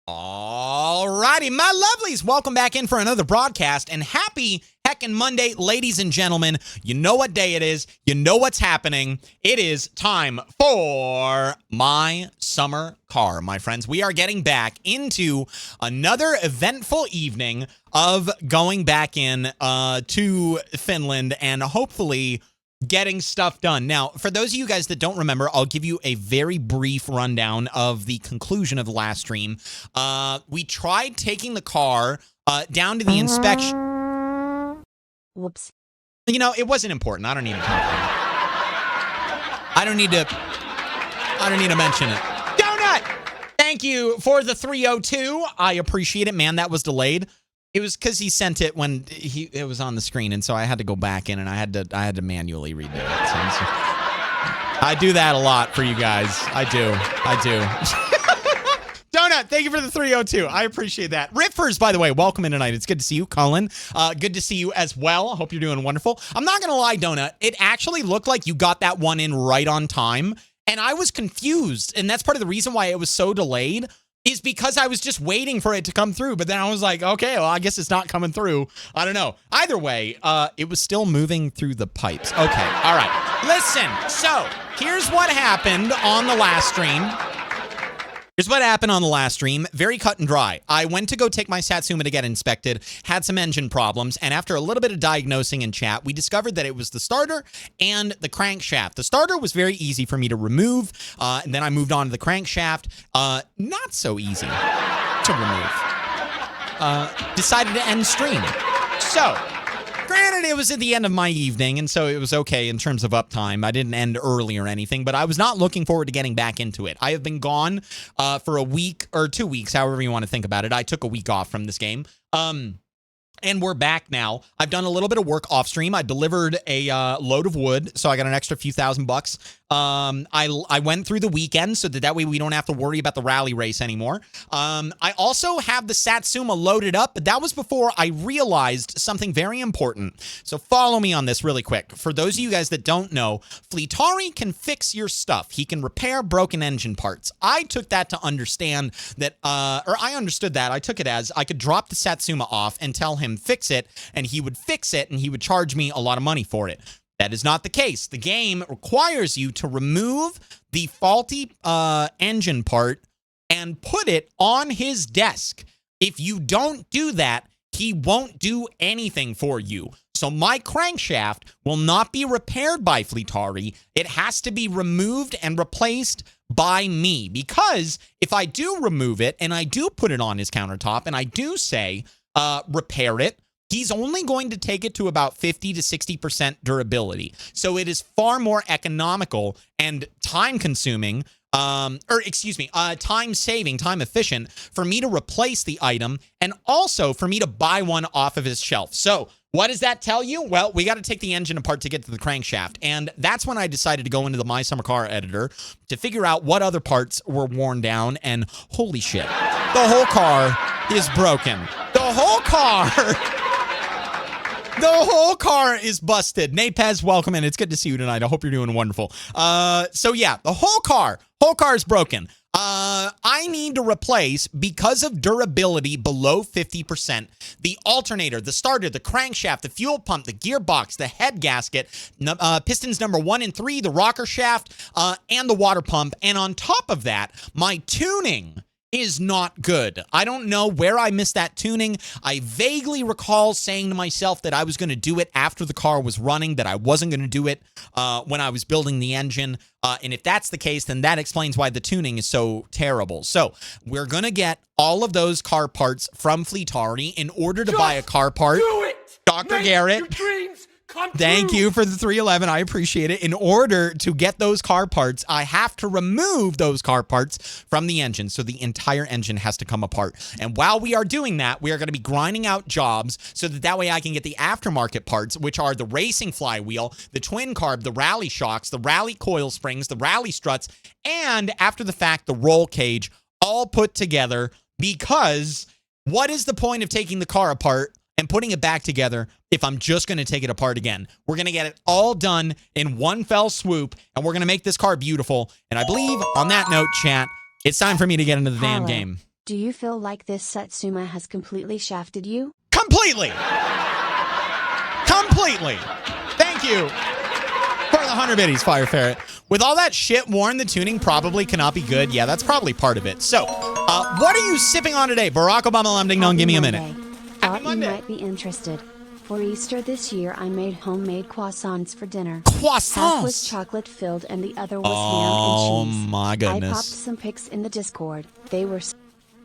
Alrighty, my lovelies, welcome back in for another broadcast, and happy heckin' Monday, ladies and gentlemen. You know what day it is. You know what's happening. It is time for my summer car, my friends. We are getting back into another eventful evening of going back in to Finland and hopefully getting stuff done. Now, for those of you guys that don't remember, I'll give you a very brief rundown of the conclusion of the last stream. We tried taking the car down to the inspection. Whoops. You know, it wasn't important. I don't need to talk about it. I don't need to mention it. Donut! Thank you for the 302. I appreciate it, man. That was delayed. It was because he sent it when it was on the screen, and so I had to go back in and I had to manually redo it. So I do that a lot for you guys. I do. Donut, thank you for the 302. I appreciate that. Riffers, by the way, welcome in tonight. It's good to see you, Cullen. Good to see you as well. I hope you're doing wonderful. I'm not gonna lie, Donut. It actually looked like you got that one in right on time, and I was confused, and that's part of the reason why it was so delayed. Is because I was just waiting for it to come through. But then I was like, okay, well, I guess it's not coming through. I don't know. Either way, it was still moving through the pipes. Okay, all right. Listen, so here's what happened on the last stream. Very cut and dry. I went to go take my Satsuma to get inspected, had some engine problems, and after a little bit of diagnosing in chat, we discovered that it was the starter and the crankshaft. The starter was very easy for me to remove, and then I moved on to the crankshaft. Not so easy to remove. Decided to end stream. So, granted, it was at the end of my evening, and so it was okay in terms of uptime. I didn't end early or anything, but I was not looking forward to getting back into it. I have been gone for a week or 2 weeks, however you want to think about it. I took a week off from this game. And we're back now. I've done a little bit of work off stream. I delivered a load of wood, so I got an extra few $1,000. I went through the weekend so that way we don't have to worry about the rally race anymore. I also have the Satsuma loaded up, but that was before I realized something very important. So follow me on this really quick. For those of you guys that don't know, Fleetari can fix your stuff. He can repair broken engine parts. I took that to understand that, or I understood that. I took it as I could drop the Satsuma off and tell him fix it, and he would fix it, and he would charge me a lot of money for it. That is not the case. The game requires you to remove the faulty engine part and put it on his desk. If you don't do that, he won't do anything for you. So my crankshaft will not be repaired by Fleetari. It has to be removed and replaced by me, because if I do remove it and I do put it on his countertop and I do say, repair it, he's only going to take it to about 50 to 60% durability. So it is far more economical and time-consuming, time saving, time efficient for me to replace the item and also for me to buy one off of his shelf. So what does that tell you? Well, we got to take the engine apart to get to the crankshaft. And that's when I decided to go into the My Summer Car editor to figure out what other parts were worn down. And holy shit, the whole car is broken. The whole car is busted. Napez, welcome in. It's good to see you tonight. I hope you're doing wonderful. So yeah, the whole car is broken. I need to replace, because of durability below 50%, the alternator, the starter, the crankshaft, the fuel pump, the gearbox, the head gasket, pistons number 1 and 3, the rocker shaft, and the water pump. And on top of that, my tuning is not good. I don't know where I missed that tuning. I vaguely recall saying to myself that I was going to do it after the car was running, that I wasn't going to do it when I was building the engine. And if that's the case, then that explains why the tuning is so terrible. So we're going to get all of those car parts from Fleetari in order to buy a car part. Do it! Dr. Make Garrett. your dreams come Thank true. you for the 311. I appreciate it. In order to get those car parts, I have to remove those car parts from the engine. So the entire engine has to come apart. And while we are doing that, we are going to be grinding out jobs so that way I can get the aftermarket parts, which are the racing flywheel, the twin carb, the rally shocks, the rally coil springs, the rally struts, and after the fact, the roll cage, all put together, because what is the point of taking the car apart and putting it back together if I'm just going to take it apart again? We're going to get it all done in one fell swoop, and we're going to make this car beautiful. And I believe on that note, chat, it's time for me to get into the damn game. Do you feel like this Satsuma has completely shafted you? Completely. Completely. Thank you for the 100 biddies, Fire Ferret. With all that shit, Warren, the tuning probably cannot be good. Yeah, that's probably part of it. So, what are you sipping on today? Barack Obama, Lam Ding Dong, give me a minute. Thought you might be interested. For Easter this year, I made homemade croissants for dinner. Croissants? Half was chocolate filled and the other was ham and cheese. Oh my goodness. I popped some pics in the Discord. They were...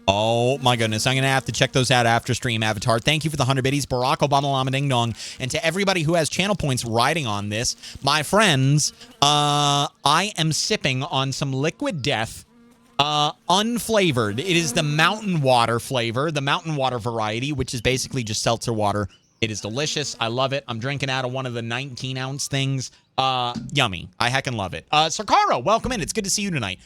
Oh my goodness. I'm going to have to check those out after stream, Avatar. Thank you for the 100 biddies, Barack Obama, Llama Ding Dong. And to everybody who has channel points riding on this, my friends, I am sipping on some Liquid Death, unflavored. It is the mountain water flavor, the mountain water variety, which is basically just seltzer water. It is delicious. I love it. I'm drinking out of one of the 19-ounce things. Yummy. I heckin' love it. Sarkaro, welcome in. It's good to see you tonight.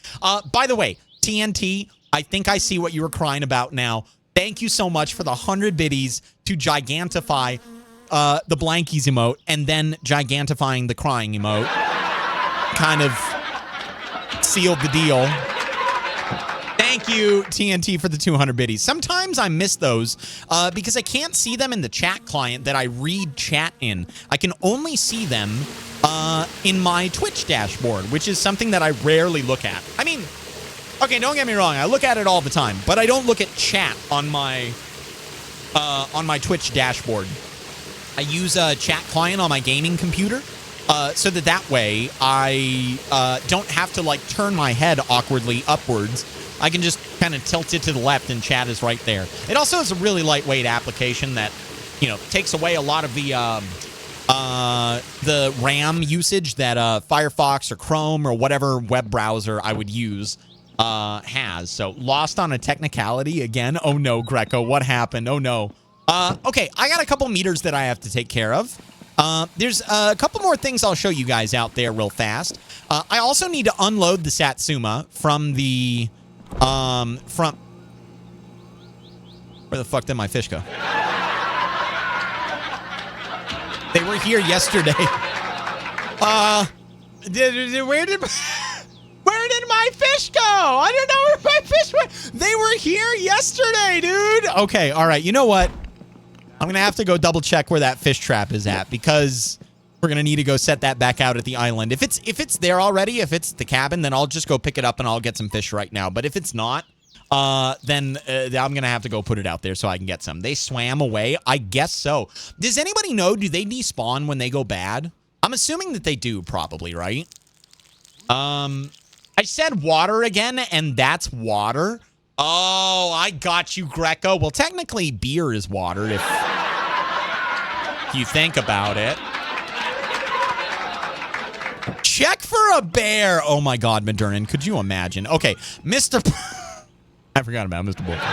By the way, TNT, I think I see what you were crying about now. Thank you so much for the 100 biddies to gigantify the blankies emote and then gigantifying the crying emote. Kind of sealed the deal. Thank you, TNT, for the 200 biddies. Sometimes I miss those because I can't see them in the chat client that I read chat in. I can only see them in my Twitch dashboard, which is something that I rarely look at. I mean, okay, don't get me wrong. I look at it all the time, but I don't look at chat on my Twitch dashboard. I use a chat client on my gaming computer so that way I don't have to, like, turn my head awkwardly upwards. I can just kind of tilt it to the left and chat is right there. It also is a really lightweight application that, you know, takes away a lot of the RAM usage that Firefox or Chrome or whatever web browser I would use has. So, lost on a technicality again. Oh no, Greco, what happened? Oh no. Okay, I got a couple meters that I have to take care of. There's a couple more things I'll show you guys out there real fast. I also need to unload the Satsuma from the where the fuck did my fish go? They were here yesterday. Where did my fish go? I don't know where my fish went. They were here yesterday, dude. Okay, all right. You know what? I'm going to have to go double check where that fish trap is at because we're going to need to go set that back out at the island. If it's there already, if it's the cabin, then I'll just go pick it up and I'll get some fish right now. But if it's not, then I'm going to have to go put it out there so I can get some. They swam away? I guess so. Does anybody know, do they despawn when they go bad? I'm assuming that they do probably, right? I said water again, and that's water. Oh, I got you, Greco. Well, technically, beer is water if you think about it. Check for a bear. Oh, my God, Modernin. Could you imagine? Okay, Mr. I forgot about Mr. Borkles.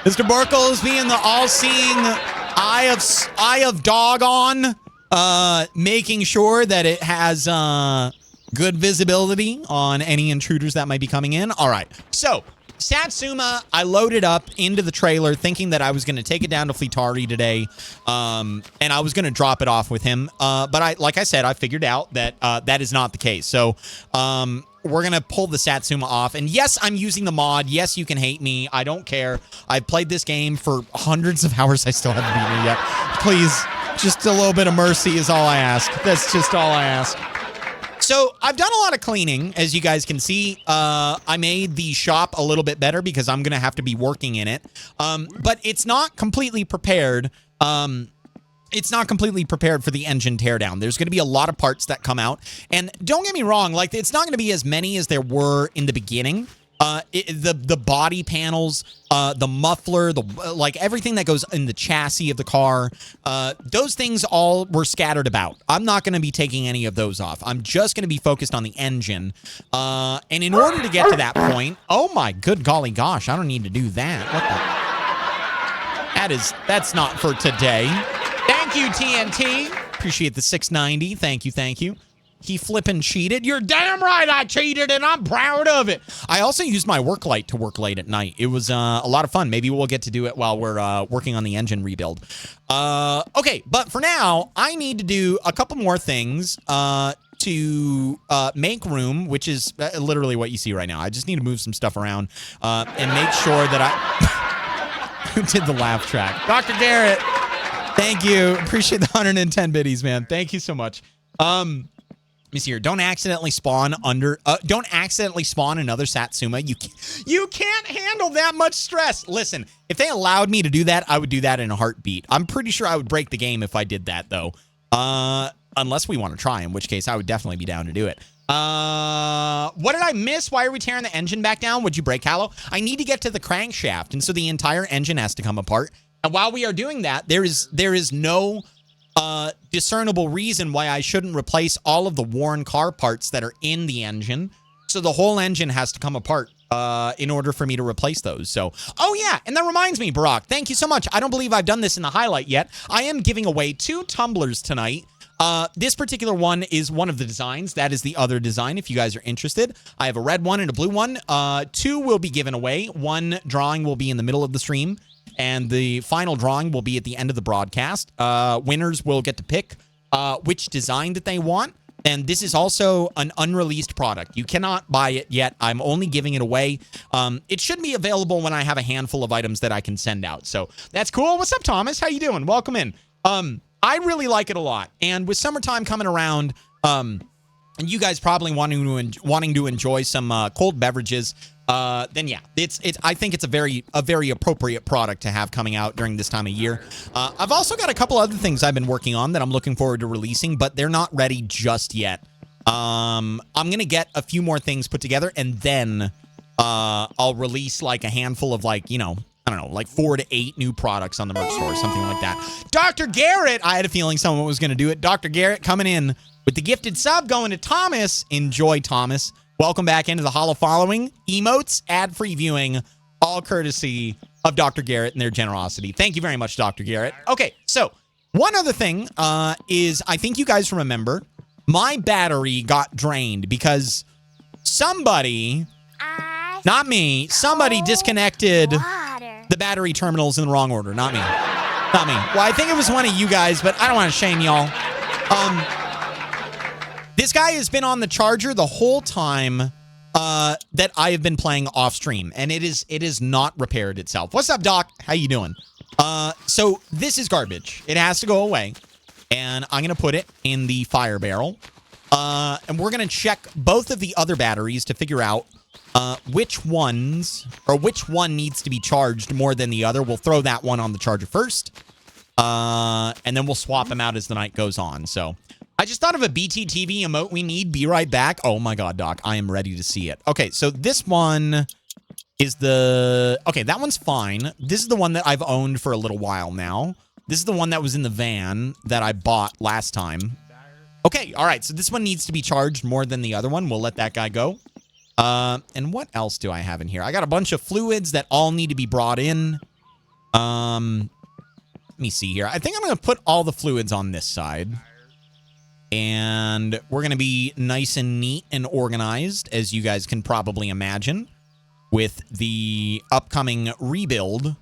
Mr. Borkles being the all-seeing eye of dog on, making sure that it has good visibility on any intruders that might be coming in. All right, so Satsuma, I loaded up into the trailer thinking that I was going to take it down to Fleetari today, and I was going to drop it off with him. But like I said, I figured out that that is not the case. So we're going to pull the Satsuma off. And yes, I'm using the mod. Yes, you can hate me. I don't care. I've played this game for hundreds of hours. I still haven't beaten it yet. Please, just a little bit of mercy is all I ask. That's just all I ask. So I've done a lot of cleaning, as you guys can see. I made the shop a little bit better because I'm going to have to be working in it. But it's not completely prepared. It's not completely prepared for the engine teardown. There's going to be a lot of parts that come out. And don't get me wrong, like it's not going to be as many as there were in the beginning. The body panels, the muffler, like everything that goes in the chassis of the car, those things all were scattered about. I'm not going to be taking any of those off. I'm just going to be focused on the engine. And in order to get to that point, oh my good golly gosh, I don't need to do that. What the? That's not for today. Thank you, TNT. Appreciate the 690. Thank you, thank you. He flippin' cheated. You're damn right I cheated, and I'm proud of it. I also used my work light to work late at night. It was a lot of fun. Maybe we'll get to do it while we're working on the engine rebuild. Okay, but for now, I need to do a couple more things to make room, which is literally what you see right now. I just need to move some stuff around and make sure that I... Who did the laugh track? Dr. Garrett. Thank you. Appreciate the 110 biddies, man. Thank you so much. Let me see here. Don't accidentally spawn another Satsuma. You can't handle that much stress. Listen, if they allowed me to do that, I would do that in a heartbeat. I'm pretty sure I would break the game if I did that, though. Unless we want to try, in which case I would definitely be down to do it. What did I miss? Why are we tearing the engine back down? Would you break HaLLoW? I need to get to the crankshaft, and so the entire engine has to come apart. And while we are doing that, there is no discernible reason why I shouldn't replace all of the worn car parts that are in the engine. So the whole engine has to come apart in order for me to replace those. So, oh yeah, and that reminds me, Barack, thank you so much. I don't believe I've done this in the highlight yet. I am giving away 2 tumblers tonight. This particular one is one of the designs. That is the other design, if you guys are interested. I have a red one and a blue one. 2 will be given away. 1 drawing will be in the middle of the stream, and the final drawing will be at the end of the broadcast. Winners will get to pick which design that they want. And this is also an unreleased product. You cannot buy it yet. I'm only giving it away. It should be available when I have a handful of items that I can send out. So that's cool. What's up, Thomas? How you doing? Welcome in. I really like it a lot. And with summertime coming around, and you guys probably wanting to enjoy some cold beverages, then yeah, I think it's a very appropriate product to have coming out during this time of year. I've also got a couple other things I've been working on that I'm looking forward to releasing, but they're not ready just yet. I'm gonna get a few more things put together, and then I'll release like a handful of, like, you know, I don't know, like 4 to 8 new products on the merch store, something like that. Dr. Garrett, I had a feeling someone was gonna do it. Dr. Garrett coming in with the gifted sub going to Thomas. Enjoy, Thomas. Welcome back into the HaLLoW following. Emotes, ad-free viewing, all courtesy of Dr. Garrett and their generosity. Thank you very much, Dr. Garrett. Okay, so one other thing is, I think you guys remember, my battery got drained because somebody, not me, somebody disconnected the battery terminals in the wrong order. Not me. Not me. Well, I think it was one of you guys, but I don't want to shame y'all. This guy has been on the charger the whole time that I have been playing off stream, and it is not repaired itself. What's up, Doc? How you doing? So this is garbage. It has to go away, and I'm gonna put it in the fire barrel, and we're gonna check both of the other batteries to figure out which one needs to be charged more than the other. We'll throw that one on the charger first, and then we'll swap them out as the night goes on. So I just thought of a BTTV emote we need. Be right back. Oh my God, Doc, I am ready to see it. Okay, so this one is okay, that one's fine. This is the one that I've owned for a little while now. This is the one that was in the van that I bought last time. Okay, all right, so this one needs to be charged more than the other one. We'll let that guy go. And what else do I have in here? I got a bunch of fluids that all need to be brought in. Let me see here. I think I'm going to put all the fluids on this side. And we're going to be nice and neat and organized, as you guys can probably imagine, with the upcoming rebuild.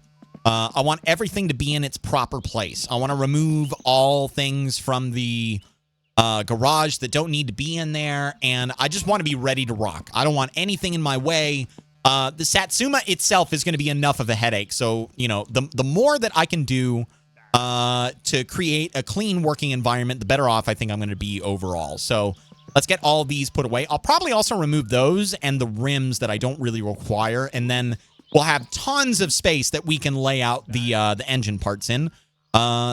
I want everything to be in its proper place. I want to remove all things from the garage that don't need to be in there, and I just want to be ready to rock. I don't want anything in my way. The Satsuma itself is going to be enough of a headache, so, you know, the more that I can do to create a clean working environment, the better off I think I'm going to be overall. So let's get all these put away. I'll probably also remove those and the rims that I don't really require, and then we'll have tons of space that we can lay out the engine parts in.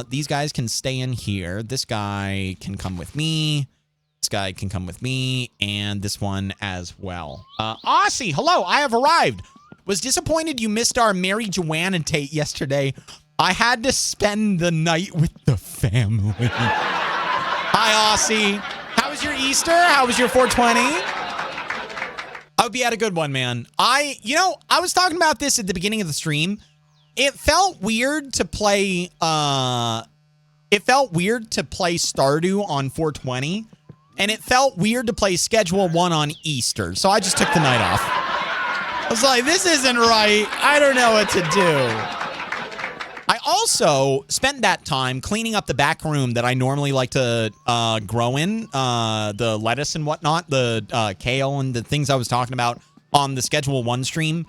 These guys can stay in here. This guy can come with me. This guy can come with me, and this one as well. Aussie, hello, I have arrived. Was disappointed you missed our Mary Joanne and Tate yesterday. I had to spend the night with the family. Hi, Aussie. How was your Easter? How was your 420? I hope you had a good one, man. I was talking about this at the beginning of the stream. It felt weird to play Stardew on 420, and it felt weird to play Schedule 1 on Easter, so I just took the night off. I was like, this isn't right. I don't know what to do. I also spent that time cleaning up the back room that I normally like to grow in, the lettuce and whatnot, the kale and the things I was talking about on the Schedule 1 stream,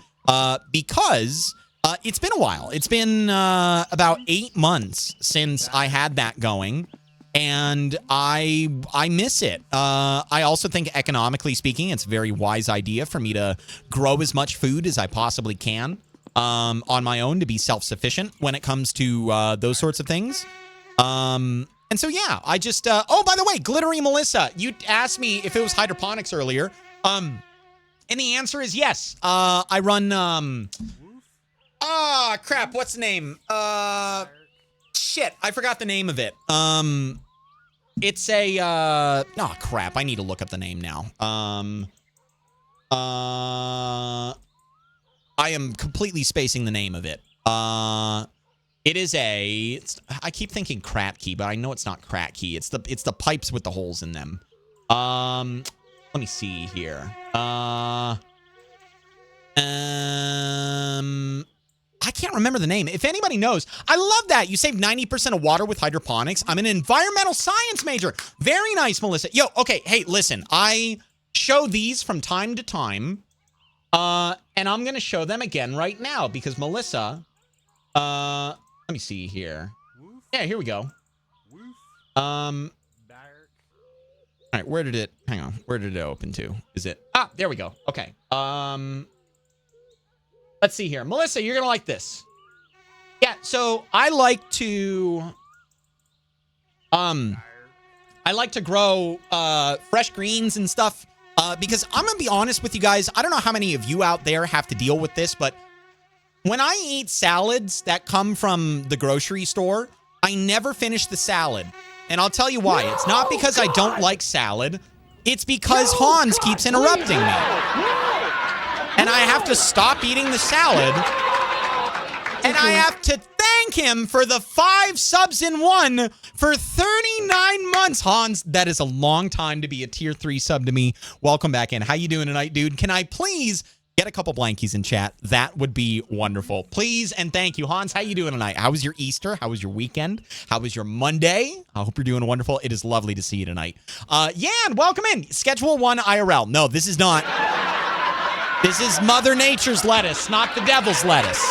because it's been a while. It's been about 8 months since I had that going, and I miss it. I also think economically speaking, it's a very wise idea for me to grow as much food as I possibly can. On my own to be self-sufficient when it comes to those sorts of things. And so, yeah, I just... oh, by the way, Glittery Melissa, you asked me if it was hydroponics earlier. And the answer is yes. I run... crap, what's the name? Shit, I forgot the name of it. It's a... oh, crap, I need to look up the name now. I am completely spacing the name of it. It is a... I keep thinking Crat Key, but I know it's not Crat Key. It's the pipes with the holes in them. Let me see here. I can't remember the name. If anybody knows, I love that. You save 90% of water with hydroponics. I'm an environmental science major. Very nice, Melissa. Yo, okay. Hey, listen. I show these from time to time. And I'm going to show them again right now because Melissa, let me see here. Yeah, here we go. All right, where did it, hang on, where did it open to? Is it, there we go. Okay. Let's see here. Melissa, you're going to like this. Yeah, so I like to grow, fresh greens and stuff. Because I'm going to be honest with you guys, I don't know how many of you out there have to deal with this, but when I eat salads that come from the grocery store, I never finish the salad. And I'll tell you why. It's not because I don't like salad. It's because Hans keeps interrupting me. And I have to stop eating the salad. And I have to thank him for the 5 subs in 1 for 39 months. Hans, that is a long time to be a tier 3 sub to me. Welcome back in. How you doing tonight, dude? Can I please get a couple blankies in chat? That would be wonderful. Please and thank you. Hans, how you doing tonight? How was your Easter? How was your weekend? How was your Monday? I hope you're doing wonderful. It is lovely to see you tonight. Yeah, and welcome in. Schedule 1 IRL. No, this is not. This is Mother Nature's lettuce, not the devil's lettuce.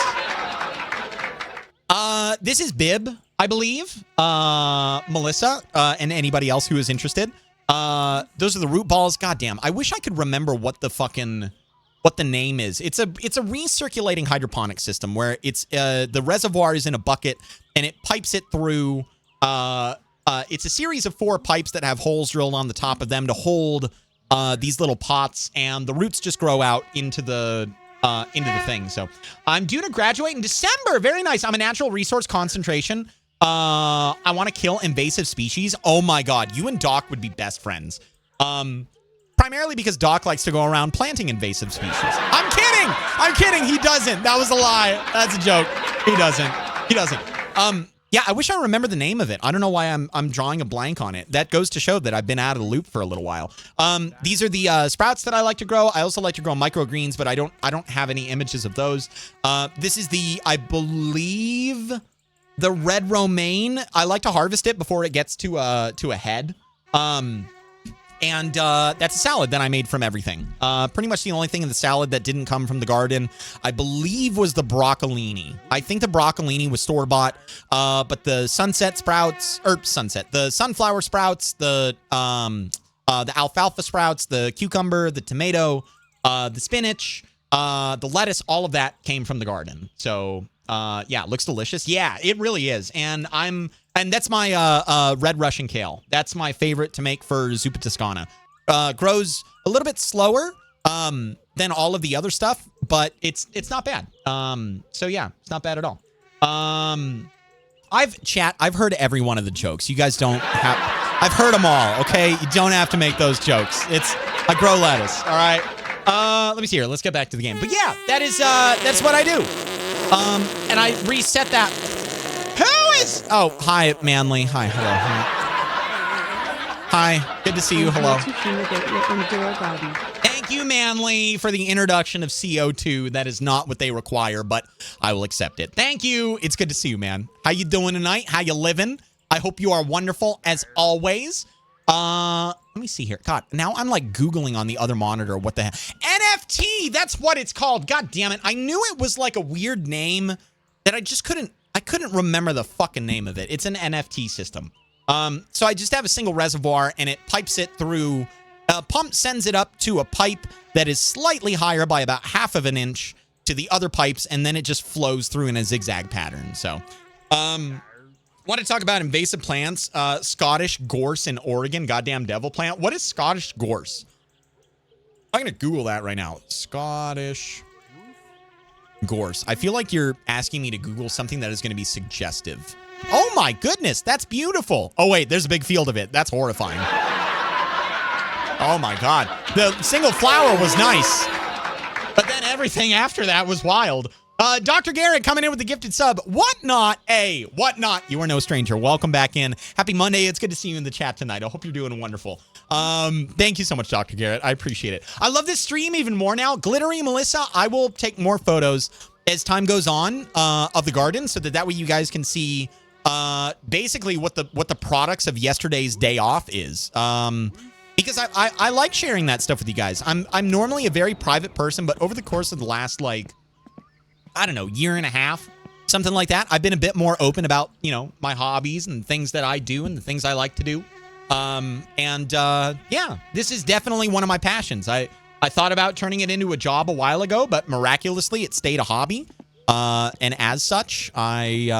This is Bib, I believe. Melissa, and anybody else who is interested. Those are the root balls. Goddamn. I wish I could remember what the name is. It's a recirculating hydroponic system where it's the reservoir is in a bucket and it pipes it through. It's a series of 4 pipes that have holes drilled on the top of them to hold these little pots, and the roots just grow out into the thing. So I'm due to graduate in December. Very nice. I'm a natural resource concentration. I want to kill invasive species. Oh my God. You and Doc would be best friends. Primarily because Doc likes to go around planting invasive species. I'm kidding. I'm kidding. He doesn't. That was a lie. That's a joke. He doesn't. He doesn't. Yeah, I wish I remember the name of it. I don't know why I'm drawing a blank on it. That goes to show that I've been out of the loop for a little while. These are the sprouts that I like to grow. I also like to grow microgreens, but I don't have any images of those. This is I believe, the red romaine. I like to harvest it before it gets to a head. And that's a salad that I made from everything. Pretty much the only thing in the salad that didn't come from the garden, I believe, was the broccolini. I think the broccolini was store-bought, but the the sunflower sprouts, the alfalfa sprouts, the cucumber, the tomato, the spinach, the lettuce, all of that came from the garden. So, yeah, it looks delicious. Yeah, it really is. And that's my red Russian kale. That's my favorite to make for zuppa Toscana. Grows a little bit slower than all of the other stuff, but it's not bad. So yeah, it's not bad at all. I've heard every one of the jokes. You guys don't have. I've heard them all. Okay, you don't have to make those jokes. I grow lettuce. All right. Let me see here. Let's get back to the game. But yeah, that's what I do. And I reset that. Who is? Oh, hi, Manly. Hi, hello. Hi. Good to see you. Hello. To fumigate your indoor garden. Thank you, Manly, for the introduction of CO2. That is not what they require, but I will accept it. Thank you. It's good to see you, man. How you doing tonight? How you living? I hope you are wonderful as always. Let me see here. God, now I'm like Googling on the other monitor. What the heck? NFT. That's what it's called. God damn it. I knew it was like a weird name that I couldn't remember the fucking name of it. It's an NFT system. So I just have a single reservoir and it pipes it through. A pump sends it up to a pipe that is slightly higher by about half of an inch to the other pipes, and then it just flows through in a zigzag pattern. So, want to talk about invasive plants? Scottish gorse in Oregon, goddamn devil plant. What is Scottish gorse? I'm gonna Google that right now. Scottish gorse. I feel like you're asking me to Google something that is going to be suggestive. Oh my goodness, that's beautiful. Oh wait, there's a big field of it. That's horrifying. Oh my God. The single flower was nice, but then everything after that was wild. Dr. Garrett coming in with the gifted sub. Whatnot, Whatnot. You are no stranger. Welcome back in. Happy Monday. It's good to see you in the chat tonight. I hope you're doing wonderful. Thank you so much, Dr. Garrett. I appreciate it. I love this stream even more now. Glittery Melissa, I will take more photos as time goes on of the garden so that way you guys can see basically what the products of yesterday's day off is. Because I like sharing that stuff with you guys. I'm normally a very private person, but over the course of the last, like, I don't know, year and a half, something like that, I've been a bit more open about, you know, my hobbies and things that I do and the things I like to do. Yeah, this is definitely one of my passions. I thought about turning it into a job a while ago, but miraculously it stayed a hobby. And as such, I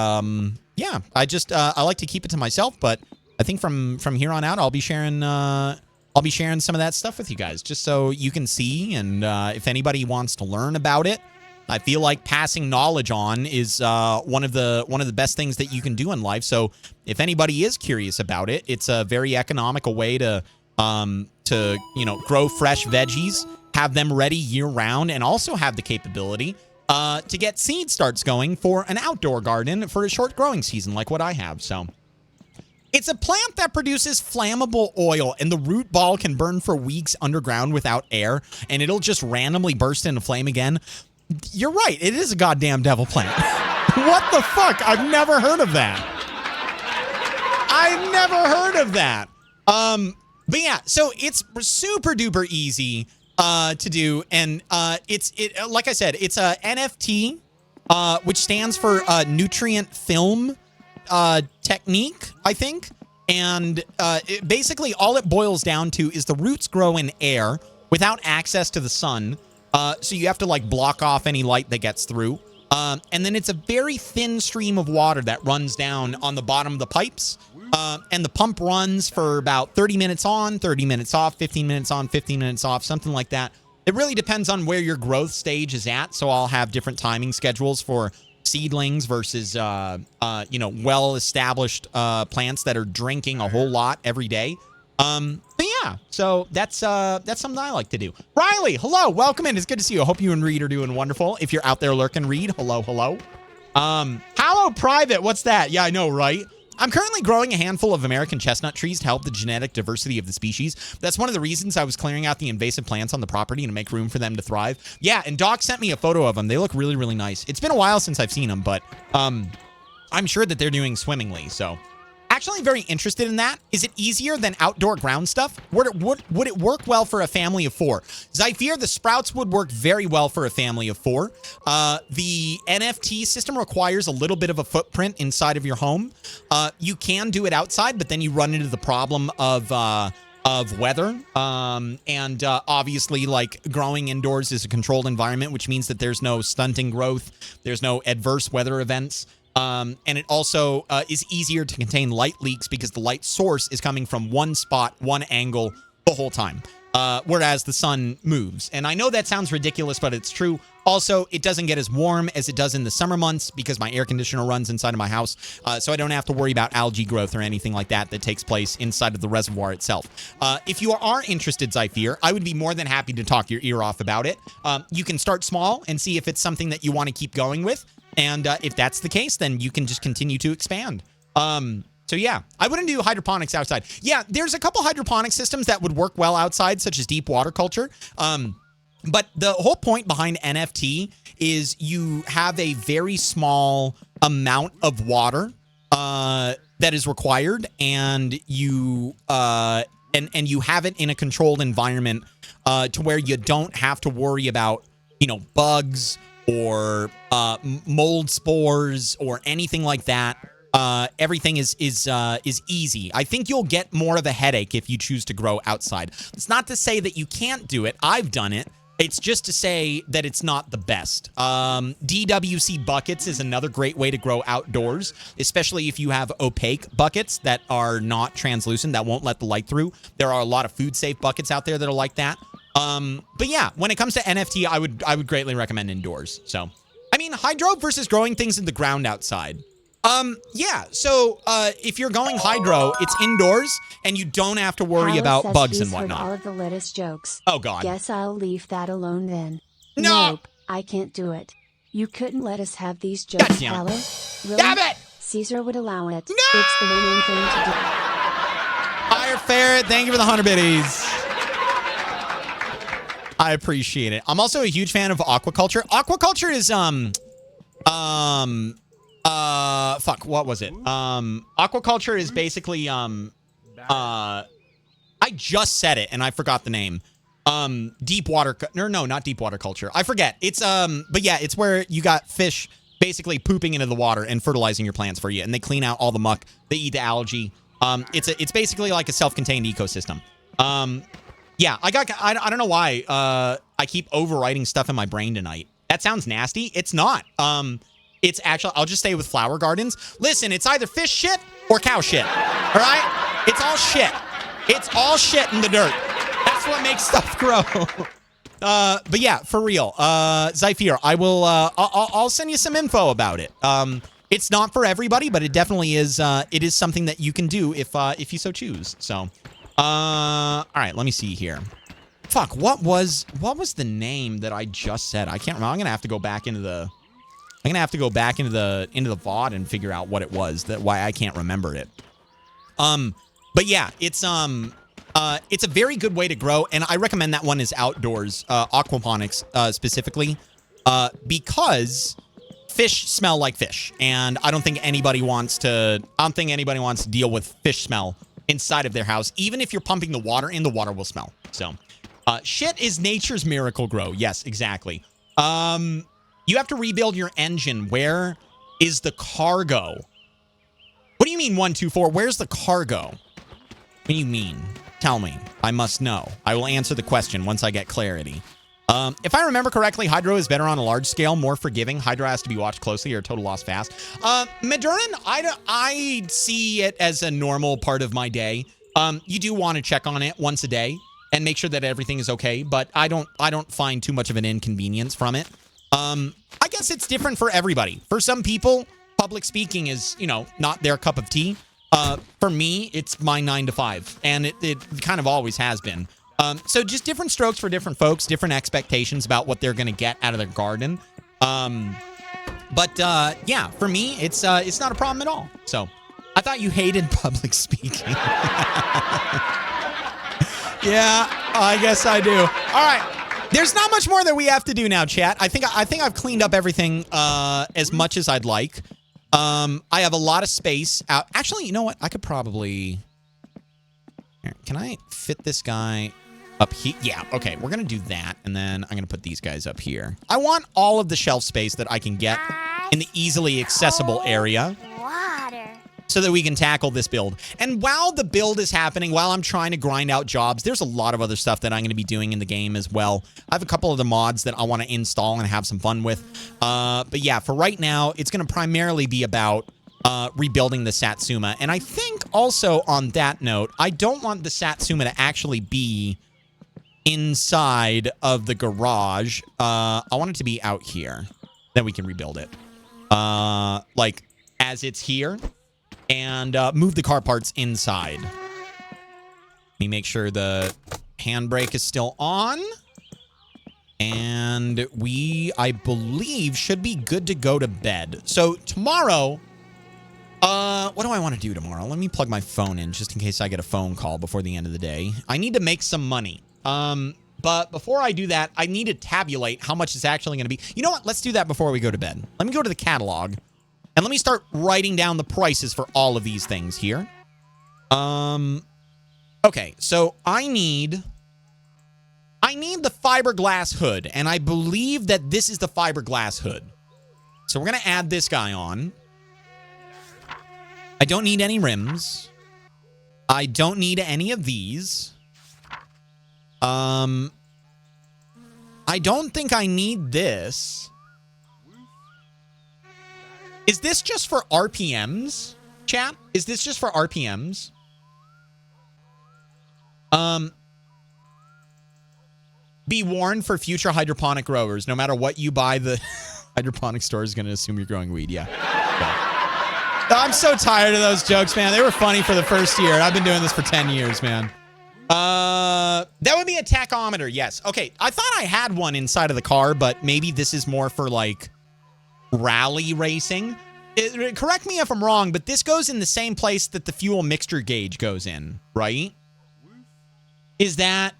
like to keep it to myself, but I think from here on out, I'll be sharing some of that stuff with you guys, just so you can see. And if anybody wants to learn about it, I feel like passing knowledge on is one of the best things that you can do in life. So if anybody is curious about it, it's a very economical way to grow fresh veggies, have them ready year round, and also have the capability to get seed starts going for an outdoor garden for a short growing season like what I have. So it's a plant that produces flammable oil, and the root ball can burn for weeks underground without air, and it'll just randomly burst into flame again. You're right. It is a goddamn devil plant. What the fuck? I've never heard of that. But yeah, so it's super duper easy to do, and like I said, it's a NFT, which stands for nutrient film technique, I think. And basically all it boils down to is the roots grow in air without access to the sun. So you have to like block off any light that gets through. And then it's a very thin stream of water that runs down on the bottom of the pipes. And the pump runs for about 30 minutes on, 30 minutes off, 15 minutes on, 15 minutes off, something like that. It really depends on where your growth stage is at. So I'll have different timing schedules for seedlings versus, well-established plants that are drinking a whole lot every day. But yeah, so that's something I like to do. Riley, hello, welcome in. It's good to see you. I hope you and Reed are doing wonderful. If you're out there lurking, Reed, hello. HaLLoW Private, what's that? Yeah, I know, right? I'm currently growing a handful of American chestnut trees to help the genetic diversity of the species. That's one of the reasons I was clearing out the invasive plants on the property to make room for them to thrive. Yeah, and Doc sent me a photo of them. They look really, really nice. It's been a while since I've seen them, but I'm sure that they're doing swimmingly, so. Actually very interested in that. Is it easier than outdoor ground stuff? Would it work well for a family of 4? Zypher, the sprouts would work very well for a family of 4. The NFT system requires a little bit of a footprint inside of your home. You can do it outside, but then you run into the problem of weather. Obviously, like, growing indoors is a controlled environment, which means that there's no stunting growth. There's no adverse weather events. And it also is easier to contain light leaks because the light source is coming from one spot, one angle the whole time, whereas the sun moves. And I know that sounds ridiculous, but it's true. Also, it doesn't get as warm as it does in the summer months because my air conditioner runs inside of my house, so I don't have to worry about algae growth or anything like that takes place inside of the reservoir itself. If you are interested, Zypher, I would be more than happy to talk your ear off about it. You can start small and see if it's something that you want to keep going with. And if that's the case, then you can just continue to expand. So yeah, I wouldn't do hydroponics outside. Yeah, there's a couple hydroponic systems that would work well outside, such as deep water culture. But the whole point behind NFT is you have a very small amount of water that is required, and you and you have it in a controlled environment to where you don't have to worry about, you know, bugs or mold spores or anything like that. Everything is easy. I think you'll get more of a headache if you choose to grow outside. It's not to say that you can't do it. I've done it. It's just to say that it's not the best. DWC buckets is another great way to grow outdoors, especially if you have opaque buckets that are not translucent, that won't let the light through. There are a lot of food-safe buckets out there that are like that. But yeah, when it comes to NFT, I would greatly recommend indoors. So, I mean, hydro versus growing things in the ground outside. Yeah, so if you're going hydro, it's indoors, and you don't have to worry about bugs and whatnot. All of the lettuce jokes. Oh, God. Guess I'll leave that alone then. No! Nope, I can't do it. You couldn't let us have these jokes, HaLLoW? Really? Damn it! Caesar would allow it. No! It's the winning thing to do. Fire Ferret, thank you for the 100 biddies. I appreciate it. I'm also a huge fan of aquaculture. Aquaculture is, fuck, what was it? Aquaculture is basically, I just said it and I forgot the name. Deep water, no, not deep water culture. I forget. It's, but yeah, it's where you got fish basically pooping into the water and fertilizing your plants for you. And they clean out all the muck. They eat the algae. It's basically like a self-contained ecosystem. Yeah, I don't know why, I keep overwriting stuff in my brain tonight. That sounds nasty. It's not. It's actually, I'll just stay with flower gardens. Listen, it's either fish shit or cow shit. All right? It's all shit. It's all shit in the dirt. That's what makes stuff grow. But yeah, for real. Zyphir, I'll send you some info about it. It's not for everybody, but it definitely is, it is something that you can do if you so choose. So, all right, let me see here. Fuck, what was the name that I just said? I can't remember. I'm going to have to go back into the VOD and figure out what it was, why I can't remember it. But yeah, it's a very good way to grow, and I recommend that one is outdoors, aquaponics specifically, because fish smell like fish, and I don't think anybody wants to deal with fish smell inside of their house. Even if you're pumping the water in, the water will smell. So, shit is nature's miracle grow. Yes, exactly. You have to rebuild your engine. Where is the cargo? What do you mean 124? Where's the cargo? What do you mean? Tell me. I must know. I will answer the question once I get clarity. If I remember correctly, hydro is better on a large scale, more forgiving. Hydro has to be watched closely or total loss fast. Madurin, I see it as a normal part of my day. You do want to check on it once a day and make sure that everything is okay, but I don't find too much of an inconvenience from it. I guess it's different for everybody. For some people, public speaking is, you know, not their cup of tea. For me, it's my 9 to 5, and it kind of always has been. So just different strokes for different folks, different expectations about what they're going to get out of their garden. But yeah, for me, it's not a problem at all. So I thought you hated public speaking. Yeah, I guess I do. All right. There's not much more that we have to do now, chat. I think I've cleaned up everything as much as I'd like. I have a lot of space out. Actually, you know what? I could probably... Here, can I fit this guy up here? Yeah, okay. We're going to do that, and then I'm going to put these guys up here. I want all of the shelf space that I can get in the easily accessible area, so that we can tackle this build. And while the build is happening, while I'm trying to grind out jobs, there's a lot of other stuff that I'm going to be doing in the game as well. I have a couple of the mods that I want to install and have some fun with. But yeah, for right now, it's going to primarily be about rebuilding the Satsuma. And I think also on that note, I don't want the Satsuma to actually be inside of the garage. I want it to be out here. Then we can rebuild it. Like, as it's here. And move the car parts inside. Let me make sure the handbrake is still on. And we, I believe, should be good to go to bed. So tomorrow, What do I want to do tomorrow? Let me plug my phone in just in case I get a phone call before the end of the day. I need to make some money. But before I do that, I need to tabulate how much it's actually going to be. You know what? Let's do that before we go to bed. Let me go to the catalog and let me start writing down the prices for all of these things here. Okay, so I need the fiberglass hood, and I believe that this is the fiberglass hood. So we're going to add this guy on. I don't need any rims. I don't need any of these. I don't think I need this. Is this just for RPMs, chat? Is this just for RPMs? Be warned for future hydroponic growers. No matter what you buy, the hydroponic store is going to assume you're growing weed. Yeah. I'm so tired of those jokes, man. They were funny for the first year. I've been doing this for 10 years, man. That would be a tachometer. Yes. Okay. I thought I had one inside of the car, but maybe this is more for like rally racing. Correct me if I'm wrong, but this goes in the same place that the fuel mixture gauge goes in, right? Is that...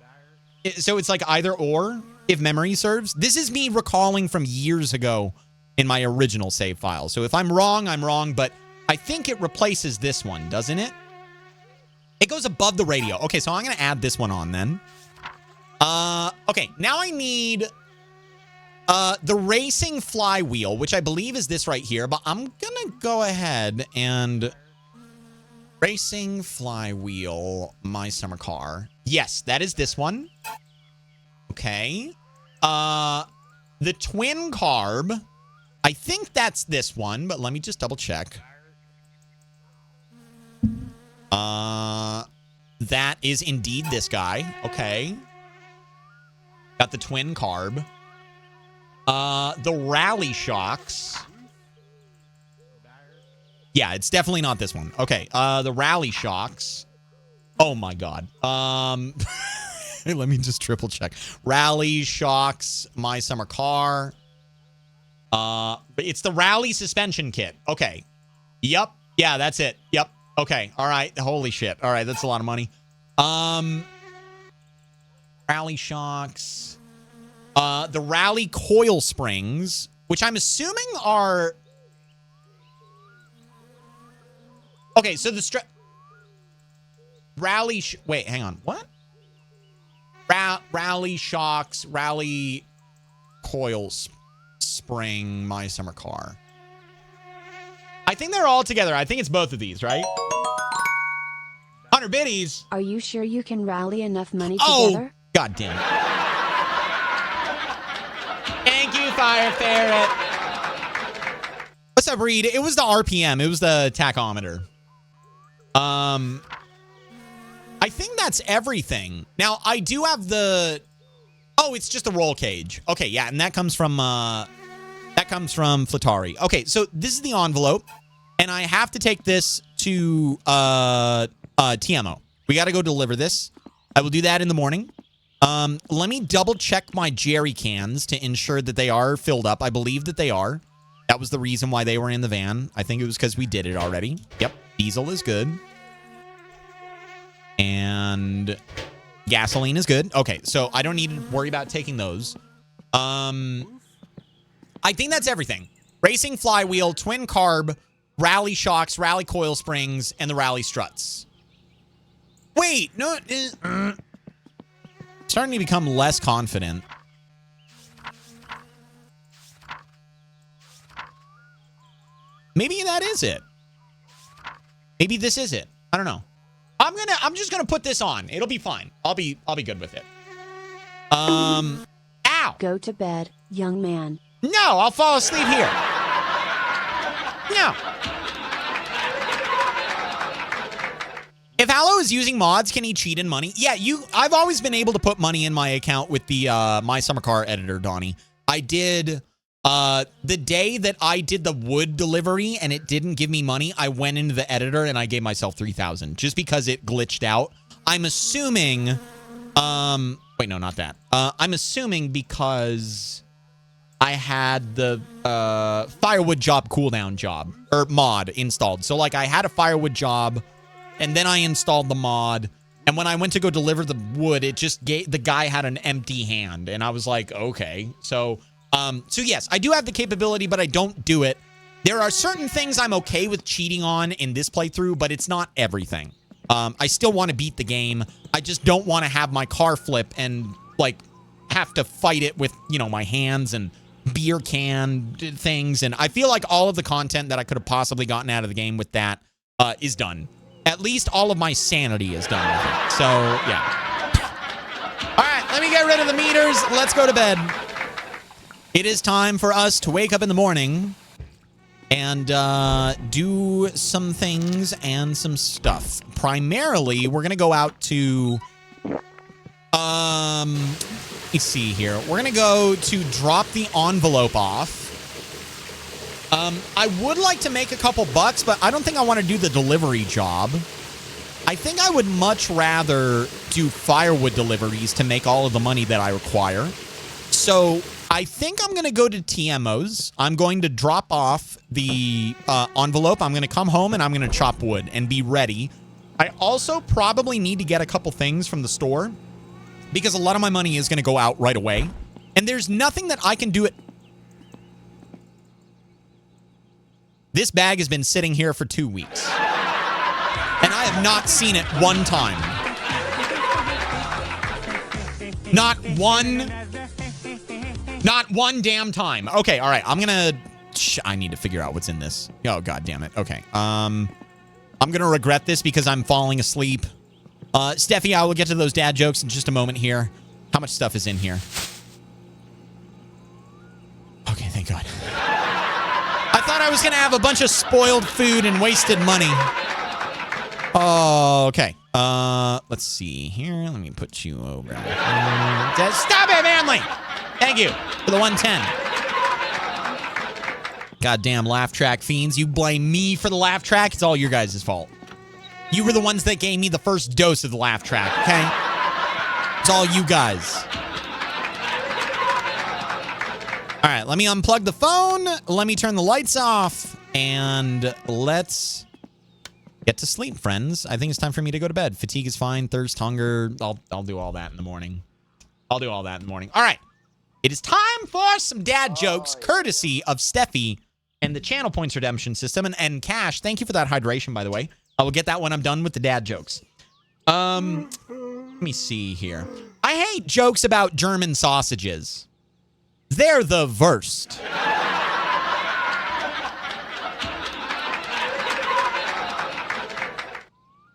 So it's like either or, if memory serves. This is me recalling from years ago in my original save file. So if I'm wrong, I'm wrong, but I think it replaces this one, doesn't it? It goes above the radio. Okay, so I'm going to add this one on then. Okay, now I need the racing flywheel, which I believe is this right here, but I'm going to go ahead and... Racing flywheel, my summer car. Yes, that is this one. Okay. The twin carb. I think that's this one, but let me just double check. That is indeed this guy. Okay. Got the twin carb. The rally shocks. Yeah, it's definitely not this one. Okay, the rally shocks. Oh my god. Let me just triple check. Rally shocks, my summer car. It's the rally suspension kit. Okay. Yep. Yeah, that's it. Yep. Okay. All right. Holy shit. All right, that's a lot of money. Rally shocks. The rally coil springs, which I'm assuming are... Okay, so the rally... Wait, hang on. What? Rally shocks, rally coils, spring, my summer car. I think they're all together. I think it's both of these, right? 100 biddies. Are you sure you can rally enough money together? Oh, god damn it. Thank you, Fire Ferret. What's up, Reed? It was the RPM. It was the tachometer. I think that's everything. Now, I do have the... Oh, it's just a roll cage. Okay, yeah, and that comes from Flatari. Okay, so this is the envelope, and I have to take this to TMO. We got to go deliver this. I will do that in the morning. Let me double check my jerry cans to ensure that they are filled up. I believe that they are. That was the reason why they were in the van. I think it was because we did it already. Yep, diesel is good. And gasoline is good. Okay, so I don't need to worry about taking those. I think that's everything. Racing flywheel, twin carb, rally shocks, rally coil springs, and the rally struts. Wait, no. Starting to become less confident. Maybe that is it. Maybe this is it. I don't know. I'm just gonna put this on. It'll be fine. I'll be good with it. Ow! Go to bed, young man. No, I'll fall asleep here. No. If HaLLoW is using mods, can he cheat in money? Yeah, I've always been able to put money in my account with the My Summer Car editor, Donnie. I did the day that I did the wood delivery and it didn't give me money, I went into the editor and I gave myself 3,000 just because it glitched out. I'm assuming wait, no, not that. I'm assuming because I had the firewood job cooldown job or mod installed. So like I had a firewood job and then I installed the mod. And when I went to go deliver the wood, it just gave the guy had an empty hand. And I was like, okay. So yes, I do have the capability, but I don't do it. There are certain things I'm okay with cheating on in this playthrough, but it's not everything. I still want to beat the game. I just don't want to have my car flip and like have to fight it with, you know, my hands and beer can things. And I feel like all of the content that I could have possibly gotten out of the game with that is done. At least all of my sanity is done with it. So, yeah. All right, let me get rid of the meters. Let's go to bed. It is time for us to wake up in the morning and do some things and some stuff. Primarily, we're going to go out to... let me see here. We're going to go to drop the envelope off. I would like to make a couple bucks, but I don't think I want to do the delivery job. I think I would much rather do firewood deliveries to make all of the money that I require. So I think I'm going to go to TMO's. I'm going to drop off the envelope. I'm going to come home and I'm going to chop wood and be ready. I also probably need to get a couple things from the store because a lot of my money is going to go out right away. And there's nothing that I can do it. This bag has been sitting here for 2 weeks. And I have not seen it one time. Not one damn time. Okay, all right. I'm going to... I need to figure out what's in this. Oh, God damn it. Okay. I'm going to regret this because I'm falling asleep. Steffi, I will get to those dad jokes in just a moment here. How much stuff is in here? Okay, thank God. I thought I was going to have a bunch of spoiled food and wasted money. Oh, okay. Let's see here. Let me put you over. Stop it, Manly! Thank you for the 110. Goddamn laugh track fiends. You blame me for the laugh track. It's all your guys' fault. You were the ones that gave me the first dose of the laugh track, okay? It's all you guys. All right, let me unplug the phone. Let me turn the lights off. And let's get to sleep, friends. I think it's time for me to go to bed. Fatigue is fine. Thirst, hunger. I'll do all that in the morning. All right. It is time for some dad jokes, courtesy of Steffi and the Channel Points Redemption System. And Cash, thank you for that hydration, by the way. I will get that when I'm done with the dad jokes. Let me see here. I hate jokes about German sausages. They're the worst.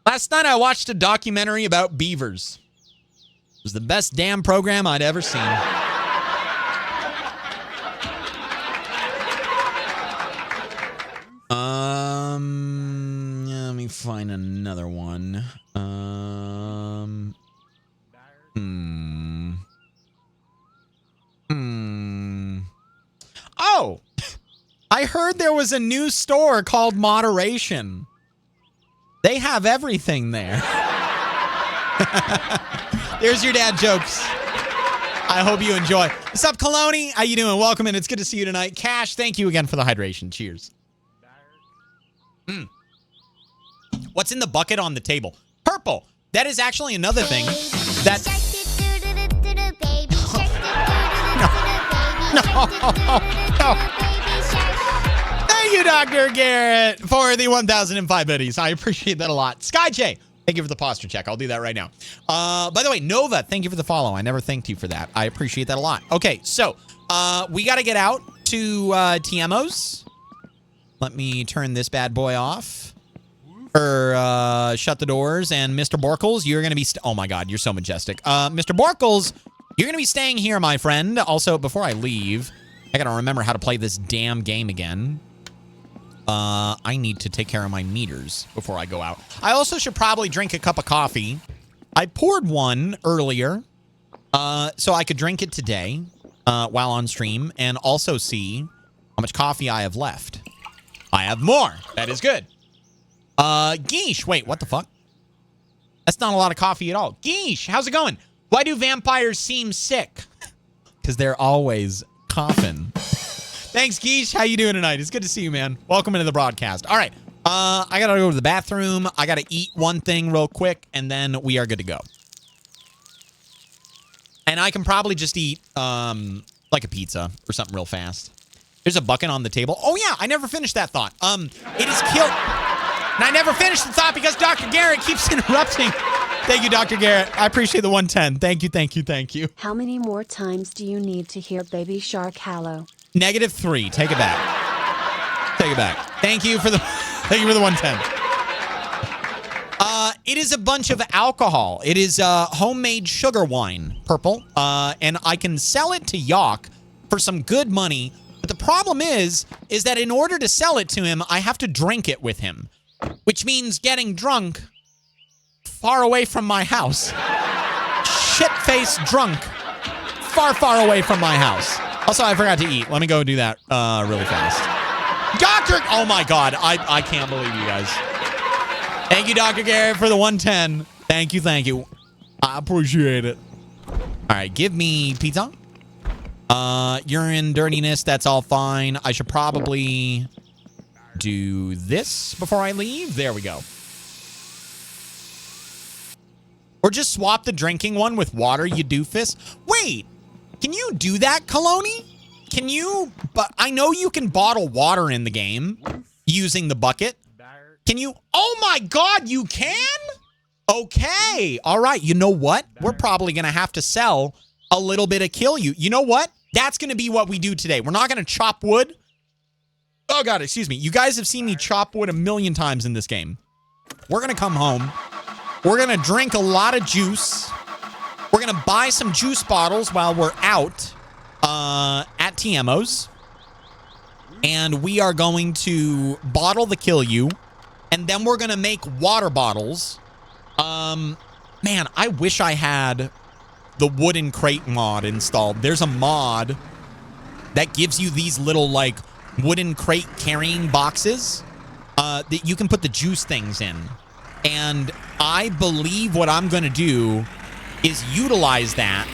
Last night I watched a documentary about beavers. It was the best damn program I'd ever seen. Let me find another one. Oh, I heard there was a new store called Moderation. They have everything there. There's your dad jokes. I hope you enjoy. What's up, Kaloni? How you doing? Welcome in. It's good to see you tonight. Cash, thank you again for the hydration. Cheers. What's in the bucket on the table? Purple. That is actually another thing that... No. Thank you, Dr. Garrett, for the 1005 biddies. I appreciate that a lot. Sky J, thank you for the posture check. I'll do that right now. By the way, Nova, thank you for the follow. I never thanked you for that. I appreciate that a lot. Okay, so we got to get out to TMO's. Let me turn this bad boy off. Or shut the doors. And Mr. Borkles, you're going to be... oh, my God, you're so majestic. Mr. Borkles, you're going to be staying here, my friend. Also, before I leave, I got to remember how to play this damn game again. I need to take care of my meters before I go out. I also should probably drink a cup of coffee. I poured one earlier so I could drink it today while on stream and also see how much coffee I have left. I have more. That is good. Geesh. Wait, what the fuck? That's not a lot of coffee at all. Geesh, how's it going? Why do vampires seem sick? Because they're always coffin. Thanks, Geesh. How you doing tonight? It's good to see you, man. Welcome into the broadcast. All right. I got to go to the bathroom. I got to eat one thing real quick, and then we are good to go. And I can probably just eat like a pizza or something real fast. There's a bucket on the table. Oh, yeah. I never finished that thought. It is killed. And I never finished the thought because Dr. Garrett keeps interrupting. Thank you, Dr. Garrett. I appreciate the 110. Thank you, thank you, thank you. How many more times do you need to hear Baby Shark HaLLoW? -3. Take it back. Take it back. Thank you for the 110. It is a bunch of alcohol. It is homemade sugar wine, purple. And I can sell it to Yawk for some good money. But the problem is that in order to sell it to him, I have to drink it with him, which means getting drunk far away from my house. Shit-faced drunk far, far away from my house. Also, I forgot to eat. Let me go do that really fast. Doctor! Oh, my God. I can't believe you guys. Thank you, Dr. Garrett, for the 110. Thank you, thank you. I appreciate it. All right, give me pizza. Urine, dirtiness, that's all fine. I should probably do this before I leave. There we go. Or just swap the drinking one with water, you doofus. Wait, can you do that, Kaloni? Can you? But I know you can bottle water in the game using the bucket. Can you? Oh my God, you can? Okay. All right. You know what? We're probably going to have to sell a little bit of Kilju. You know what? That's going to be what we do today. We're not going to chop wood. Oh, God, excuse me. You guys have seen me chop wood a million times in this game. We're going to come home. We're going to drink a lot of juice. We're going to buy some juice bottles while we're out at TMO's. And we are going to bottle the Kilju. And then we're going to make water bottles. Man, I wish I had the wooden crate mod installed. There's a mod that gives you these little, like, wooden crate carrying boxes that you can put the juice things in. And I believe what I'm going to do is utilize that.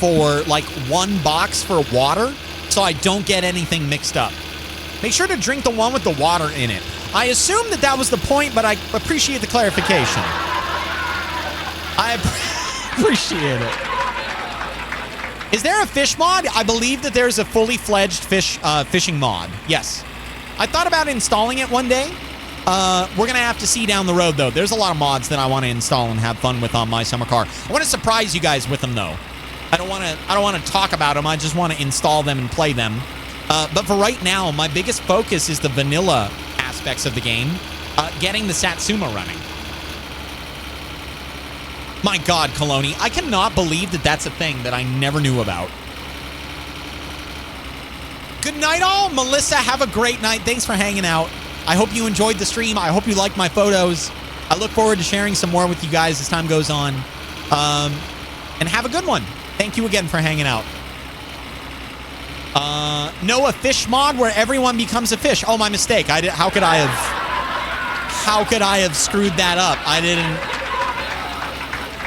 For, like, one box for water so I don't get anything mixed up. Make sure to drink the one with the water in it. I assume that was the point, but I appreciate the clarification. I appreciate it. Is there a fish mod? I believe that there's a fully fledged fishing mod. Yes. I thought about installing it one day. We're going to have to see down the road, though. There's a lot of mods that I want to install and have fun with on my summer car. I want to surprise you guys with them, though. I don't want to talk about them. I just want to install them and play them. But for right now, my biggest focus is the vanilla aspects of the game, getting the Satsuma running. My God, Kaloni, I cannot believe that that's a thing that I never knew about. Good night, all. Melissa, have a great night. Thanks for hanging out. I hope you enjoyed the stream. I hope you liked my photos. I look forward to sharing some more with you guys as time goes on. And have a good one. Thank you again for hanging out. No, a fish mod where everyone becomes a fish. Oh, my mistake. How could I have screwed that up? I didn't.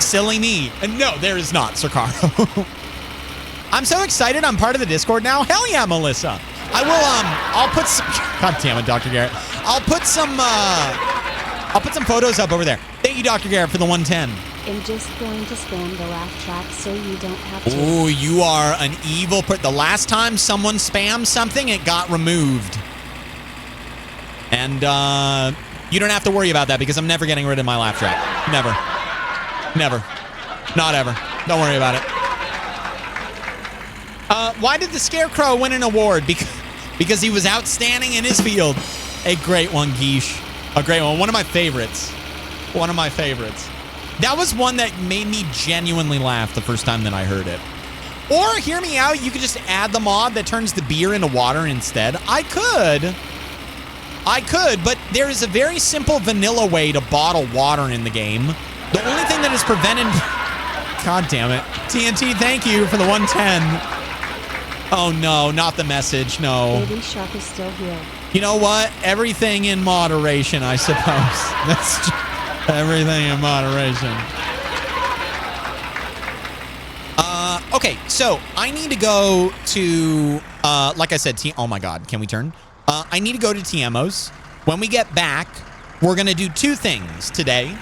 Silly me. And no, there is not, Sircaro. I'm so excited. I'm part of the Discord now. Hell yeah, Melissa. I'll put some. God damn it, Dr. Garrett. I'll put some photos up over there. Thank you, Dr. Garrett, for the 110. I'm just going to spam the laugh track so you don't have to. Oh, you are an evil The last time someone spammed something, it got removed. And you don't have to worry about that because I'm never getting rid of my laugh track. Never. Never. Not ever. Don't worry about it. Why did the Scarecrow win an award? Because he was outstanding in his field. A great one, Geesh. A great one. One of my favorites. One of my favorites. That was one that made me genuinely laugh the first time that I heard it. Or, hear me out, you could just add the mod that turns the beer into water instead. I could, but there is a very simple vanilla way to bottle water in the game. The only thing that is prevented... God damn it. TNT, thank you for the 110. Oh, no, not the message, no. Baby Shark is still here. You know what? Everything in moderation, I suppose. That's just everything in moderation. Okay, so I need to go to, like I said, oh my God, can we turn? I need to go to TMO's. When we get back, we're going to do two things today.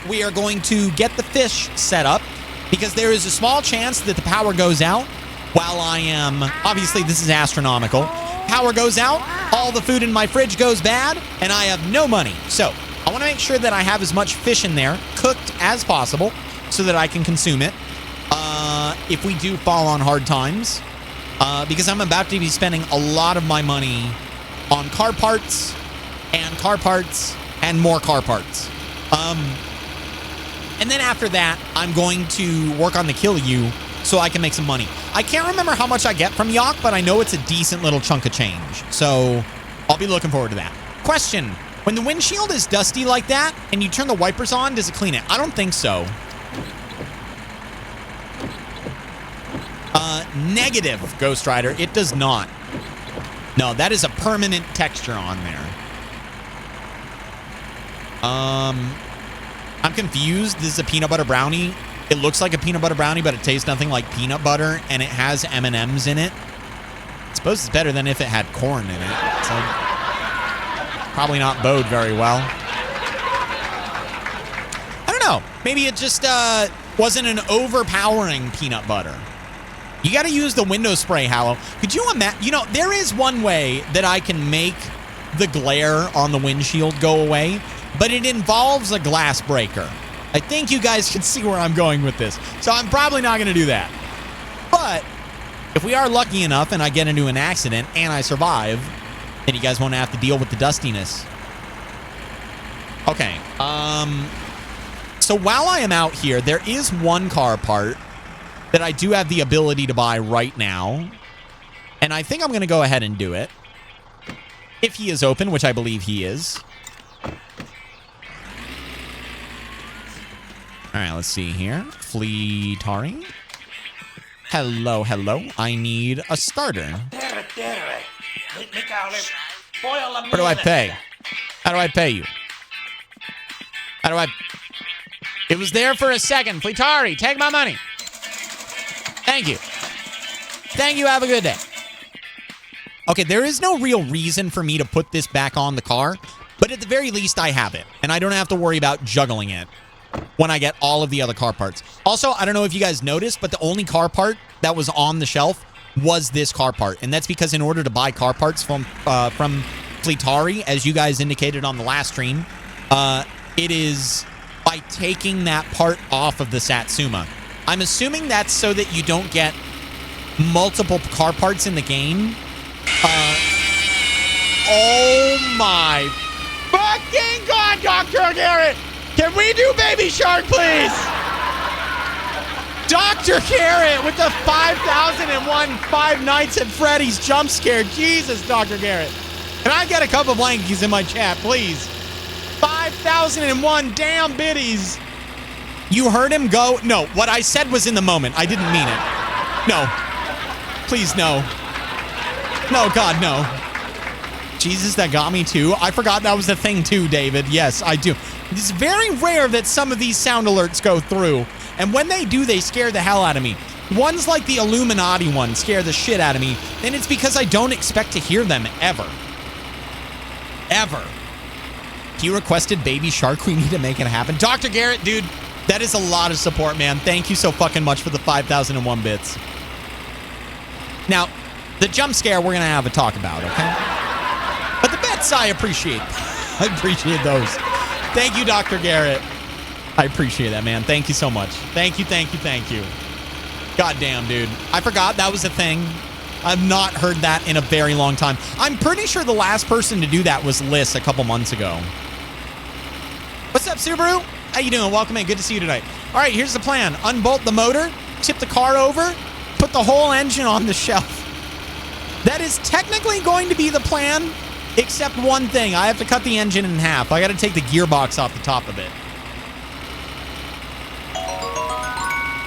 We are going to get the fish set up because there is a small chance that the power goes out while I am, obviously this is astronomical. Power goes out, all the food in my fridge goes bad, and I have no money. So I want to make sure that I have as much fish in there cooked as possible so that I can consume it. If we do fall on hard times, because I'm about to be spending a lot of my money on car parts and more car parts. And then after that, I'm going to work on the Kilju so I can make some money. I can't remember how much I get from Yak, but I know it's a decent little chunk of change. So I'll be looking forward to that. Question, when the windshield is dusty like that and you turn the wipers on, does it clean it? I don't think so. Negative, Ghost Rider. It does not. No, that is a permanent texture on there. I'm confused. This is a peanut butter brownie. It looks like a peanut butter brownie, but it tastes nothing like peanut butter, and it has M&Ms in it. I suppose it's better than if it had corn in it. So probably not bode very well. I don't know. Maybe it just wasn't an overpowering peanut butter. You got to use the window spray, HaLLoW. Could you imagine? You know, there is one way that I can make the glare on the windshield go away, but it involves a glass breaker. I think you guys can see where I'm going with this. So I'm probably not going to do that. But if we are lucky enough and I get into an accident and I survive, then you guys won't have to deal with the dustiness. Okay. So while I am out here, there is one car part that I do have the ability to buy right now. And I think I'm going to go ahead and do it. If he is open, which I believe he is. All right, let's see here. Fleetari. HaLLoW. I need a starter. What do I pay? How do I pay you? How do I... It was there for a second. Fleetari, take my money. Thank you. Thank you. Have a good day. Okay, there is no real reason for me to put this back on the car, but at the very least, I have it, and I don't have to worry about juggling it when I get all of the other car parts. Also, I don't know if you guys noticed, but the only car part that was on the shelf was this car part, and that's because in order to buy car parts from Fleetari, as you guys indicated on the last stream, it is by taking that part off of the Satsuma. I'm assuming that's so that you don't get multiple car parts in the game. Oh my fucking God, Dr. Garrett! Can we do Baby Shark, please? Dr. Garrett with the 5001 Five Nights at Freddy's jump scare. Jesus, Dr. Garrett. Can I get a couple blankies in my chat, please? 5001 damn biddies. You heard him go? No, what I said was in the moment. I didn't mean it. No. Please, no. No, God, no. Jesus, that got me too. I forgot that was a thing too, David. Yes, I do. It's very rare that some of these sound alerts go through. And when they do, they scare the hell out of me. Ones like the Illuminati one scare the shit out of me. And it's because I don't expect to hear them ever. Ever. He requested Baby Shark. We need to make it happen. Dr. Garrett, dude, that is a lot of support, man. Thank you so fucking much for the 5001 bits. Now, the jump scare we're going to have a talk about, okay? But the bets, I appreciate. I appreciate those. Thank you, Dr. Garrett. I appreciate that, man. Thank you so much. Thank you, thank you, thank you. Goddamn, dude. I forgot that was a thing. I've not heard that in a very long time. I'm pretty sure the last person to do that was Liz a couple months ago. What's up, Subaru? How you doing? Welcome in. Good to see you tonight. All right, here's the plan. Unbolt the motor, tip the car over, put the whole engine on the shelf. That is technically going to be the plan, except one thing. I have to cut the engine in half. I got to take the gearbox off the top of it.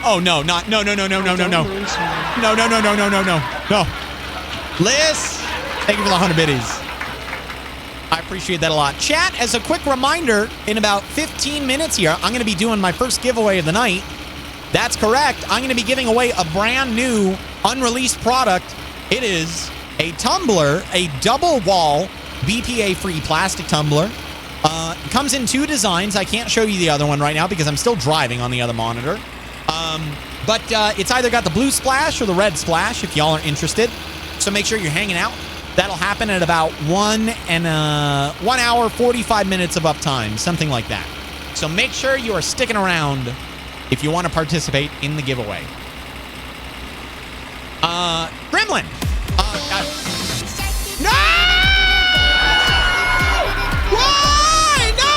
Oh, no, not, no. No. Liz, thank you for the 100 biddies. I appreciate that a lot. Chat, as a quick reminder, in about 15 minutes here, I'm going to be doing my first giveaway of the night. That's correct. I'm going to be giving away a brand new unreleased product. It is a tumbler, a double wall, BPA-free plastic tumbler. It comes in 2 designs. I can't show you the other one right now because I'm still driving on the other monitor. But it's either got the blue splash or the red splash if y'all are interested. So make sure you're hanging out. That'll happen at about 1 hour, 45 minutes of uptime, something like that. So make sure you are sticking around if you want to participate in the giveaway. Gremlin. No! Why? No!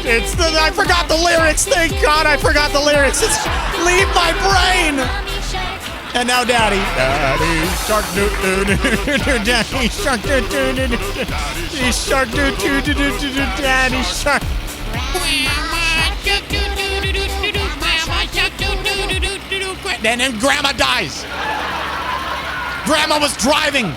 It's the... I forgot the lyrics. Thank God I forgot the lyrics. It's leave my brain. And now Daddy. Daddy Shark doo doo doo doo. Daddy Shark doo doo doo doo. Daddy Shark doo doo doo doo doo. Daddy Shark. And then Grandma dies. Grandma was driving.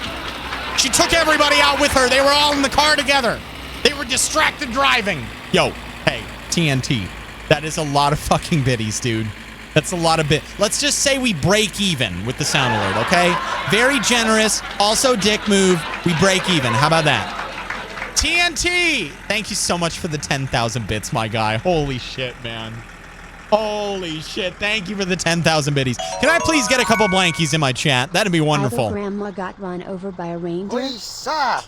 She took everybody out with her. They were all in the car together. They were distracted driving. Yo, hey, TNT. That is a lot of fucking biddies, dude. That's a lot of bit. Let's just say we break even with the sound alert, okay? Very generous. Also dick move. We break even. How about that? TNT! Thank you so much for the 10,000 bits, my guy. Holy shit, man. Holy shit. Thank you for the 10,000 biddies. Can I please get a couple blankies in my chat? That'd be wonderful. Grandma got run over by a reindeer.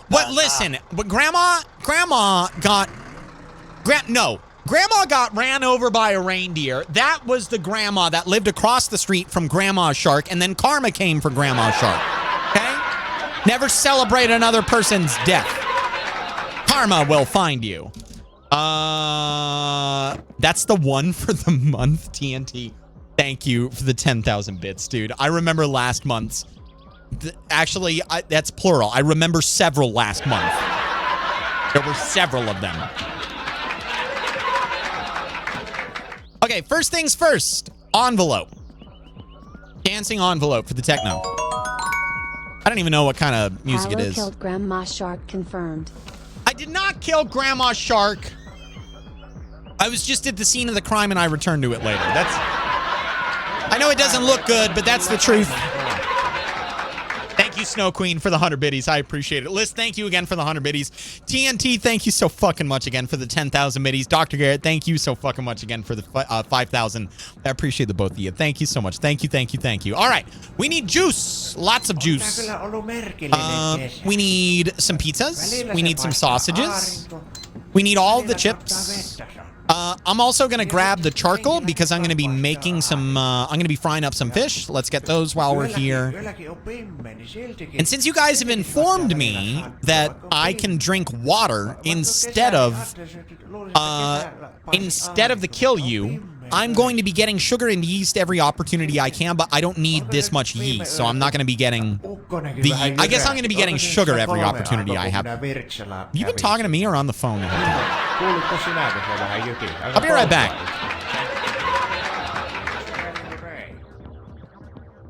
What? Listen, but Grandma got... Grandma got ran over by a reindeer. That was the grandma that lived across the street from Grandma Shark, and then karma came for Grandma Shark. Okay? Never celebrate another person's death. Karma will find you. That's the one for the month, TNT. Thank you for the 10,000 bits, dude. I remember last month's. Actually, that's plural. I remember several last month. There were several of them. Okay, first things first. Envelope. Dancing envelope for the techno. I don't even know what kind of music it is. Killed Grandma Shark confirmed. I did not kill Grandma Shark. I was just at the scene of the crime and I returned to it later. I know it doesn't look good, but that's the truth. Thank you, Snow Queen, for the 100 biddies. I appreciate it. Liz, thank you again for the 100 biddies. TNT, thank you so fucking much again for the 10,000 biddies. Dr. Garrett, thank you so fucking much again for the 5,000. I appreciate the both of you. Thank you so much. Thank you, thank you, thank you. All right. We need juice. Lots of juice. We need some pizzas. We need some sausages. We need all the chips. I'm also going to grab the charcoal because I'm going to be making some, I'm going to be frying up some fish. Let's get those while we're here. And since you guys have informed me that I can drink water instead of the Kilju, I'm going to be getting sugar and yeast every opportunity I can, but I don't need this much yeast, so I'm not going to be getting the... I guess I'm going to be getting sugar every opportunity I have. Have you been talking to me or on the phone? I'll be right back.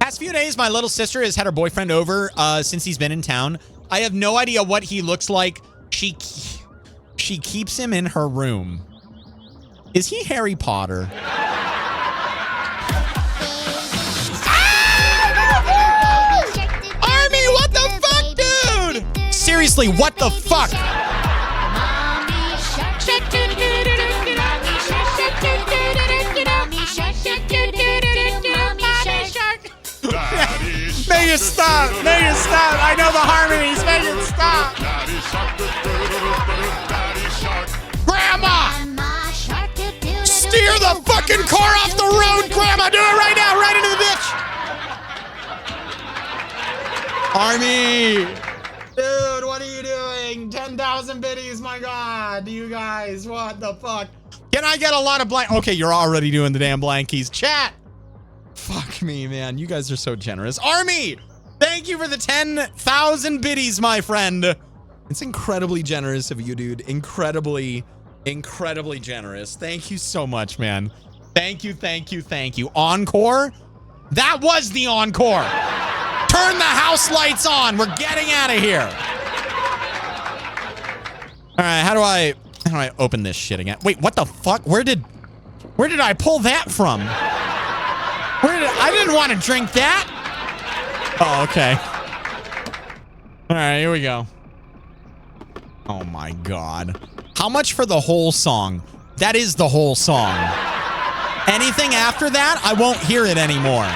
Past few days, my little sister has had her boyfriend over since he's been in town. I have no idea what he looks like. She keeps him in her room. Is he Harry Potter? Army, what the fuck, dude? Seriously, what the fuck? Make it stop. Make it stop. I know the harmonies. Make it stop. Grandma! Steer the fucking car off the road, Grandma! Do it right now, right into the bitch! Army! Dude, what are you doing? 10,000 biddies, my God. You guys, what the fuck? Can I get a lot of blank? Okay, you're already doing the damn blankies. Chat! Fuck me, man. You guys are so generous. Army! Thank you for the 10,000 biddies, my friend. It's incredibly generous of you, dude. Incredibly generous. Thank you so much, man. Thank you, thank you, thank you. Encore? That was the encore. Turn the house lights on. We're getting out of here. All right, how do I How do I open this shit again? Wait, what the fuck? Where did I pull that from? I didn't want to drink that. Oh, okay. All right, here we go. Oh my God. How much for the whole song? That is the whole song. Anything after that, I won't hear it anymore.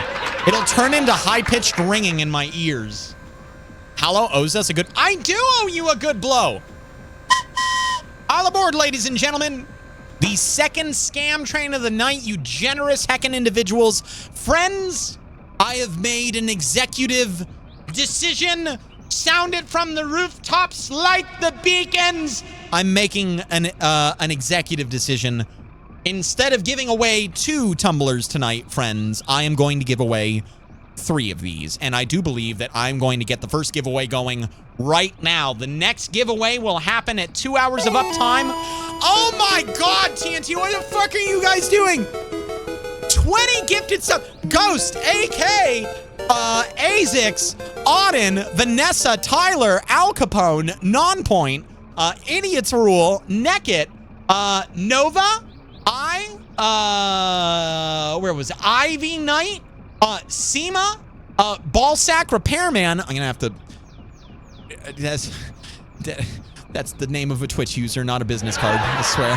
It'll turn into high-pitched ringing in my ears. HaLLoW owes us a good... I do owe you a good blow. All aboard, ladies and gentlemen. The second scam train of the night, you generous heckin' individuals. Friends, I have made an executive decision. Sound it from the rooftops, light the beacons. I'm making an executive decision. Instead of giving away 2 tumblers tonight, friends, I am going to give away 3 of these. And I do believe that I'm going to get the first giveaway going right now. The next giveaway will happen at 2 hours of uptime. Oh my God, TNT, what the fuck are you guys doing? 20 gifted subs. Ghost, AK, Azix, Auden, Vanessa, Tyler, Al Capone, Nonpoint, Idiot's Rule, Neckit, Nova, where was it? Ivy Knight, Seema, Ballsack Repairman. I'm gonna have to. That's the name of a Twitch user, not a business card. I swear.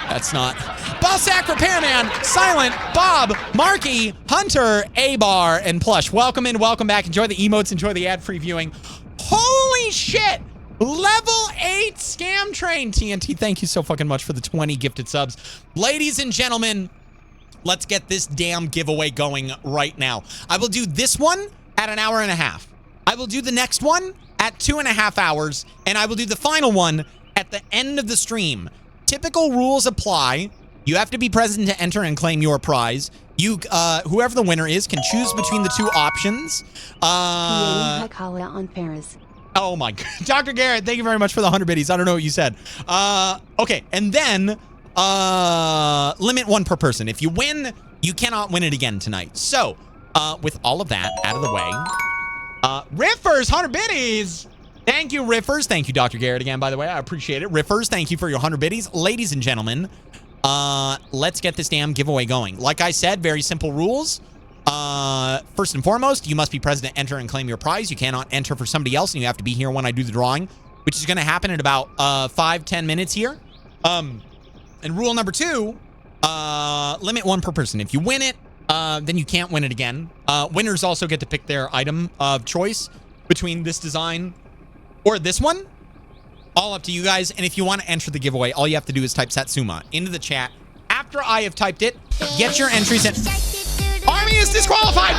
That's not. Ballsack Repairman, Silent, Bob, Marky, Hunter, A-Bar, and Plush. Welcome in, welcome back. Enjoy the emotes, enjoy the ad-free viewing. Holy shit! Level 8 scam train, TNT. Thank you so fucking much for the 20 gifted subs. Ladies and gentlemen, let's get this damn giveaway going right now. I will do this one at 1.5 hours. I will do the next one at 2.5 hours, and I will do the final one at the end of the stream. Typical rules apply. You have to be present to enter and claim your prize. You, whoever the winner is, can choose between the 2 options. On Paris. Oh my God. Dr. Garrett, thank you very much for the 100 biddies. I don't know what you said. Okay, and then limit 1 per person. If you win, you cannot win it again tonight. So, with all of that out of the way, Riffers, 100 biddies. Thank you, Riffers. Thank you, Dr. Garrett, again, by the way. I appreciate it. Riffers, thank you for your 100 biddies. Ladies and gentlemen, let's get this damn giveaway going. Like I said, very simple rules. First and foremost, you must be present to enter and claim your prize. You cannot enter for somebody else, and you have to be here when I do the drawing, which is going to happen in about 5-10 minutes here. And rule number 2, limit 1 per person. If you win it, then you can't win it again. Winners also get to pick their item of choice between this design or this one. All up to you guys. And if you want to enter the giveaway, all you have to do is type Satsuma into the chat. After I have typed it, get your entries in. Army is disqualified!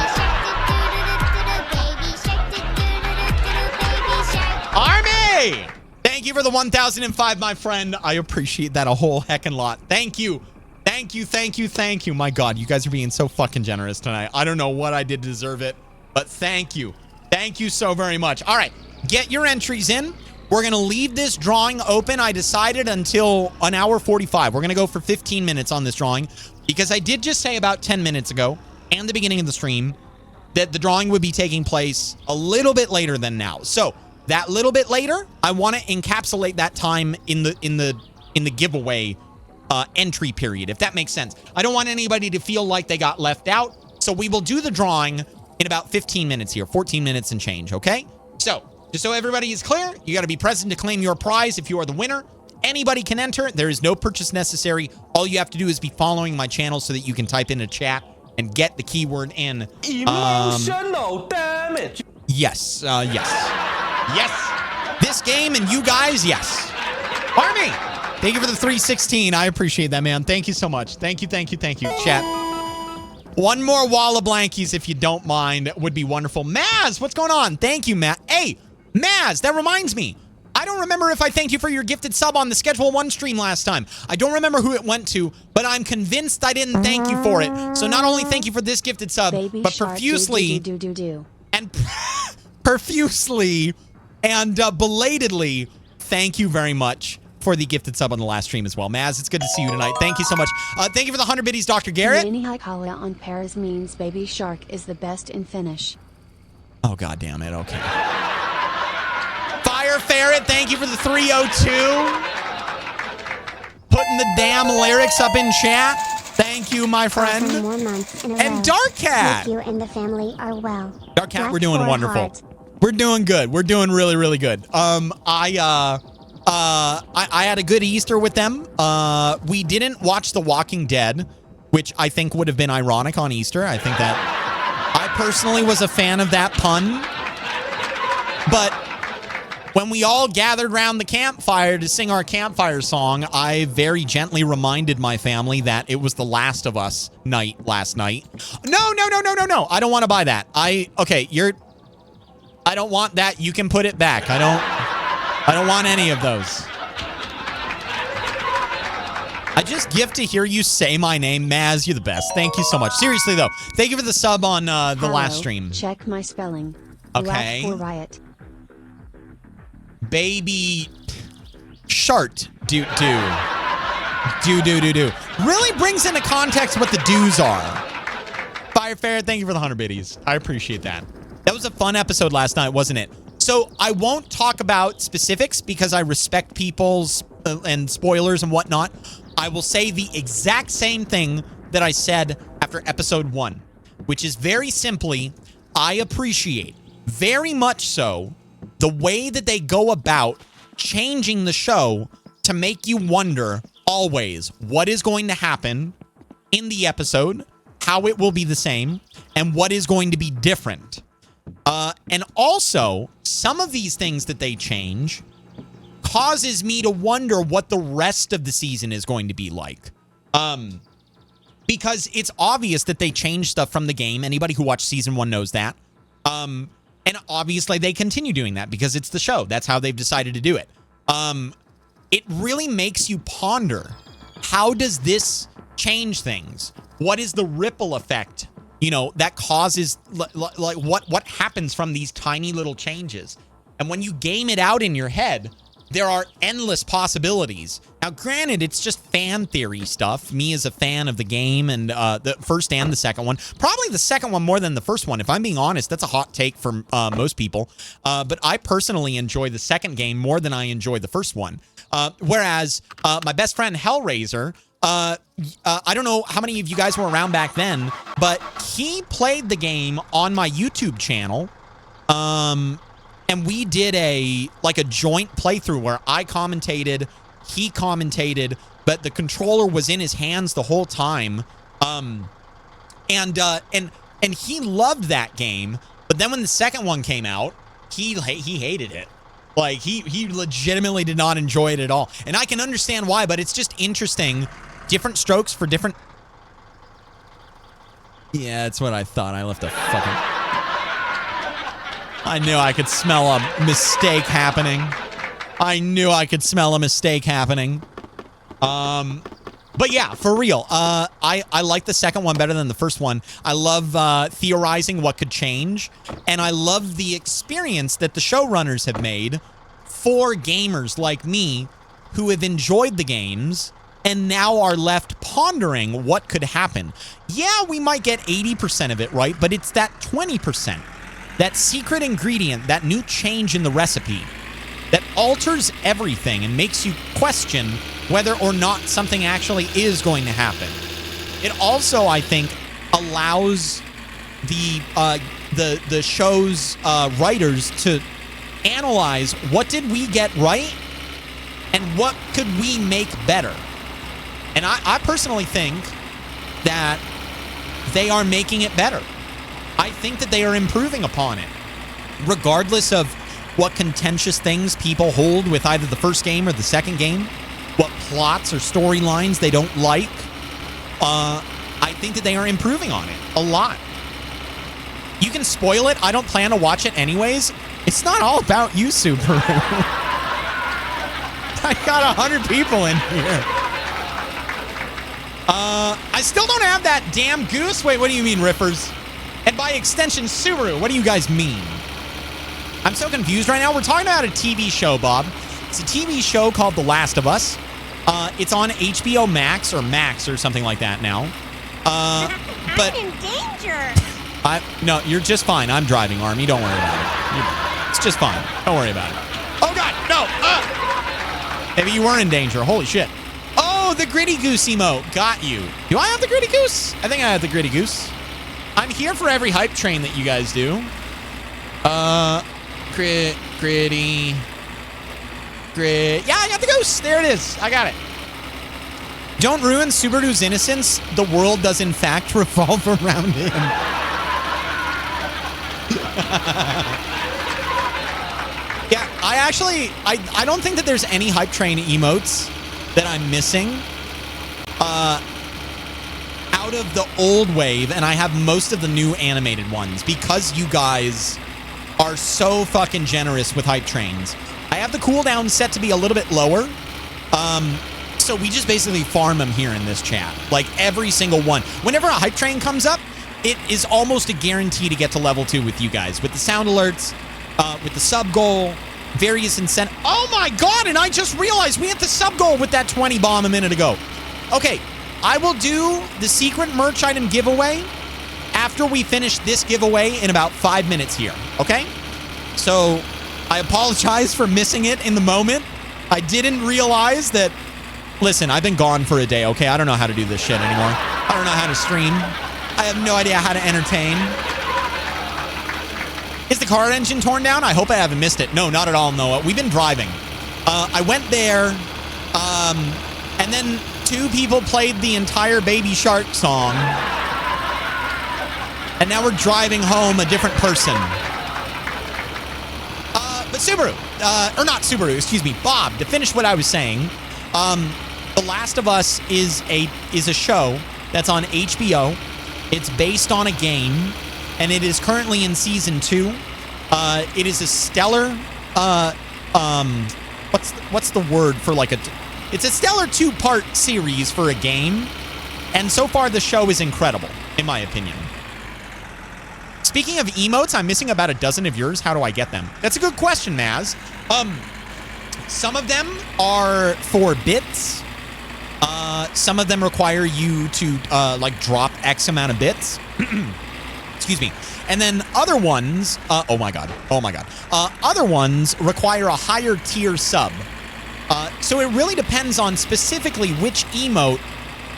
Army! Thank you for the 1005, my friend. I appreciate that a whole heckin' lot. Thank you. Thank you, thank you, thank you. My God, you guys are being so fucking generous tonight. I don't know what I did to deserve it, but thank you. Thank you so very much. All right, get your entries in. We're going to leave this drawing open, I decided, until 1:45. We're going to go for 15 minutes on this drawing because I did just say about 10 minutes ago and the beginning of the stream that the drawing would be taking place a little bit later than now. So that little bit later, I want to encapsulate that time in the giveaway entry period, if that makes sense. I don't want anybody to feel like they got left out. So we will do the drawing in about 15 minutes here, 14 minutes and change, okay? So just so everybody is clear, you got to be present to claim your prize if you are the winner. Anybody can enter. There is no purchase necessary. All you have to do is be following my channel so that you can type in a chat and get the keyword in. Emotional damage. Yes. Yes. This game and you guys, yes. Army, thank you for the 316. I appreciate that, man. Thank you so much. Thank you, thank you, thank you. Chat. One more wall of blankies, if you don't mind, would be wonderful. Maz, what's going on? Thank you, Matt. Hey, Maz, that reminds me. I don't remember if I thanked you for your gifted sub on the Schedule 1 stream last time. I don't remember who it went to, but I'm convinced I didn't thank you for it. So not only thank you for this gifted sub, Baby but shark, profusely and profusely and belatedly thank you very much for the gifted sub on the last stream as well. Maz, it's good to see you tonight. Thank you so much. Thank you for the 100 biddies, Dr. Garrett. HaLLoW on Paris means baby shark is the best in Finnish. Oh, God damn it. Okay. Fire Ferret, thank you for the 302. putting the damn lyrics up in chat. Thank you, my friend. More months in a And row. Dark Cat. Hope you and the family are well. Dark Cat, Black we're doing for wonderful. heart. We're doing good. We're doing really, really good. I had a good Easter with them. We didn't watch The Walking Dead, which I think would have been ironic on Easter. I think that I personally was a fan of that pun. But when we all gathered around the campfire to sing our campfire song, I very gently reminded my family that it was the Last of Us night last night. No. I don't want to buy that. I don't want that. You can put it back. I don't want any of those. I just gift to hear you say my name, Maz. You're the best. Thank you so much. Seriously though, thank you for the sub on the HaLLoW, last stream. Check my spelling. Okay. Black for riot. Baby shart do really brings into context what the do's are. Firefair, thank you for the 100 biddies. I appreciate that. That was a fun episode last night, wasn't it? So I won't talk about specifics because I respect people's and spoilers and whatnot. I will say the exact same thing that I said after episode 1, which is very simply, I appreciate very much so the way that they go about changing the show to make you wonder always what is going to happen in the episode, how it will be the same, and what is going to be different. And also, some of these things that they change causes me to wonder what the rest of the season is going to be like. Because it's obvious that they change stuff from the game. Anybody who watched season 1 knows that. And obviously they continue doing that because it's the show. That's how they've decided to do it. It really makes you ponder, how does this change things? What is the ripple effect, that causes, like what happens from these tiny little changes? And when you game it out in your head, there are endless possibilities. Now, granted, it's just fan theory stuff. Me as a fan of the game and the first and the second one. Probably the second one more than the first one. If I'm being honest, that's a hot take for most people. But I personally enjoy the second game more than I enjoy the first one. Whereas my best friend Hellraiser, I don't know how many of you guys were around back then, but he played the game on my YouTube channel. And we did a joint playthrough where I commentated, he commentated, but the controller was in his hands the whole time. And he loved that game. But then when the second one came out, he hated it. Like he legitimately did not enjoy it at all. And I can understand why, but it's just interesting. Different strokes for different. Yeah, that's what I thought. I left a fucking. I knew I could smell a mistake happening. But yeah, for real. I like the second one better than the first one. I love theorizing what could change. And I love the experience that the showrunners have made for gamers like me who have enjoyed the games and now are left pondering what could happen. Yeah, we might get 80% of it right, but it's that 20%. That secret ingredient, that new change in the recipe that alters everything and makes you question whether or not something actually is going to happen. It also, I think, allows the show's writers to analyze what did we get right and what could we make better. And I personally think that they are making it better. I think that they are improving upon it, regardless of what contentious things people hold with either the first game or the second game, what plots or storylines they don't like. I think that they are improving on it a lot. You can spoil it. I don't plan to watch it anyways. It's not all about you, Subaru. I got 100 people in here. I still don't have that damn goose. Wait, what do you mean, Riffers? And by extension, Subaru, what do you guys mean? I'm so confused right now. We're talking about a TV show, Bob. It's a TV show called The Last of Us. It's on HBO Max or something like that now. But I'm in danger. No, you're just fine. I'm driving, Army. Don't worry about it. It's just fine. Don't worry about it. Oh, God, no. Maybe you were in danger. Holy shit. Oh, the gritty goose emote. Got you. Do I have the gritty goose? I think I have the gritty goose. I'm here for every hype train that you guys do. Gritty. Yeah, I got the goose. There it is. I got it. Don't ruin Subaru's innocence. The world does, in fact, revolve around him. Yeah, I don't think that there's any hype train emotes that I'm missing out of the old wave, and I have most of the new animated ones because you guys are so fucking generous with hype trains. I have the cooldown set to be a little bit lower, so we just basically farm them here in this chat, like every single one. Whenever a hype train comes up, it is almost a guarantee to get to level 2 with you guys, with the sound alerts, with the sub goal, various incentives. Oh my god, and I just realized we hit the sub goal with that 20 bomb a minute ago. Okay, I will do the secret merch item giveaway after we finish this giveaway in about 5 minutes here, okay? So I apologize for missing it in the moment. I didn't realize that. Listen, I've been gone for a day, okay? I don't know how to do this shit anymore. I don't know how to stream. I have no idea how to entertain. Is the car engine torn down? I hope I haven't missed it. No, not at all, Noah. We've been driving. I went there, and then 2 people played the entire Baby Shark song. And now we're driving home a different person. But Subaru, or not Subaru, excuse me, Bob, to finish what I was saying, The Last of Us is a show that's on HBO. It's based on a game, and it is currently in season 2. It is a stellar, what's the word for like it's a stellar 2-part series for a game, and so far the show is incredible, in my opinion. Speaking of emotes, I'm missing about a dozen of yours. How do I get them? That's a good question, Maz. Some of them are for bits. Some of them require you to like drop X amount of bits. Excuse me. And then other ones, oh my god. Other ones require a higher tier sub. So it really depends on specifically which emote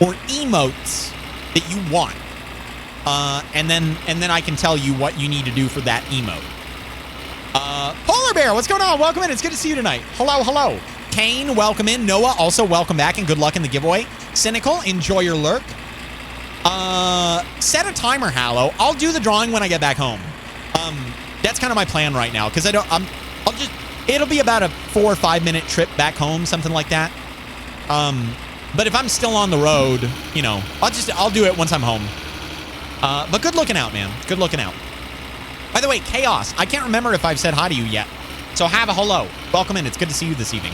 or emotes that you want. And then I can tell you what you need to do for that emote. Polar Bear, what's going on? Welcome in. It's good to see you tonight. Hello. Kane, welcome in. Noah, also welcome back and good luck in the giveaway. Cynical, enjoy your lurk. Set a timer, HaLLoW. I'll do the drawing when I get back home. That's kind of my plan right now because it'll be about a 4 or 5 minute trip back home, something like that. But if I'm still on the road, you know, I'll do it once I'm home. But good looking out, man. Good looking out. By the way, Chaos, I can't remember if I've said hi to you yet. So have a hello. Welcome in. It's good to see you this evening.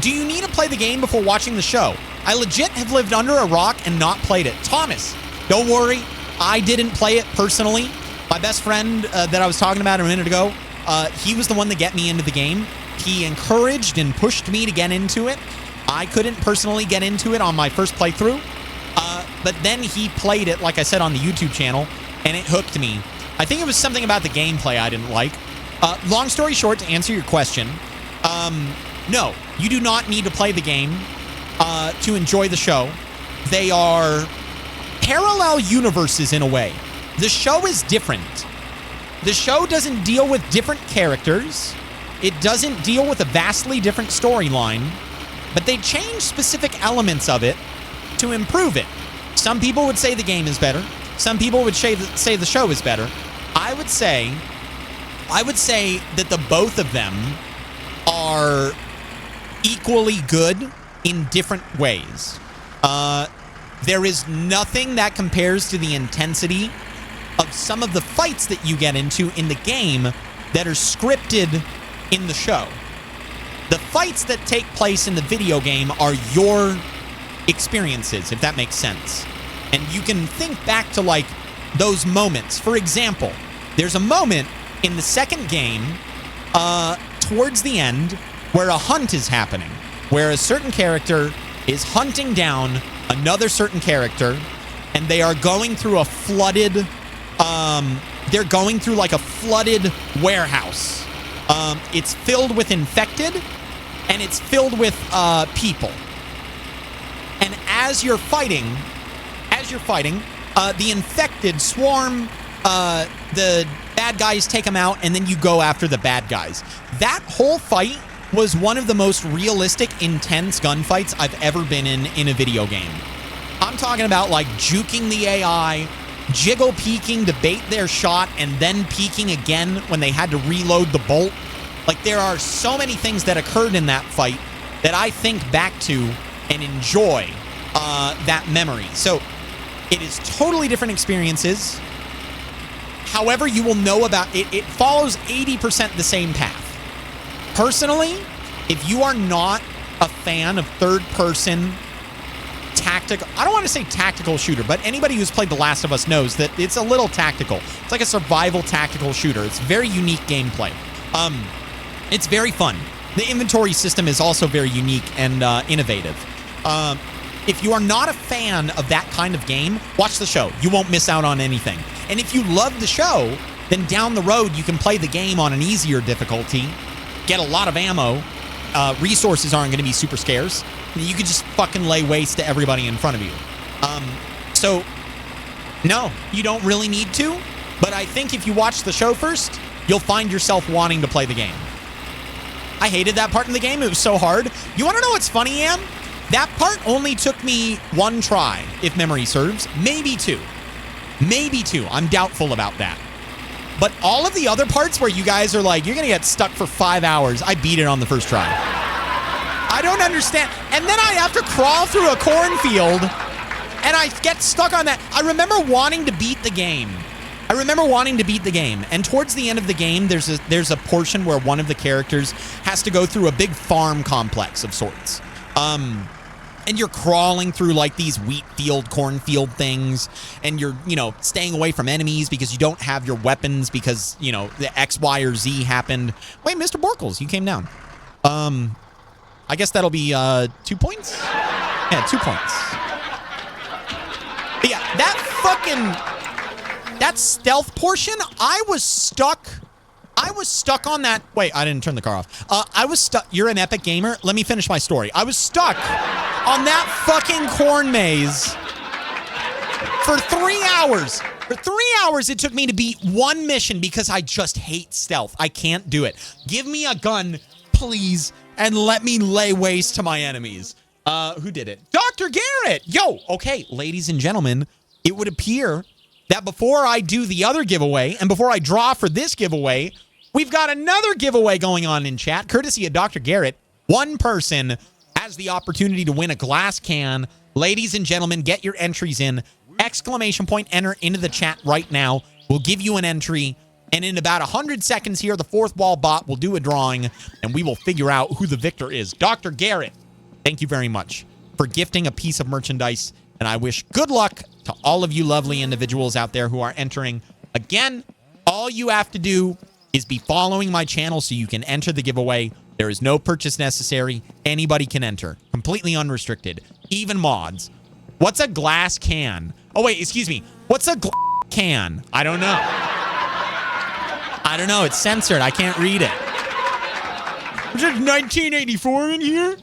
Do you need to play the game before watching the show? I legit have lived under a rock and not played it. Thomas, don't worry. I didn't play it personally. My best friend that I was talking about a minute ago, he was the one that got me into the game. He encouraged and pushed me to get into it. I couldn't personally get into it on my first playthrough. But then he played it, like I said, on the YouTube channel, and it hooked me. I think it was something about the gameplay I didn't like. Long story short, to answer your question, no, you do not need to play the game to enjoy the show. They are parallel universes in a way. The show is different. The show doesn't deal with different characters. It doesn't deal with a vastly different storyline, but they change specific elements of it to improve it. Some people would say the game is better. Some people would say the show is better. I would say that the both of them are equally good in different ways. There is nothing that compares to the intensity of some of the fights that you get into in the game that are scripted in the show. The fights that take place in the video game are your experiences, if that makes sense. And you can think back to like those moments. For example, there's a moment in the second game towards the end where a hunt is happening, where a certain character is hunting down another certain character, and they are going through a flooded they're going through like a flooded warehouse. It's filled with infected, and it's filled with people. as you're fighting, the infected swarm, the bad guys take them out, and then you go after the bad guys. That whole fight was one of the most realistic, intense gunfights I've ever been in a video game. I'm talking about like juking the AI, jiggle peeking to bait their shot, and then peeking again when they had to reload the bolt. Like, there are so many things that occurred in that fight that I think back to and enjoy that memory. So it is totally different experiences. However, you will know about it. It follows 80% the same path. Personally, if you are not a fan of third-person tactical, I don't want to say tactical shooter, but anybody who's played The Last of Us knows that it's a little tactical. It's like a survival tactical shooter. It's very unique gameplay. It's very fun. The inventory system is also very unique and innovative. If you are not a fan of that kind of game, watch the show. You won't miss out on anything. And if you love the show, then down the road, you can play the game on an easier difficulty, get a lot of ammo. Resources aren't going to be super scarce. You can just fucking lay waste to everybody in front of you. So, no, you don't really need to. But I think if you watch the show first, you'll find yourself wanting to play the game. I hated that part in the game. It was so hard. You want to know what's funny, Am? That part only took me one try, if memory serves. Maybe two. Maybe two. I'm doubtful about that. But all of the other parts where you guys are like, you're going to get stuck for 5 hours, I beat it on the first try. I don't understand. And then I have to crawl through a cornfield, and I get stuck on that. I remember wanting to beat the game. And towards the end of the game, there's a portion where one of the characters has to go through a big farm complex of sorts. And you're crawling through like these wheat field, cornfield things, and you're, staying away from enemies because you don't have your weapons because, the X, Y, or Z happened. Wait, Mr. Borkles, you came down. I guess that'll be 2 points? Yeah, 2 points. But yeah, that stealth portion, I was stuck on that. Wait, I didn't turn the car off. I was stuck. You're an epic gamer. Let me finish my story. I was stuck on that fucking corn maze for 3 hours. For 3 hours, it took me to beat one mission because I just hate stealth. I can't do it. Give me a gun, please, and let me lay waste to my enemies. Who did it? Dr. Garrett! Yo! Okay, ladies and gentlemen, it would appear that before I do the other giveaway and before I draw for this giveaway, we've got another giveaway going on in chat, courtesy of Dr. Garrett. One person has the opportunity to win a glass can. Ladies and gentlemen, get your entries in. Exclamation point, enter into the chat right now. We'll give you an entry. And in about 100 seconds here, the fourth wall bot will do a drawing, and we will figure out who the victor is. Dr. Garrett, thank you very much for gifting a piece of merchandise. And I wish good luck to all of you lovely individuals out there who are entering. Again, all you have to do is be following my channel so you can enter the giveaway. There is no purchase necessary. Anybody can enter. Completely unrestricted. Even mods. What's a glass can? Oh, wait, excuse me. What's a can? I don't know. I don't know. It's censored. I can't read it. Is it 1984 in here?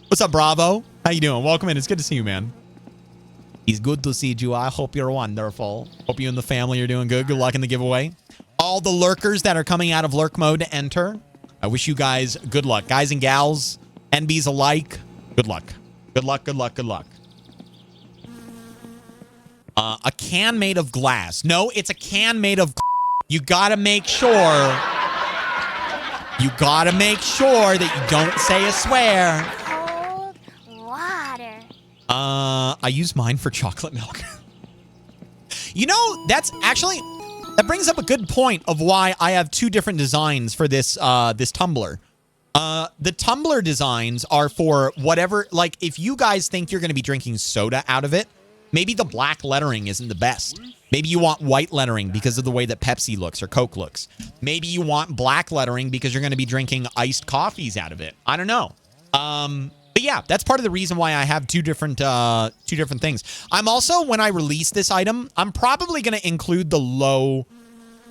What's up, Bravo? How you doing? Welcome in. It's good to see you, man. It's good to see you. I hope you're wonderful. Hope you and the family are doing good. Good luck in the giveaway. All the lurkers that are coming out of lurk mode to enter, I wish you guys good luck. Guys and gals, NBs alike, good luck. Good luck, good luck, good luck. A can made of glass. No, it's a can made of... You gotta make sure... You gotta make sure that you don't say a swear. Cold water. I use mine for chocolate milk. That's actually... That brings up a good point of why I have two different designs for this this tumbler. The tumbler designs are for whatever... Like, if you guys think you're going to be drinking soda out of it, maybe the black lettering isn't the best. Maybe you want white lettering because of the way that Pepsi looks or Coke looks. Maybe you want black lettering because you're going to be drinking iced coffees out of it. I don't know. But yeah, that's part of the reason why I have two different things. I'm also, when I release this item, I'm probably going to include the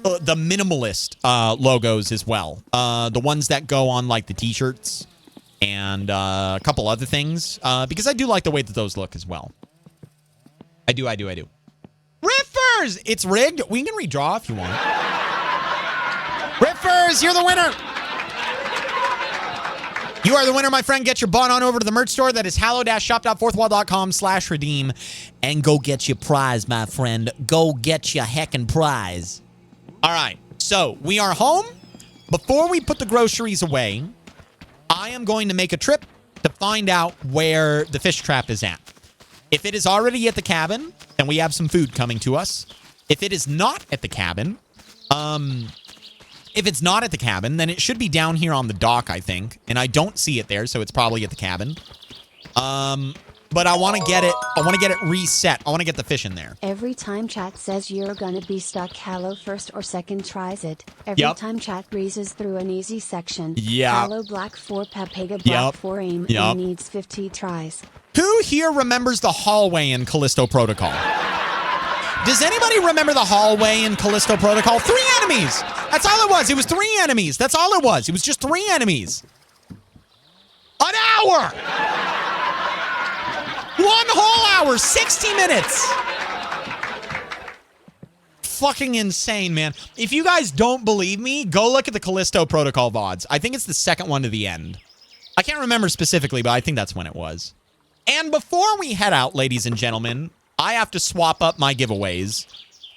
minimalist logos as well. The ones that go on like the t-shirts and a couple other things because I do like the way that those look as well. I do. Riffers! It's rigged. We can redraw if you want. Riffers, you're the winner. You are the winner, my friend. Get your bot on over to the merch store. That is hallow-shop.fourthwall.com/redeem. And go get your prize, my friend. Go get your heckin' prize. All right. So we are home. Before we put the groceries away, I am going to make a trip to find out where the fish trap is at. If it is already at the cabin, then we have some food coming to us. If it is not at the cabin, then it should be down here on the dock, I think. And I don't see it there, so it's probably at the cabin. But I want to get it. I want to get it reset. I want to get the fish in there. Every time chat says you're gonna be stuck, HaLLoW first or second tries it. Every time chat breezes through an easy section. HaLLoW Black 4 Papega Black 4 aim and needs 50 tries. Who here remembers the hallway in Callisto Protocol? Does anybody remember the hallway in Callisto Protocol? 3 enemies. That's all it was. It was 3 enemies. That's all it was. It was just 3 enemies. An hour. 1 whole hour. 60 minutes. Fucking insane, man. If you guys don't believe me, go look at the Callisto Protocol VODs. I think it's the second one to the end. I can't remember specifically, but I think that's when it was. And before we head out, ladies and gentlemen, I have to swap up my giveaways.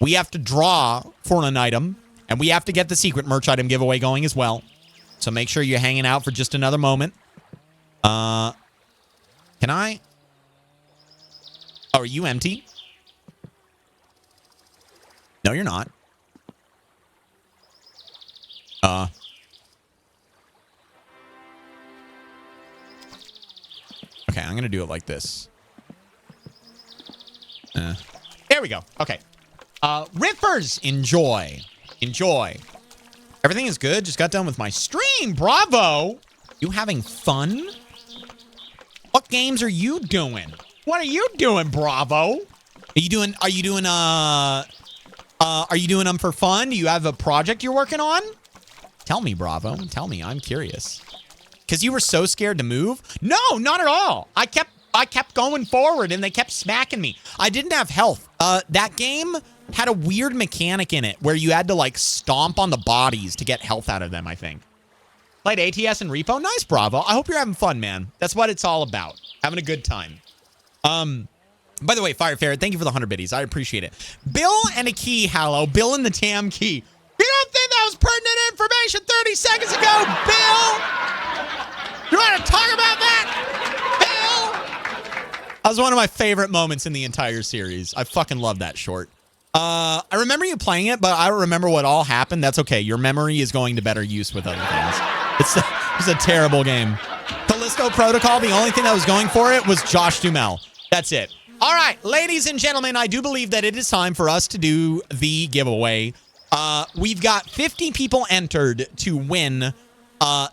We have to draw for an item, and we have to get the secret merch item giveaway going as well. So make sure you're hanging out for just another moment. Can I? Oh, are you empty? No, you're not. Okay, I'm going to do it like this. There we go. Okay. Riffers, enjoy. Enjoy. Everything is good. Just got done with my stream. Bravo. You having fun? What games are you doing? What are you doing, Bravo? Are you doing them for fun? Do you have a project you're working on? Tell me, Bravo. Tell me. I'm curious. Because you were so scared to move? No, not at all. I kept going forward and they kept smacking me. I didn't have health. That game had a weird mechanic in it where you had to like stomp on the bodies to get health out of them, I think. Played ATS and Repo. Nice, Bravo. I hope you're having fun, man. That's what it's all about. Having a good time. By the way, Fire Ferret, thank you for the 100 biddies. I appreciate it. Bill and a key, HaLLoW. Bill and the TAM key. You don't think that was pertinent information 30 seconds ago, Bill? You want to talk about that, Bill? That was one of my favorite moments in the entire series. I fucking love that short. I remember you playing it, but I don't remember what all happened. That's okay. Your memory is going to better use with other things. It's a terrible game. Callisto Protocol, the only thing that was going for it was Josh Duhamel. That's it. All right, ladies and gentlemen, I do believe that it is time for us to do the giveaway. We've got 50 people entered to win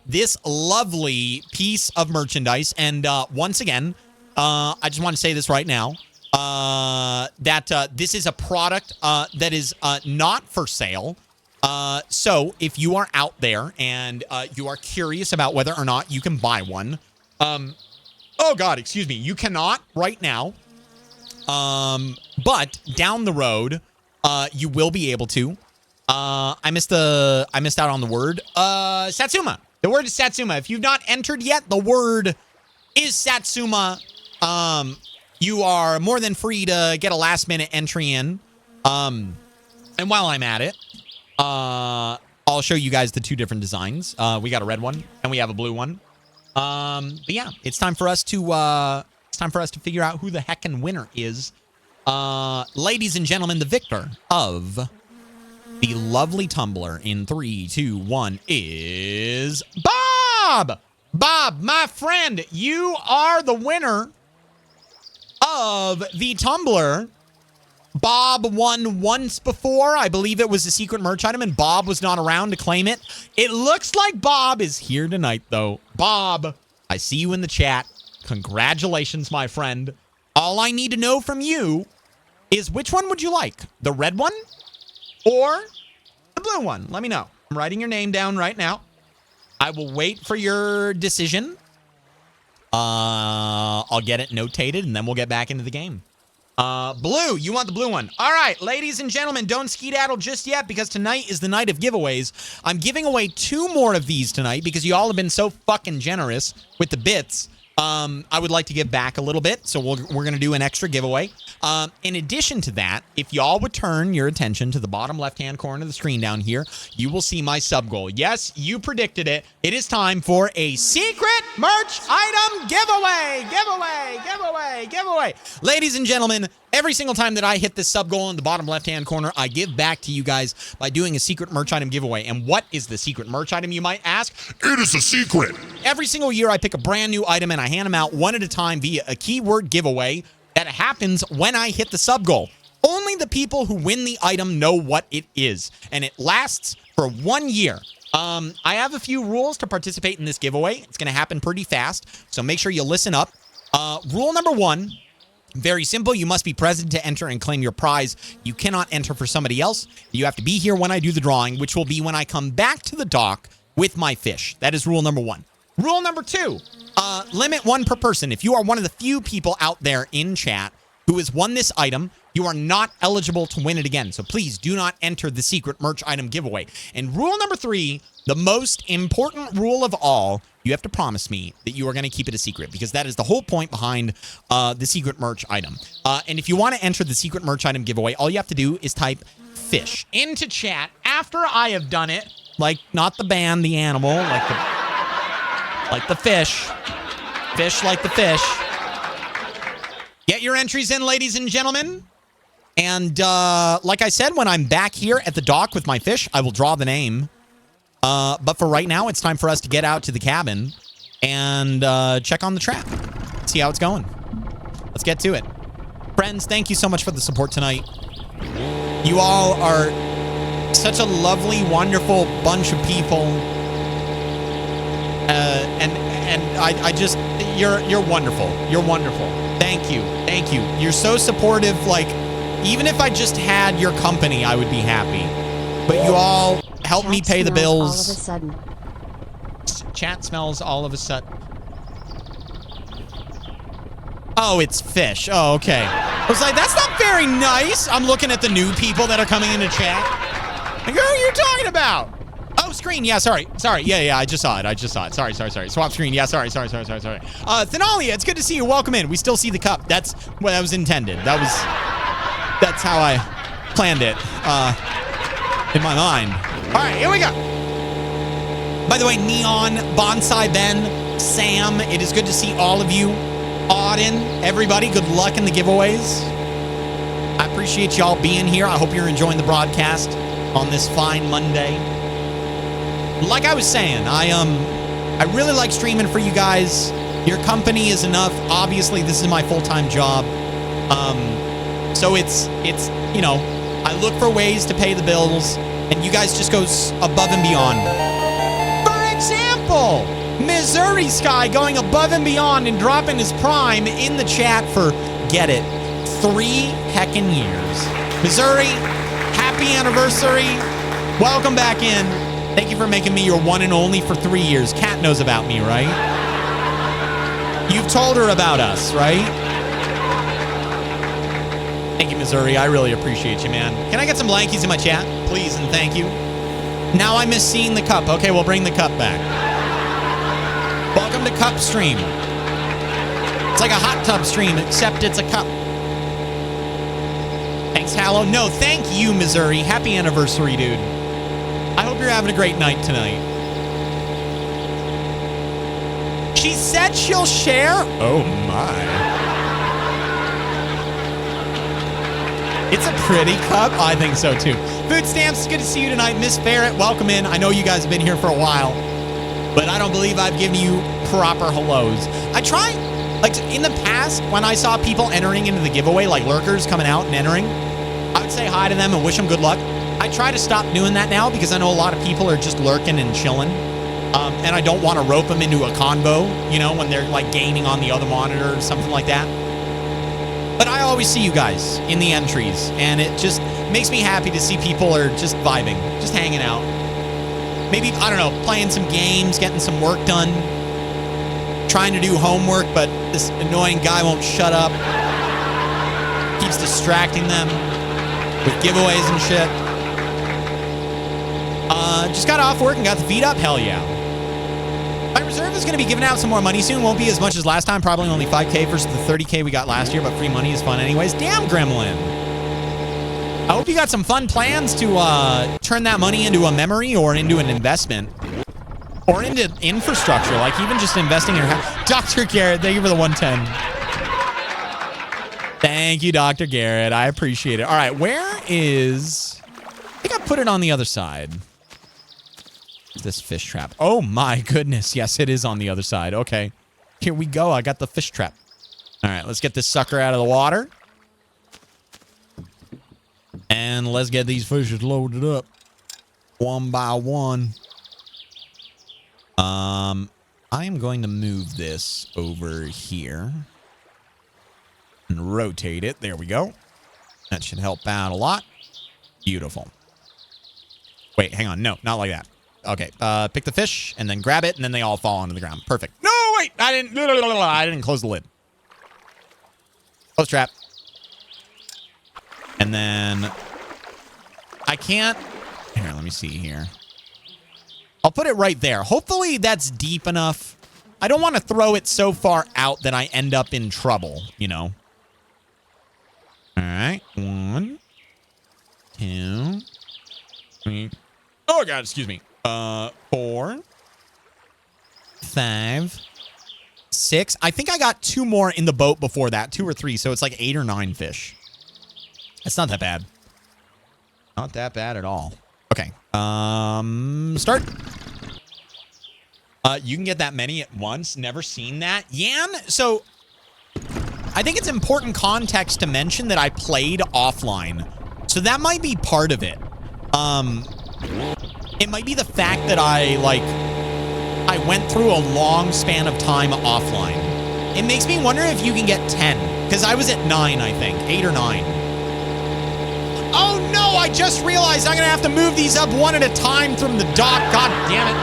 this lovely piece of merchandise. And once again, I just want to say this right now, that this is a product that is not for sale. So if you are out there and you are curious about whether or not you can buy one, oh God, excuse me, you cannot right now. But down the road, you will be able to. I missed out on the word. Satsuma. The word is Satsuma. If you've not entered yet, the word is Satsuma. You are more than free to get a last minute entry in. And while I'm at it, I'll show you guys the 2 different designs. We got a red one and we have a blue one. But yeah, it's time for us to figure out who the heckin' winner is. Ladies and gentlemen, the victor of the lovely tumbler in 3, 2, 1 is Bob! Bob, my friend, you are the winner of the tumbler. Bob won once before. I believe it was a secret merch item, and Bob was not around to claim it. It looks like Bob is here tonight, though. Bob, I see you in the chat. Congratulations, my friend. All I need to know from you is which one would you like? The red one or the blue one? Let me know. I'm writing your name down right now. I will wait for your decision. I'll get it notated, and then we'll get back into the game. Blue, you want the blue one. All right, ladies and gentlemen, don't skedaddle just yet because tonight is the night of giveaways. I'm giving away 2 more of these tonight because you all have been so fucking generous with the bits. I would like to give back a little bit, so we're going to do an extra giveaway. In addition to that, if y'all would turn your attention to the bottom left-hand corner of the screen down here, you will see my sub goal. Yes, you predicted it. It is time for a secret merch item giveaway. Giveaway. Ladies and gentlemen, every single time that I hit this sub goal in the bottom left-hand corner, I give back to you guys by doing a secret merch item giveaway. And what is the secret merch item, you might ask? It is a secret. Every single year, I pick a brand new item and I hand them out one at a time via a keyword giveaway that happens when I hit the sub goal. Only the people who win the item know what it is, and it lasts for 1 year. I have a few rules to participate in this giveaway. It's going to happen pretty fast, so make sure you listen up. Rule number 1, very simple. You must be present to enter and claim your prize. You cannot enter for somebody else. You have to be here when I do the drawing, which will be when I come back to the dock with my fish. That is rule number 1. Rule number 2, limit 1 per person. If you are one of the few people out there in chat who has won this item, you are not eligible to win it again. So please do not enter the secret merch item giveaway. And rule number 3, the most important rule of all, you have to promise me that you are going to keep it a secret because that is the whole point behind the secret merch item. And if you want to enter the secret merch item giveaway, all you have to do is type fish into chat after I have done it. Like, not the band, the animal, like the fish. Fish like the fish. Get your entries in, ladies and gentlemen. And like I said, when I'm back here at the dock with my fish, I will draw the name. But for right now, it's time for us to get out to the cabin and check on the trap. See how it's going. Let's get to it. Friends, thank you so much for the support tonight. You all are such a lovely, wonderful bunch of people. And I just, you're wonderful. You're wonderful. Thank you. Thank you. You're so supportive. Like, even if I just had your company, I would be happy. But you all help me pay the bills. All of a sudden. Chat smells all of a sudden. Oh, it's fish. Oh, okay. I was like, that's not very nice. I'm looking at the new people that are coming into chat. Like, who are you talking about? Oh, screen. Yeah, sorry. Yeah, I just saw it. Sorry. Swap screen. Yeah, sorry. Thanalia, it's good to see you. Welcome in. We still see the cup. That's what that was intended. That's how I planned it in my mind. All right, here we go. By the way, Neon, Bonsai Ben, Sam, it is good to see all of you. Auden, everybody, good luck in the giveaways. I appreciate y'all being here. I hope you're enjoying the broadcast on this fine Monday. Like I was saying, I really like streaming for you guys. Your company is enough. Obviously, this is my full-time job. So it's you know, I look for ways to pay the bills, and you guys just go above and beyond. For example, Missouri Sky going above and beyond and dropping his prime in the chat for, get it, 3 heckin' years. Missouri, happy anniversary. Welcome back in. Thank you for making me your one and only for 3 years. Kat knows about me, right? You've told her about us, right? Thank you, Missouri. I really appreciate you, man. Can I get some blankies in my chat? Please and thank you. Now I miss seeing the cup. Okay, we'll bring the cup back. Welcome to Cup Stream. It's like a hot tub stream, except it's a cup. Thanks, HaLLoW. No, thank you, Missouri. Happy anniversary, dude. I hope you're having a great night tonight. She said she'll share? Oh, my. It's a pretty cup. I think so, too. Food Stamps, it's good to see you tonight. Miss Barrett, welcome in. I know you guys have been here for a while, but I don't believe I've given you proper hellos. I try, like, in the past, when I saw people entering into the giveaway, like lurkers coming out and entering, I would say hi to them and wish them good luck. I try to stop doing that now because I know a lot of people are just lurking and chilling. And I don't want to rope them into a convo, you know, when they're like gaming on the other monitor or something like that. But I always see you guys in the entries, and it just makes me happy to see people are just vibing, just hanging out. Maybe, I don't know, playing some games, getting some work done, trying to do homework, but this annoying guy won't shut up. Keeps distracting them with giveaways and shit. Just got off work and got the feet up. Hell yeah. My reserve is going to be giving out some more money soon. Won't be as much as last time. Probably only 5K versus the 30K we got last year, but free money is fun anyways. Damn, Gremlin. I hope you got some fun plans to turn that money into a memory or into an investment. Or into infrastructure, like even just investing in your house. Dr. Garrett, thank you for the 110. Thank you, Dr. Garrett. I appreciate it. All right, where is... I think I put it on the other side. This fish trap. Oh my goodness. Yes, it is on the other side. Okay. Here we go. I got the fish trap. All right, let's get this sucker out of the water. And let's get these fishes loaded up. One by one. I am going to move this over here. And rotate it. There we go. That should help out a lot. Beautiful. Wait, hang on. No, not like that. Okay, pick the fish and then grab it, and then they all fall onto the ground. Perfect. No, wait, I didn't close the lid. Close trap. And then I can't. Here, let me see here. I'll put it right there. Hopefully that's deep enough. I don't want to throw it so far out that I end up in trouble, you know. All right, 1, 2, 3. Oh God, excuse me. 4, 5, 6. I think I got 2 more in the boat before that, 2 or 3. So it's like 8 or 9 fish. That's not that bad. Not that bad at all. Okay. Start. You can get that many at once. Never seen that. Yan, so I think it's important context to mention that I played offline. So that might be part of it. It might be the fact that I went through a long span of time offline. It makes me wonder if you can get 10. Because I was at 9, I think. 8 or 9. Oh no, I just realized I'm going to have to move these up one at a time from the dock. God damn it.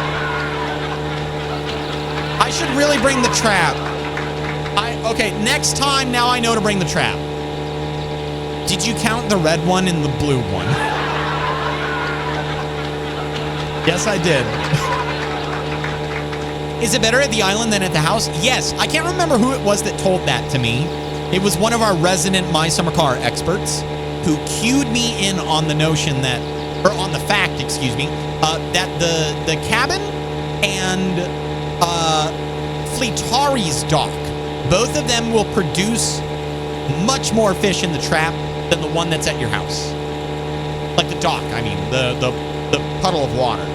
I should really bring the trap. Okay, next time now I know to bring the trap. Did you count the red one and the blue one? Yes, I did. Is it better at the island than at the house? Yes. I can't remember who it was that told that to me. It was one of our resident My Summer Car experts who cued me in on the notion that, or on the fact, excuse me, that the cabin and Fleetari's dock, both of them will produce much more fish in the trap than the one that's at your house. Like the dock, I mean, the puddle of water.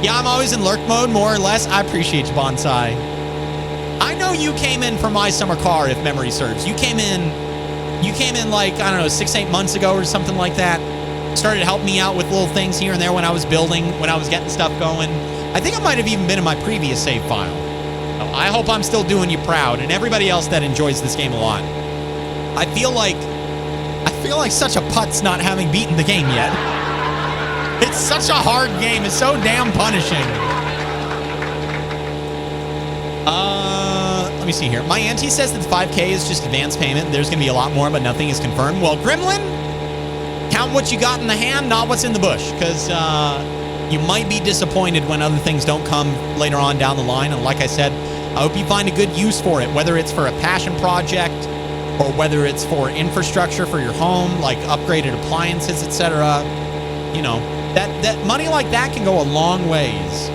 Yeah, I'm always in lurk mode, more or less. I appreciate you, Bonsai. I know you came in for My Summer Car, if memory serves. You came in like, I don't know, 6-8 months ago or something like that. Started helping me out with little things here and there when I was building, when I was getting stuff going. I think I might have even been in my previous save file. So I hope I'm still doing you proud, and everybody else that enjoys this game a lot. I feel like such a putz not having beaten the game yet. It's such a hard game. It's so damn punishing. Let me see here. My auntie says that the 5K is just advance payment. There's going to be a lot more, but nothing is confirmed. Well, Gremlin, count what you got in the hand, not what's in the bush, because you might be disappointed when other things don't come later on down the line. And like I said, I hope you find a good use for it, whether it's for a passion project or whether it's for infrastructure for your home, like upgraded appliances, etc. You know, that money like that can go a long ways.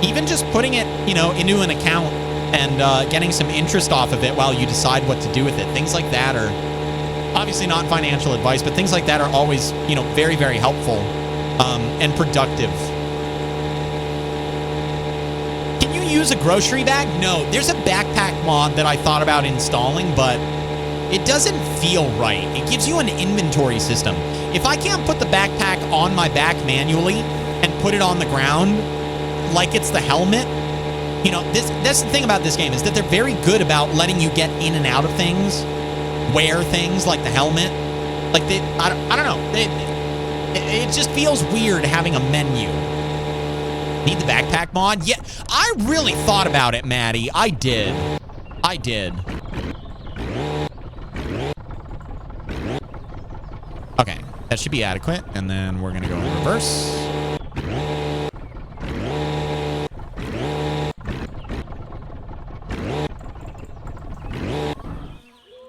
Even just putting it, you know, into an account and getting some interest off of it while you decide what to do with it. Things like that are obviously not financial advice, but things like that are always, you know, very, very helpful and productive. Can you use a grocery bag? No, there's a backpack mod that I thought about installing, but it doesn't feel right. It gives you an inventory system. If I can't put the backpack on my back manually and put it on the ground like it's the helmet, you know, that's the thing about this game, is that they're very good about letting you get in and out of things, wear things like the helmet. Like, I don't know. It just feels weird having a menu. Need the backpack mod? Yeah, I really thought about it, Maddie. I did. Okay, that should be adequate. And then we're going to go in reverse.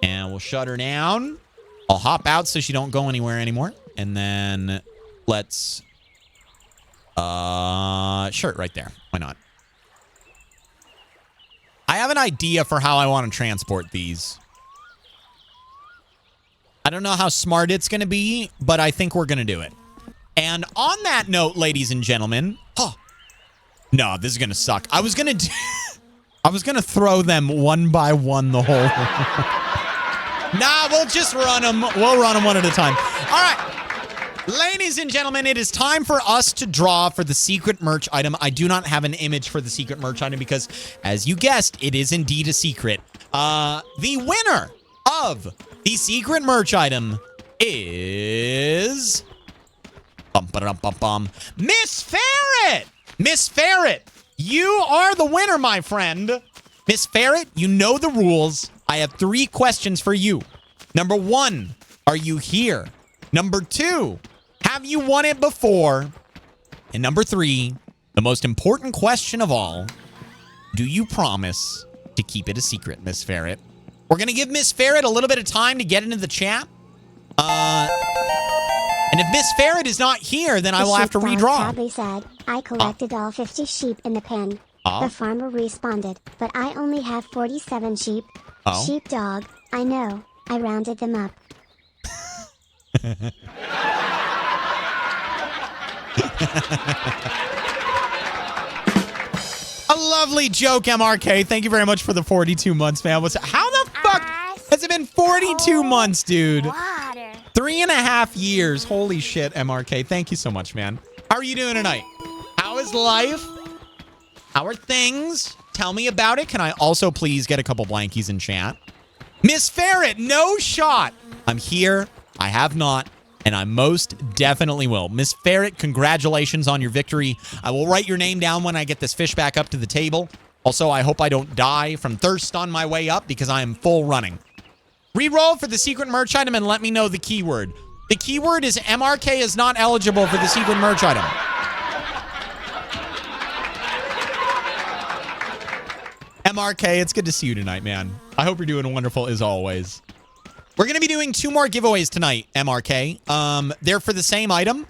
And we'll shut her down. I'll hop out so she don't go anywhere anymore. And then let's... shirt right there. Why not? I have an idea for how I want to transport these. I don't know how smart it's going to be, but I think we're going to do it. And on that note, ladies and gentlemen... Oh, no, this is going to suck. I was going to throw them one by one the whole... Nah, we'll just run them. We'll run them one at a time. All right. Ladies and gentlemen, it is time for us to draw for the secret merch item. I do not have an image for the secret merch item because, as you guessed, it is indeed a secret. The winner of the secret merch item is... Miss Ferret! Miss Ferret, you are the winner, my friend. Miss Ferret, you know the rules. I have 3 questions for you. Number 1, are you here? Number 2, have you won it before? And number 3, the most important question of all, do you promise to keep it a secret, Miss Ferret? We're going to give Miss Ferret a little bit of time to get into the chat. And if Miss Ferret is not here, then I will have to redraw. Sadly said, I collected all 50 sheep in the pen. The farmer responded, but I only have 47 sheep. Sheepdog, I know. I rounded them up. A lovely joke, MRK. Thank you very much for the 42 months, man. How the fuck has it been 42 months, dude? Water. 3.5 years. Holy shit, MRK. Thank you so much, man. How are you doing tonight? How is life? How are things? Tell me about it. Can I also please get a couple blankies in chat? Miss Ferret, no shot. I'm here. I have not. And I most definitely will. Miss Ferret, congratulations on your victory. I will write your name down when I get this fish back up to the table. Also, I hope I don't die from thirst on my way up because I am full running. Reroll for the secret merch item and let me know the keyword. The keyword is MRK is not eligible for the secret merch item. MRK, it's good to see you tonight, man. I hope you're doing wonderful as always. We're going to be doing 2 more giveaways tonight, MRK. They're for the same item.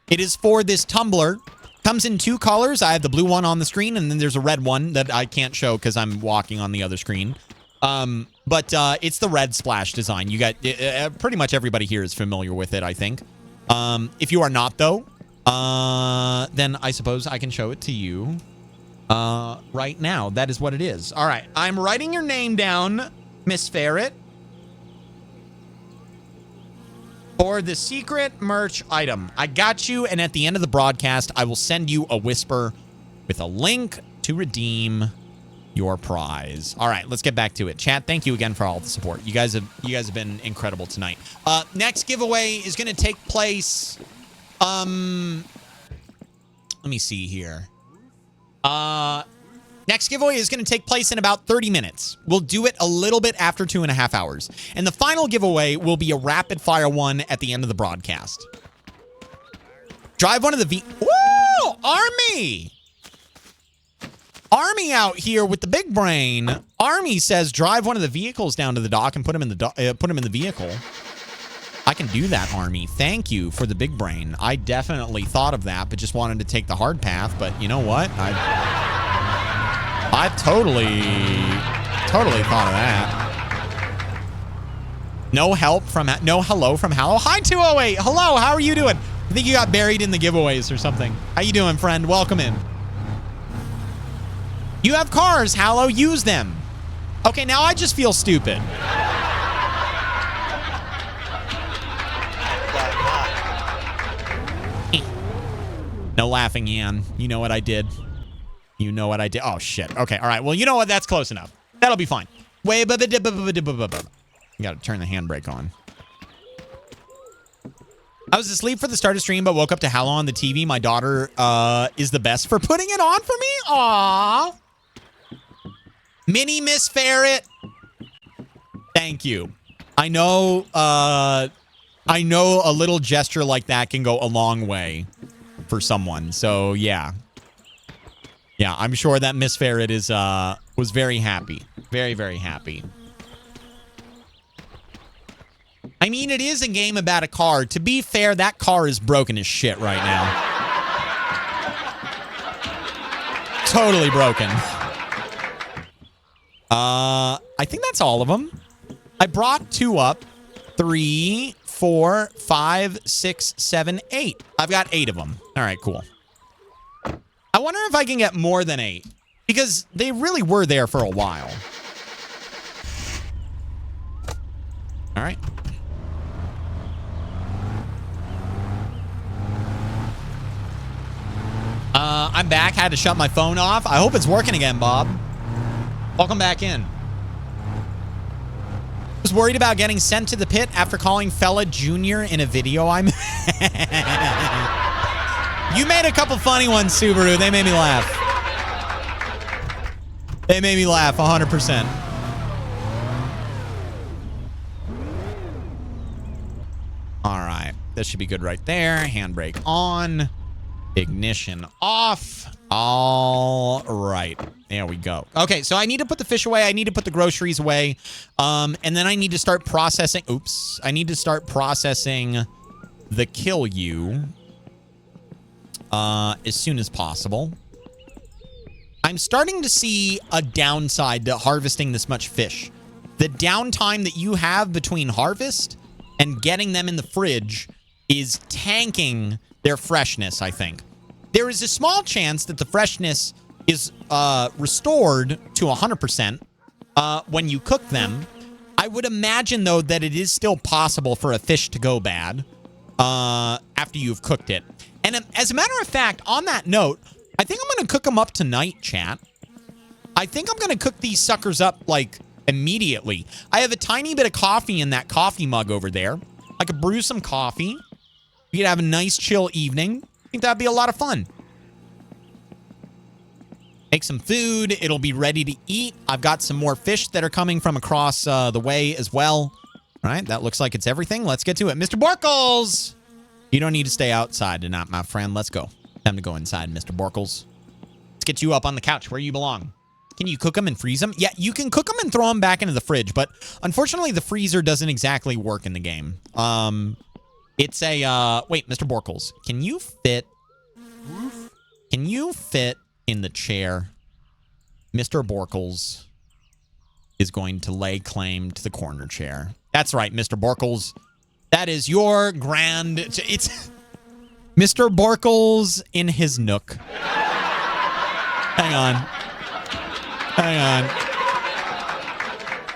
It is for this tumbler. Comes in 2 colors. I have the blue one on the screen, and then there's a red one that I can't show because I'm walking on the other screen. But it's the red splash design. You got pretty much everybody here is familiar with it, I think. If you are not, though, then I suppose I can show it to you right now. That is what it is. All right. I'm writing your name down, Miss Ferret, for the secret merch item. I got you, and at the end of the broadcast, I will send you a whisper with a link to redeem your prize. All right, let's get back to it. Chat, thank you again for all the support. You guys have been incredible tonight. Next giveaway is going to take place. Let me see here. Next giveaway is going to take place in about 30 minutes. We'll do it a little bit after 2.5 hours. And the final giveaway will be a rapid fire one at the end of the broadcast. Drive one of the Woo! Army! Army out here with the big brain. Army says drive one of the vehicles down to the dock and put him in the vehicle. I can do that, Army. Thank you for the big brain. I definitely thought of that, but just wanted to take the hard path. But you know what? I totally thought of that. No HaLLoW from HaLLoW. Hi, 208. Hello, how are you doing? I think you got buried in the giveaways or something. How you doing, friend? Welcome in. You have cars, HaLLoW. Use them. Okay, now I just feel stupid. No laughing, Yan. You know what I did. You know what I did. Oh, shit. Okay, all right. Well, you know what? That's close enough. That'll be fine. You got to turn the handbrake on. I was asleep for the start of stream, but woke up to HaLLoW on the TV. My daughter is the best for putting it on for me. Aww. Mini Miss Ferret. Thank you. I know a little gesture like that can go a long way for someone. So yeah. Yeah, I'm sure that Miss Ferret is was very happy. Very, very happy. I mean, it is a game about a car. To be fair, that car is broken as shit right now. Totally broken. I think that's all of them. I brought 2 up. 3, 4, 5, 6, 7, 8. I've got 8 of them. All right, cool. I wonder if I can get more than 8. Because they really were there for a while. All right. I'm back. Had to shut my phone off. I hope it's working again, Bob. Welcome back in. Was worried about getting sent to the pit after calling Fella Jr. in a video I'm... You made a couple funny ones, Subaru. They made me laugh. They made me laugh 100%. All right. That should be good right there. Handbrake on. Ignition off. All right. There we go. Okay, so I need to put the fish away. I need to put the groceries away. And then I need to start processing. Oops. I need to start processing the Kilju as soon as possible. I'm starting to see a downside to harvesting this much fish. The downtime that you have between harvest and getting them in the fridge is tanking their freshness, I think. There is a small chance that the freshness is restored to 100% when you cook them. I would imagine, though, that it is still possible for a fish to go bad after you've cooked it. And as a matter of fact, on that note, I think I'm going to cook them up tonight, chat. I think I'm going to cook these suckers up, like, immediately. I have a tiny bit of coffee in that coffee mug over there. I could brew some coffee. We could have a nice, chill evening. I think that'd be a lot of fun. Make some food. It'll be ready to eat. I've got some more fish that are coming from across the way as well. All right, that looks like it's everything. Let's get to it. Mr. Borkles! You don't need to stay outside tonight, my friend. Let's go. Time to go inside, Mr. Borkles. Let's get you up on the couch where you belong. Can you cook them and freeze them? Yeah, you can cook them and throw them back into the fridge, but unfortunately, the freezer doesn't exactly work in the game. It's a, wait, Mr. Borkles, can you fit in the chair? Mr. Borkles is going to lay claim to the corner chair. That's right, Mr. Borkles. That is your grand... It's Mr. Borkles in his nook. Hang on. Hang on.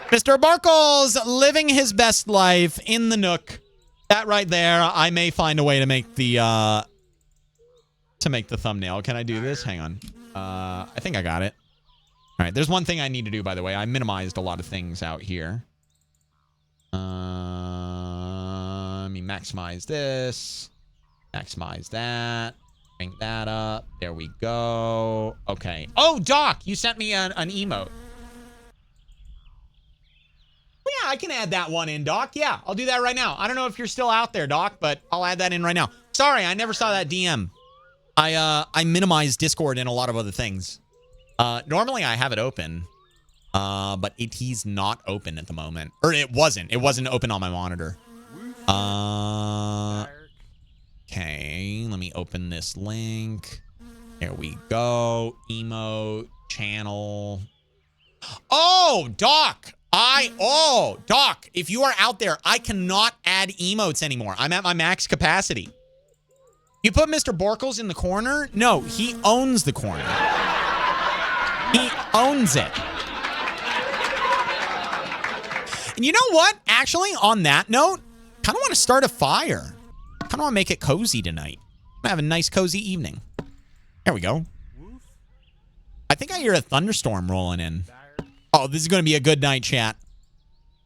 Mr. Borkles living his best life in the nook. That right there, I may find a way to make the thumbnail. Can I do this? Hang on. I think I got it. All right, there's one thing I need to do, by the way. I minimized a lot of things out here. Let me maximize this. Maximize that. Bring that up. There we go. Okay. Oh, Doc, you sent me an emote. Yeah, I can add that one in, Doc. Yeah, I'll do that right now. I don't know if you're still out there, Doc, but I'll add that in right now. Sorry, I never saw that DM. I minimized Discord and a lot of other things. Normally I have it open, but is not open at the moment. Or it wasn't. It wasn't open on my monitor. Okay, let me open this link. There we go. Emote, channel. Oh, Doc. Doc, if you are out there, I cannot add emotes anymore. I'm at my max capacity. You put Mr. Borkles in the corner? No, he owns the corner. He owns it. And you know what? Actually, on that note, kind of want to start a fire. Kind of want to make it cozy tonight. I'm going to have a nice, cozy evening. There we go. I think I hear a thunderstorm rolling in. Oh, this is going to be a good night, chat.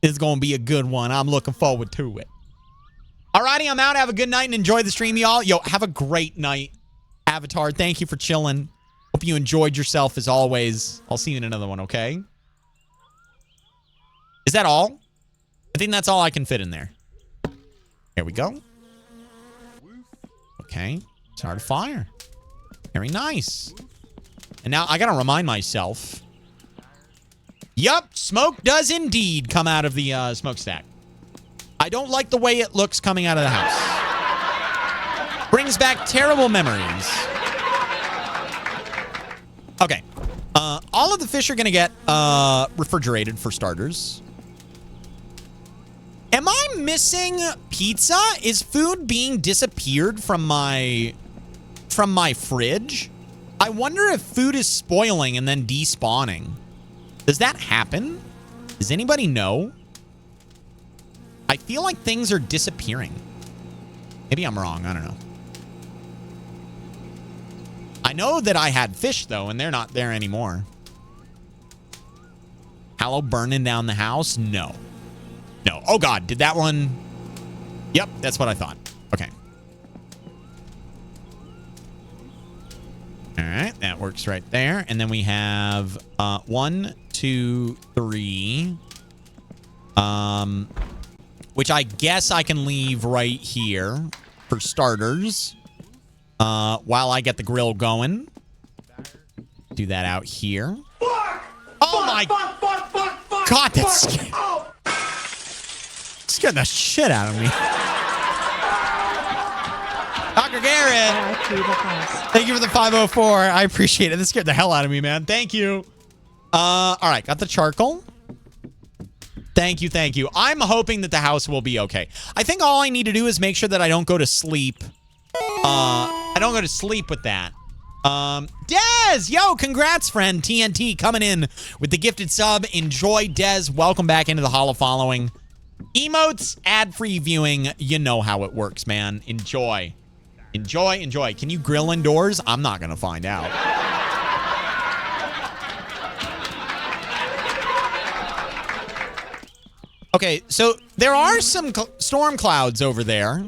This is going to be a good one. I'm looking forward to it. Alrighty, I'm out. Have a good night and enjoy the stream, y'all. Yo, have a great night. Avatar, thank you for chilling. Hope you enjoyed yourself as always. I'll see you in another one, okay? Is that all? I think that's all I can fit in there. Here we go. Okay. Start a fire. Very nice. And now I gotta remind myself. Yup, smoke does indeed come out of the smokestack. I don't like the way it looks coming out of the house. Brings back terrible memories. Okay. All of the fish are gonna get refrigerated for starters. Am I missing pizza? Is food being disappeared from my fridge? I wonder if food is spoiling and then despawning. Does that happen? Does anybody know? I feel like things are disappearing. Maybe I'm wrong. I don't know. I know that I had fish, though, and they're not there anymore. HaLLoW burning down the house? No. No. Oh, God. Did that one? Yep. That's what I thought. Okay. All right. That works right there. And then we have 1, 2, 3. Which I guess I can leave right here for starters. While I get the grill going. Do that out here. Oh, my God. That's scared the shit out of me. Dr. Garrett. Thank you for the 504. I appreciate it. This scared the hell out of me, man. Thank you. All right. Got the charcoal. Thank you. Thank you. I'm hoping that the house will be okay. I think all I need to do is make sure that I don't go to sleep. I don't go to sleep with that. Dez, yo, congrats, friend. TNT coming in with the gifted sub. Enjoy, Dez. Welcome back into the HaLLoW following. Emotes, ad-free viewing. You know how it works, man. Enjoy. Enjoy, enjoy. Can you grill indoors? I'm not going to find out. Okay, so there are some storm clouds over there.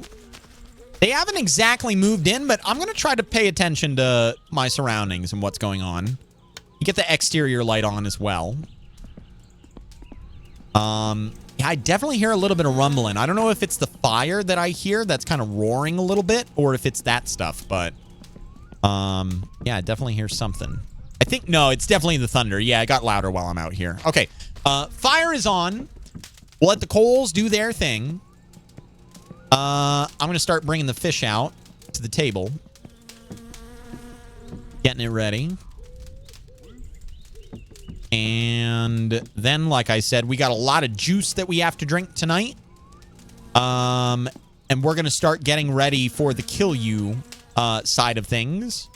They haven't exactly moved in, but I'm going to try to pay attention to my surroundings and what's going on. You get the exterior light on as well. Yeah, I definitely hear a little bit of rumbling. I don't know if it's the fire that I hear that's kind of roaring a little bit or if it's that stuff, but yeah, I definitely hear something. I think, no, it's definitely the thunder. Yeah, it got louder while I'm out here. Okay, fire is on. We'll let the coals do their thing. I'm going to start bringing the fish out to the table. Getting it ready. And then, like I said, we got a lot of juice that we have to drink tonight. And we're going to start getting ready for the Kilju side of things.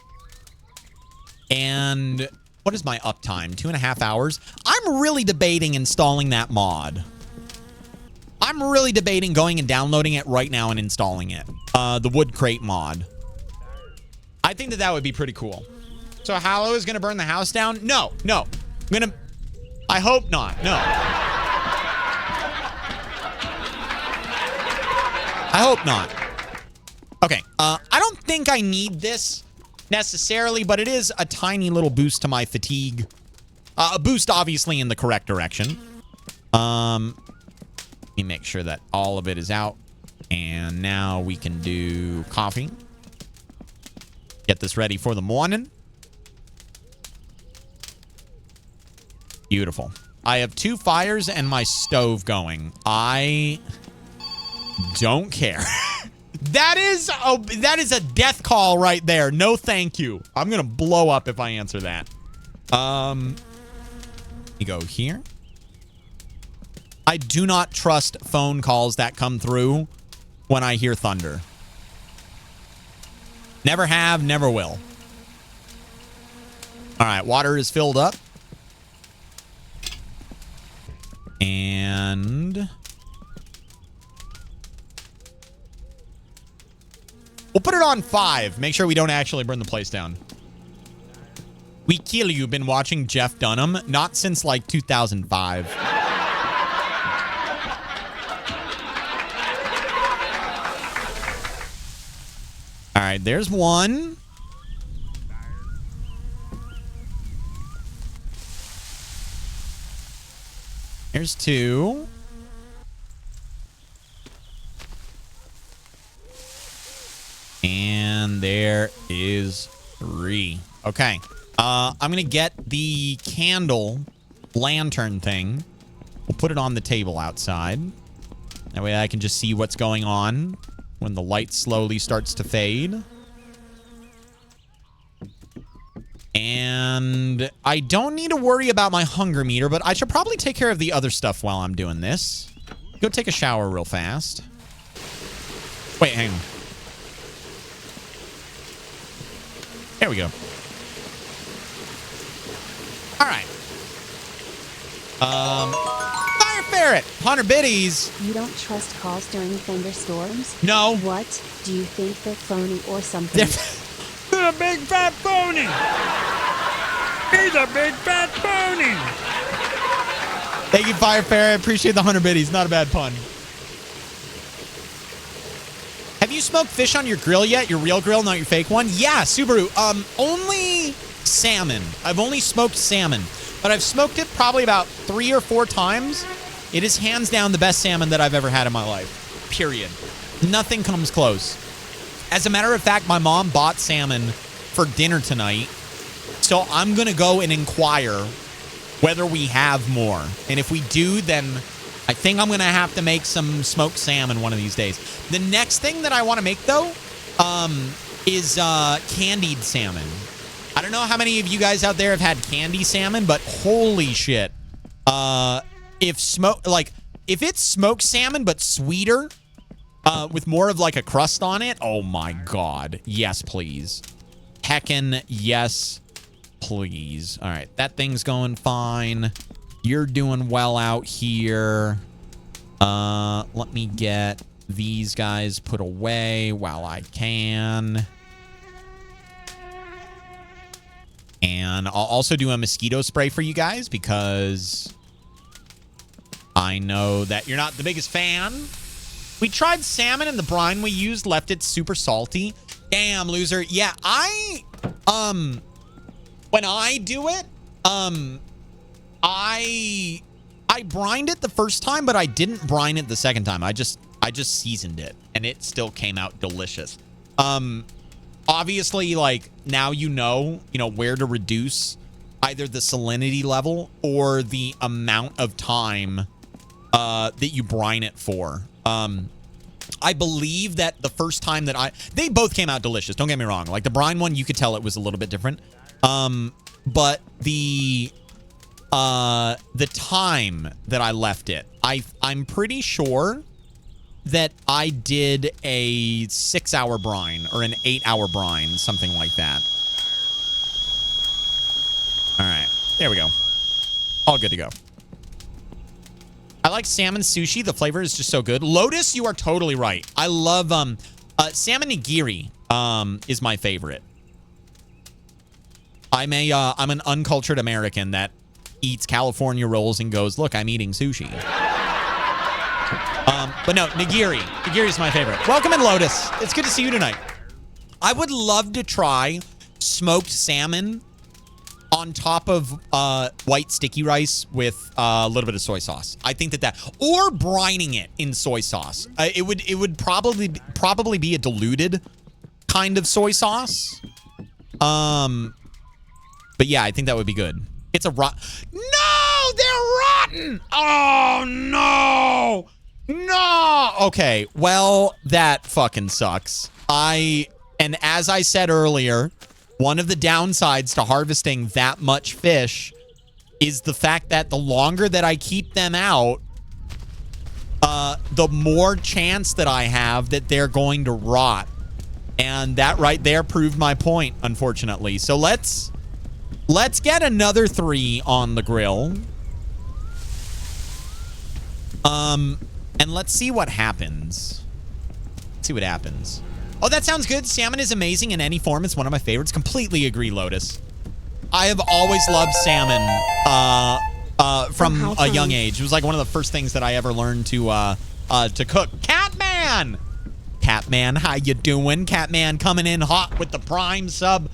And what is my uptime? 2.5 hours. I'm really debating installing that mod. I'm really debating going and downloading it right now and installing it. The wood crate mod. I think that that would be pretty cool. So HaLLoW is going to burn the house down? No, no. I hope not. No. I hope not. Okay. I don't think I need this necessarily, but it is a tiny little boost to my fatigue. A boost, obviously, in the correct direction. Let me make sure that all of it is out. And now we can do coffee. Get this ready for the morning. Beautiful. I have 2 fires and my stove going. I don't care. That is a death call right there. No, thank you. I'm going to blow up if I answer that. You go here. I do not trust phone calls that come through when I hear thunder. Never have, never will. All right, water is filled up. And we'll put it on 5. Make sure we don't actually burn the place down. We kill you. Been watching Jeff Dunham? Not since like 2005. All right, there's one. There's two. And there is three. Okay. I'm going to get the candle lantern thing. We'll put it on the table outside. That way I can just see what's going on when the light slowly starts to fade. And I don't need to worry about my hunger meter, but I should probably take care of the other stuff while I'm doing this. Go take a shower real fast. Wait, hang on. There we go. All right. Fire ferret, 100 biddies. You don't trust calls during thunderstorms? No. What? Do you think they're phony or something? They're a big fat phony. He's a big fat phony. Thank you, Fire Ferret. Appreciate the 100 biddies. Not a bad pun. Have you smoked fish on your grill yet? Your real grill, not your fake one? Yeah, Subaru. Only salmon. I've only smoked salmon, but I've smoked it probably about 3 or 4 times. It is hands down the best salmon that I've ever had in my life. Period. Nothing comes close. As a matter of fact, my mom bought salmon for dinner tonight, so I'm going to go and inquire whether we have more. And if we do, then I think I'm going to have to make some smoked salmon one of these days. The next thing that I want to make, though, is candied salmon. I don't know how many of you guys out there have had candy salmon, but holy shit. If it's smoked salmon but sweeter, with more of like a crust on it, oh my god. Yes, please. Heckin' yes, please. All right, that thing's going fine. You're doing well out here. Let me get these guys put away while I can. And I'll also do a mosquito spray for you guys because I know that you're not the biggest fan. We tried salmon and the brine we used left it super salty. Damn, loser. Yeah, when I do it, I brined it the first time, but I didn't brine it the second time. I just seasoned it and it still came out delicious. Obviously, like, now you know where to reduce either the salinity level or the amount of time that you brine it for. I believe that the first time that they both came out delicious. Don't get me wrong. Like the brine one, you could tell it was a little bit different. But the time that I left it, I'm pretty sure that I did a 6-hour brine or an 8-hour brine, something like that. All right, there we go. All good to go. I like salmon sushi. The flavor is just so good. Lotus, you are totally right. I love salmon nigiri is my favorite. I'm an uncultured American that eats California rolls and goes, look, I'm eating sushi. But no, nigiri. Nigiri is my favorite. Welcome in, Lotus. It's good to see you tonight. I would love to try smoked salmon on top of white sticky rice with a little bit of soy sauce. I think that or brining it in soy sauce. It would probably be a diluted kind of soy sauce. But yeah, I think that would be good. It's a No, they're rotten. Oh no. No. Okay, well, that fucking sucks. And as I said earlier, one of the downsides to harvesting that much fish is the fact that the longer that I keep them out, the more chance that I have that they're going to rot. And that right there proved my point, unfortunately. So let's get another 3 on the grill. And let's see what happens. Let's see what happens. Oh, that sounds good. Salmon is amazing in any form. It's one of my favorites. Completely agree, Lotus. I have always loved salmon from a young age. It was like one of the first things that I ever learned to cook. Catman! Catman, how you doing? Catman coming in hot with the Prime sub.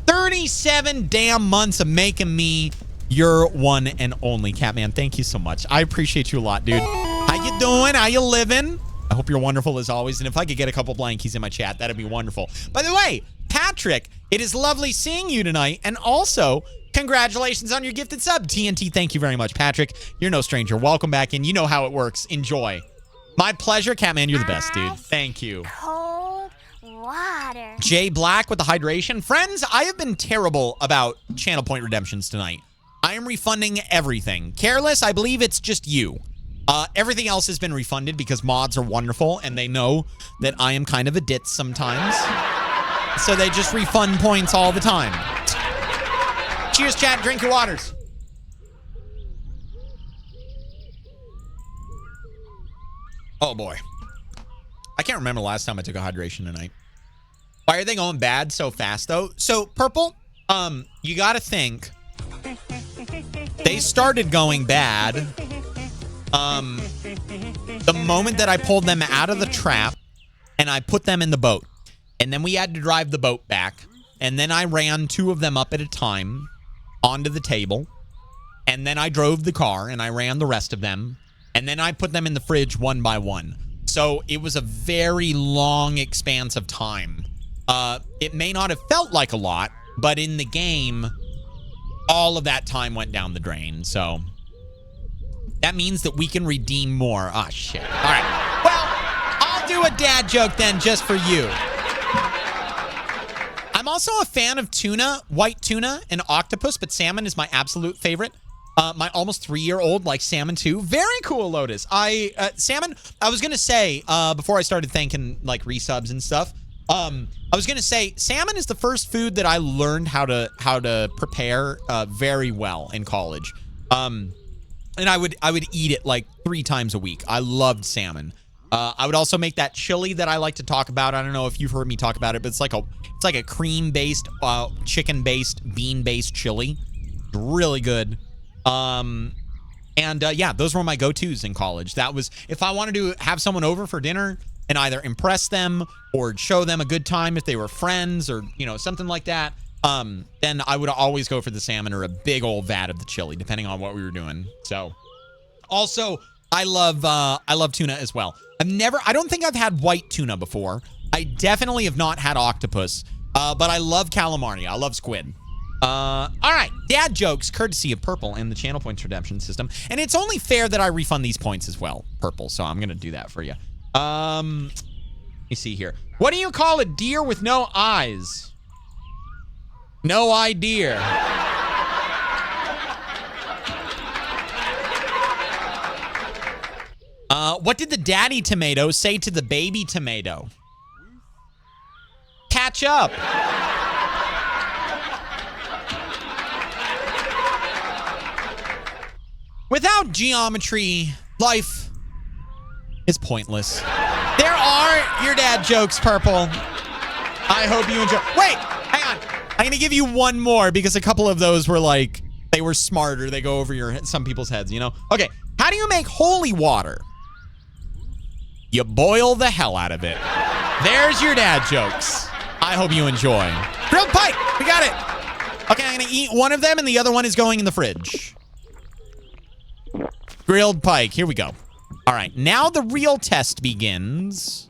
37 damn months of making me your one and only. Catman, thank you so much. I appreciate you a lot, dude. How you doing? How you living? I hope you're wonderful as always. And if I could get a couple blankies in my chat, that'd be wonderful. By the way, Patrick, it is lovely seeing you tonight. And also, congratulations on your gifted sub. TNT, thank you very much. Patrick, you're no stranger. Welcome back in. You know how it works. Enjoy. My pleasure. Catman, you're the best, dude. Thank you. Cold water. Jay Black with the hydration. Friends, I have been terrible about channel point redemptions tonight. I am refunding everything. Careless, I believe it's just you. Everything else has been refunded because mods are wonderful and they know that I am kind of a ditz sometimes. So they just refund points all the time. Cheers, chat. Drink your waters. Oh, boy. I can't remember the last time I took a hydration tonight. Why are they going bad so fast, though? So, Purple, you got to think. They started going bad the moment that I pulled them out of the trap and I put them in the boat. And then we had to drive the boat back. And then I ran 2 of them up at a time onto the table. And then I drove the car and I ran the rest of them. And then I put them in the fridge one by one. So it was a very long expanse of time. It may not have felt like a lot, but in the game, all of that time went down the drain. So that means that we can redeem more. Ah, shit. All right. Well, I'll do a dad joke then just for you. I'm also a fan of tuna, white tuna, and octopus, but salmon is my absolute favorite. My almost 3-year-old likes salmon too. Very cool, Lotus. Salmon, I was going to say, before I started thanking like resubs and stuff, I was going to say salmon is the first food that I learned how to prepare very well in college. And I would eat it like 3 times a week. I loved salmon. I would also make that chili that I like to talk about. I don't know if you've heard me talk about it, but it's like a cream-based, chicken-based, bean-based chili. Really good. Yeah, those were my go-tos in college. That was, if I wanted to have someone over for dinner and either impress them or show them a good time if they were friends or, you know, something like that, then I would always go for the salmon or a big old vat of the chili, depending on what we were doing. So, also, I love tuna as well. I don't think I've had white tuna before. I definitely have not had octopus, but I love calamari. I love squid. All right, dad jokes, courtesy of Purple and the channel points redemption system. And it's only fair that I refund these points as well, Purple. So I'm going to do that for you. Let me see here. What do you call a deer with no eyes? No idea. What did the daddy tomato say to the baby tomato? Catch up. Without geometry, life is pointless. There are your dad jokes, Purple. I hope you enjoy. Wait, hang on. I'm going to give you one more because a couple of those were like, they were smarter. They go over some people's heads, you know? Okay, how do you make holy water? You boil the hell out of it. There's your dad jokes. I hope you enjoy. Grilled pike, we got it. Okay, I'm going to eat one of them and the other one is going in the fridge. Grilled pike. Here we go. All right. Now the real test begins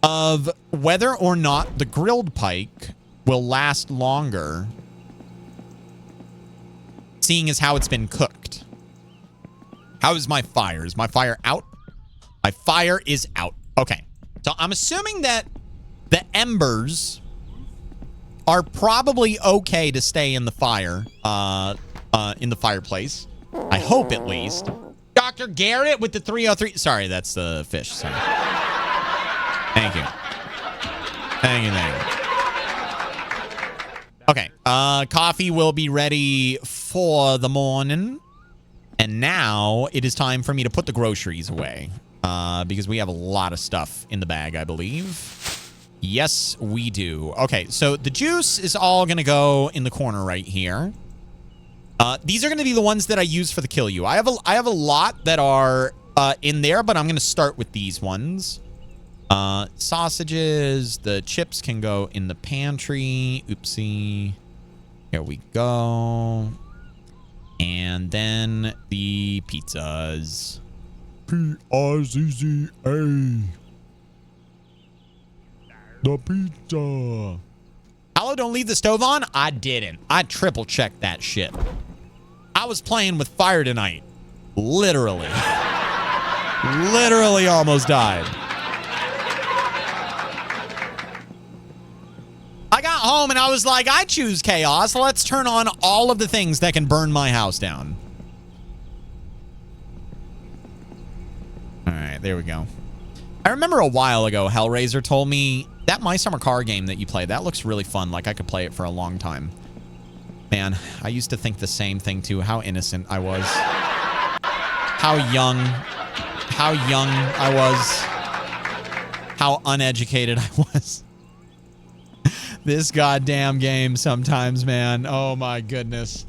of whether or not the grilled pike will last longer, seeing as how it's been cooked. How is my fire? Is my fire out? My fire is out. Okay. So I'm assuming that the embers are probably okay to stay in the fire, in the fireplace. I hope, at least. Dr. Garrett with the 303. Sorry, that's the fish. Sorry. Thank you. Thank you. Okay. Coffee will be ready for the morning. And now it is time for me to put the groceries away. Because we have a lot of stuff in the bag, I believe. Yes, we do. Okay, so the juice is all going to go in the corner right here. These are going to be the ones that I use for the Kilju. I have a lot that are in there, but I'm going to start with these ones. Sausages. The chips can go in the pantry. Oopsie. Here we go. And then the pizzas. P-I-Z-Z-A. The pizza. HaLLoW, don't leave the stove on? I didn't. I triple checked that shit. I was playing with fire tonight. Literally. Literally almost died. I got home and I was like, I choose chaos. Let's turn on all of the things that can burn my house down. All right, there we go. I remember a while ago, Hellraiser told me that My Summer Car game that you play, that looks really fun. Like I could play it for a long time. Man, I used to think the same thing too. How innocent I was. How young I was. How uneducated I was. This goddamn game sometimes, man. Oh my goodness.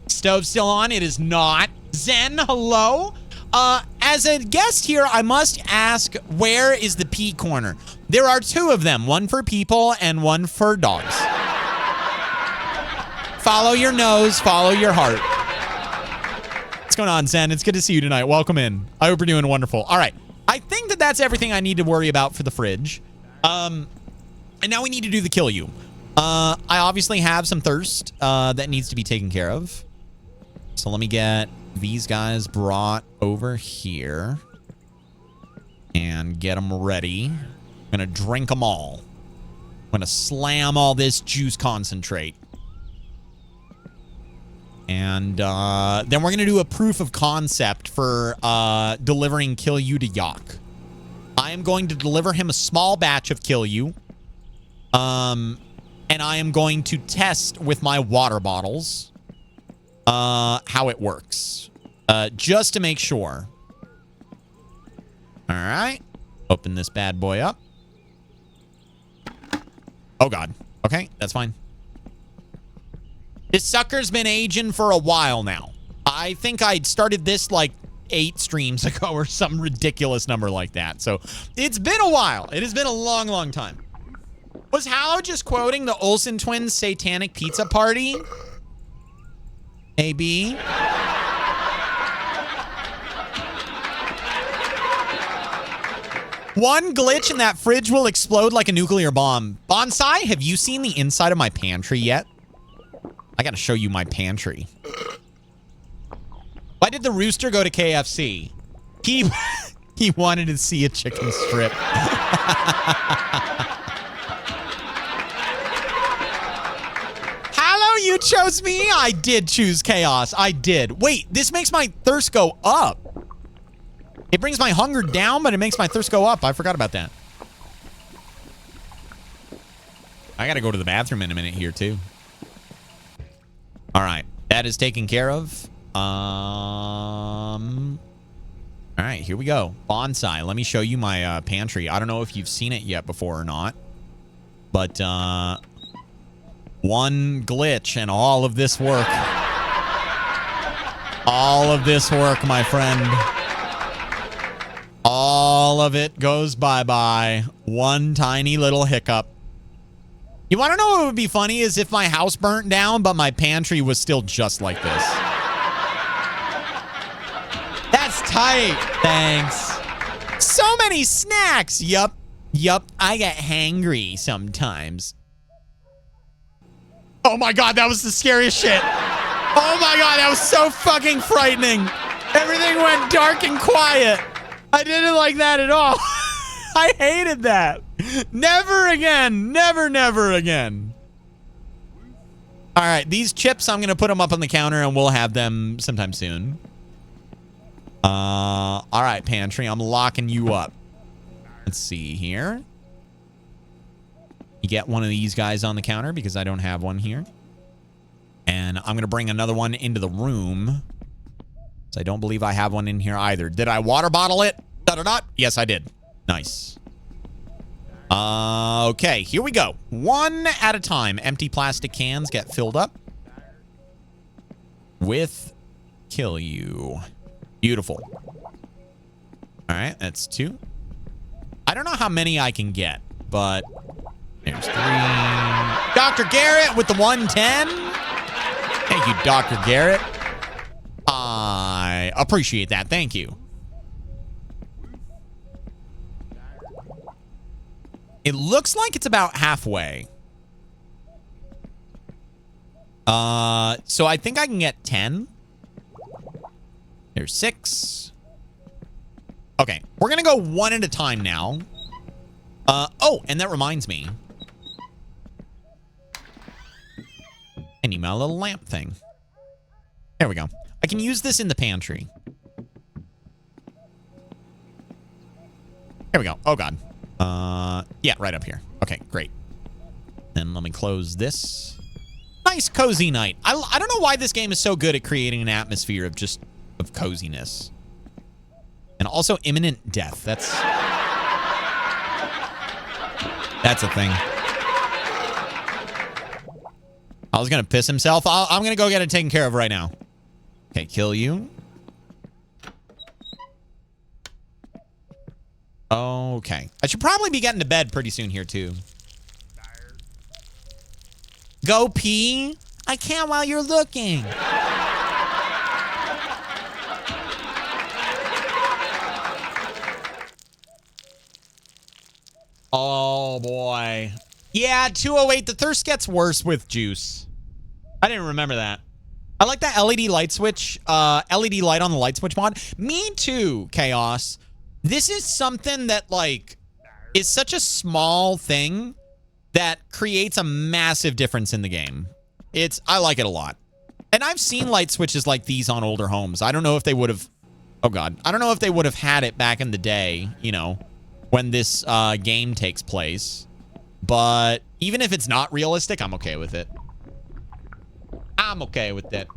Stove still on? It is not. Zen, hello? As a guest here, I must ask, where is the pee corner? There are two of them, one for people and one for dogs. Follow your nose, follow your heart. What's going on, Zen? It's good to see you tonight. Welcome in. I hope you're doing wonderful. All right. I think that that's everything I need to worry about for the fridge. And now we need to do the Kilju. I obviously have some thirst that needs to be taken care of. So let me get these guys brought over here and get them ready. I'm going to drink them all. I'm going to slam all this juice concentrate. And then we're going to do a proof of concept for delivering Kilju to Yak. I am going to deliver him a small batch of Kilju. And I am going to test with my water bottles how it works. Just to make sure. All right. Open this bad boy up. Oh, God. Okay, that's fine. This sucker's been aging for a while now. I think I started this like 8 streams ago or some ridiculous number like that. So it's been a while. It has been a long, long time. Was HaLLoW just quoting the Olsen twins' satanic pizza party? AB? One glitch and that fridge will explode like a nuclear bomb. Bonsai, have you seen the inside of my pantry yet? I gotta show you my pantry. Why did the rooster go to KFC? He wanted to see a chicken strip. HaLLoW, you chose me? I did choose chaos. I did. Wait, this makes my thirst go up. It brings my hunger down, but it makes my thirst go up. I forgot about that. I gotta go to the bathroom in a minute here, too. All right, that is taken care of. All right, here we go. Bonsai, let me show you my pantry. I don't know if you've seen it yet before or not, but one glitch and all of this work. All of this work, my friend. All of it goes bye-bye. One tiny little hiccup. You want to know what would be funny is if my house burnt down, but my pantry was still just like this. That's tight. Thanks. So many snacks. Yup. I get hangry sometimes. Oh my God, that was the scariest shit. Oh my God, that was so fucking frightening. Everything went dark and quiet. I didn't like that at all. I hated that. Never again. Never again. All right, these chips, I'm going to put them up on the counter and we'll have them sometime soon. All right, pantry, I'm locking you up. Let's see here. You get one of these guys on the counter because I don't have one here. And I'm going to bring another one into the room. So I don't believe I have one in here either. Did I water bottle it? Yes, I did. Nice. Okay, here we go. One at a time. Empty plastic cans get filled up with Kilju. Beautiful. All right, that's 2. I don't know how many I can get, but there's 3. Dr. Garrett with the 110. Thank you, Dr. Garrett. I appreciate that. Thank you. It looks like it's about halfway. So I think I can get 10. There's 6. Okay, we're gonna go one at a time now. Oh, and that reminds me. I need my little lamp thing. There we go. I can use this in the pantry. Here we go. Oh, God. Yeah, right up here. Okay, great. Then let me close this. Nice, cozy night. I don't know why this game is so good at creating an atmosphere of just of coziness. And also imminent death. That's a thing. I was going to piss himself. I'm going to go get it taken care of right now. Okay, kill you. Okay. I should probably be getting to bed pretty soon here, too. Go pee? I can't while you're looking. Oh, boy. Yeah, 208. The thirst gets worse with juice. I didn't remember that. I like that LED light switch, LED light on the light switch mod. Me too, Chaos. This is something that, like, is such a small thing that creates a massive difference in the game. I like it a lot. And I've seen light switches like these on older homes. I don't know if they would have, oh God. I don't know if they would have had it back in the day, you know, when this game takes place. But even if it's not realistic, I'm okay with it. I'm okay with it.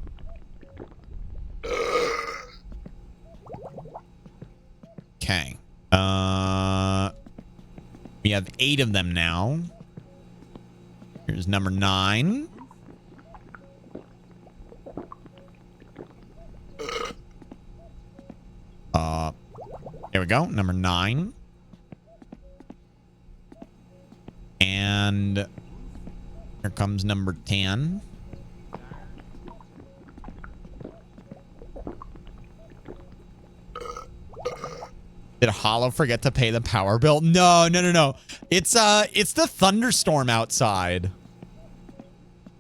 Okay. We have 8 of them now. Here's number 9. There we go. Number 9. And here comes number 10. Did HaLLoW forget to pay the power bill? No. It's the thunderstorm outside.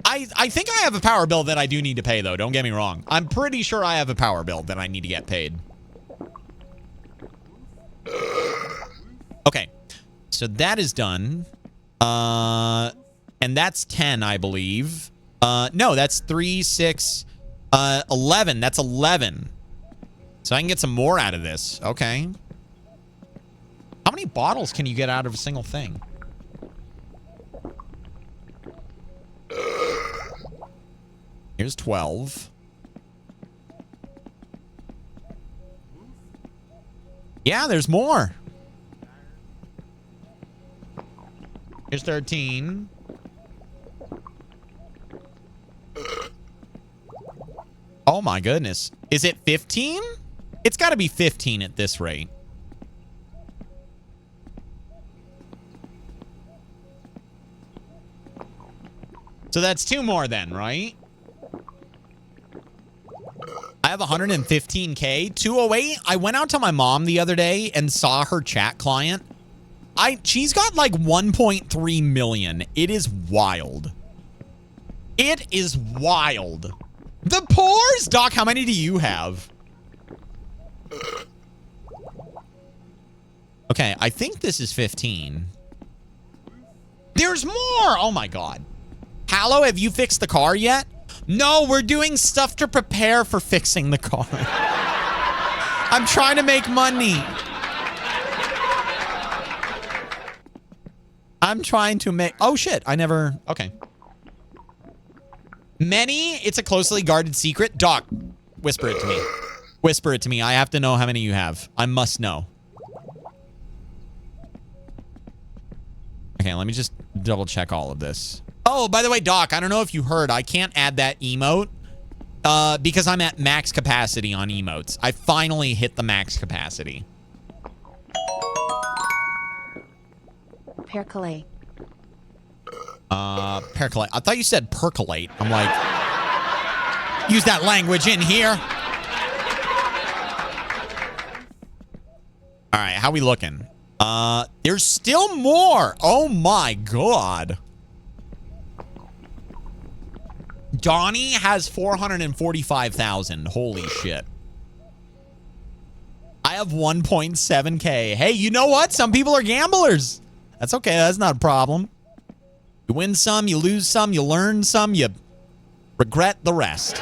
I think I have a power bill that I do need to pay, though. Don't get me wrong. I'm pretty sure I have a power bill that I need to get paid. Okay. So that is done. And that's 10, I believe. No, that's 3, 6, 11. That's 11. So I can get some more out of this. Okay. How many bottles can you get out of a single thing? Here's 12. Yeah, there's more. Here's 13. Oh my goodness. Is it 15? It's got to be 15 at this rate. So that's 2 more then, right? I have 115K. 208. I went out to my mom the other day and saw her chat client. She's got like 1.3 million. It is wild. It is wild. The pores! Doc, how many do you have? Okay, I think this is 15. There's more! Oh my God. HaLLoW, have you fixed the car yet? No, we're doing stuff to prepare for fixing the car. I'm trying to make money. I'm trying to make... Oh, shit. I never... Okay. Many? It's a closely guarded secret? Doc, whisper it to me. Whisper it to me. I have to know how many you have. I must know. Okay, let me just double check all of this. Oh, by the way, Doc, I don't know if you heard. I can't add that emote because I'm at max capacity on emotes. I finally hit the max capacity. percolate. Percolate. I thought you said percolate. I'm like, use that language in here. All right, how we looking? There's still more. Oh my God. Donnie has 445,000. Holy shit. I have 1.7K. Hey, you know what? Some people are gamblers. That's okay. That's not a problem. You win some, you lose some, you learn some, you regret the rest.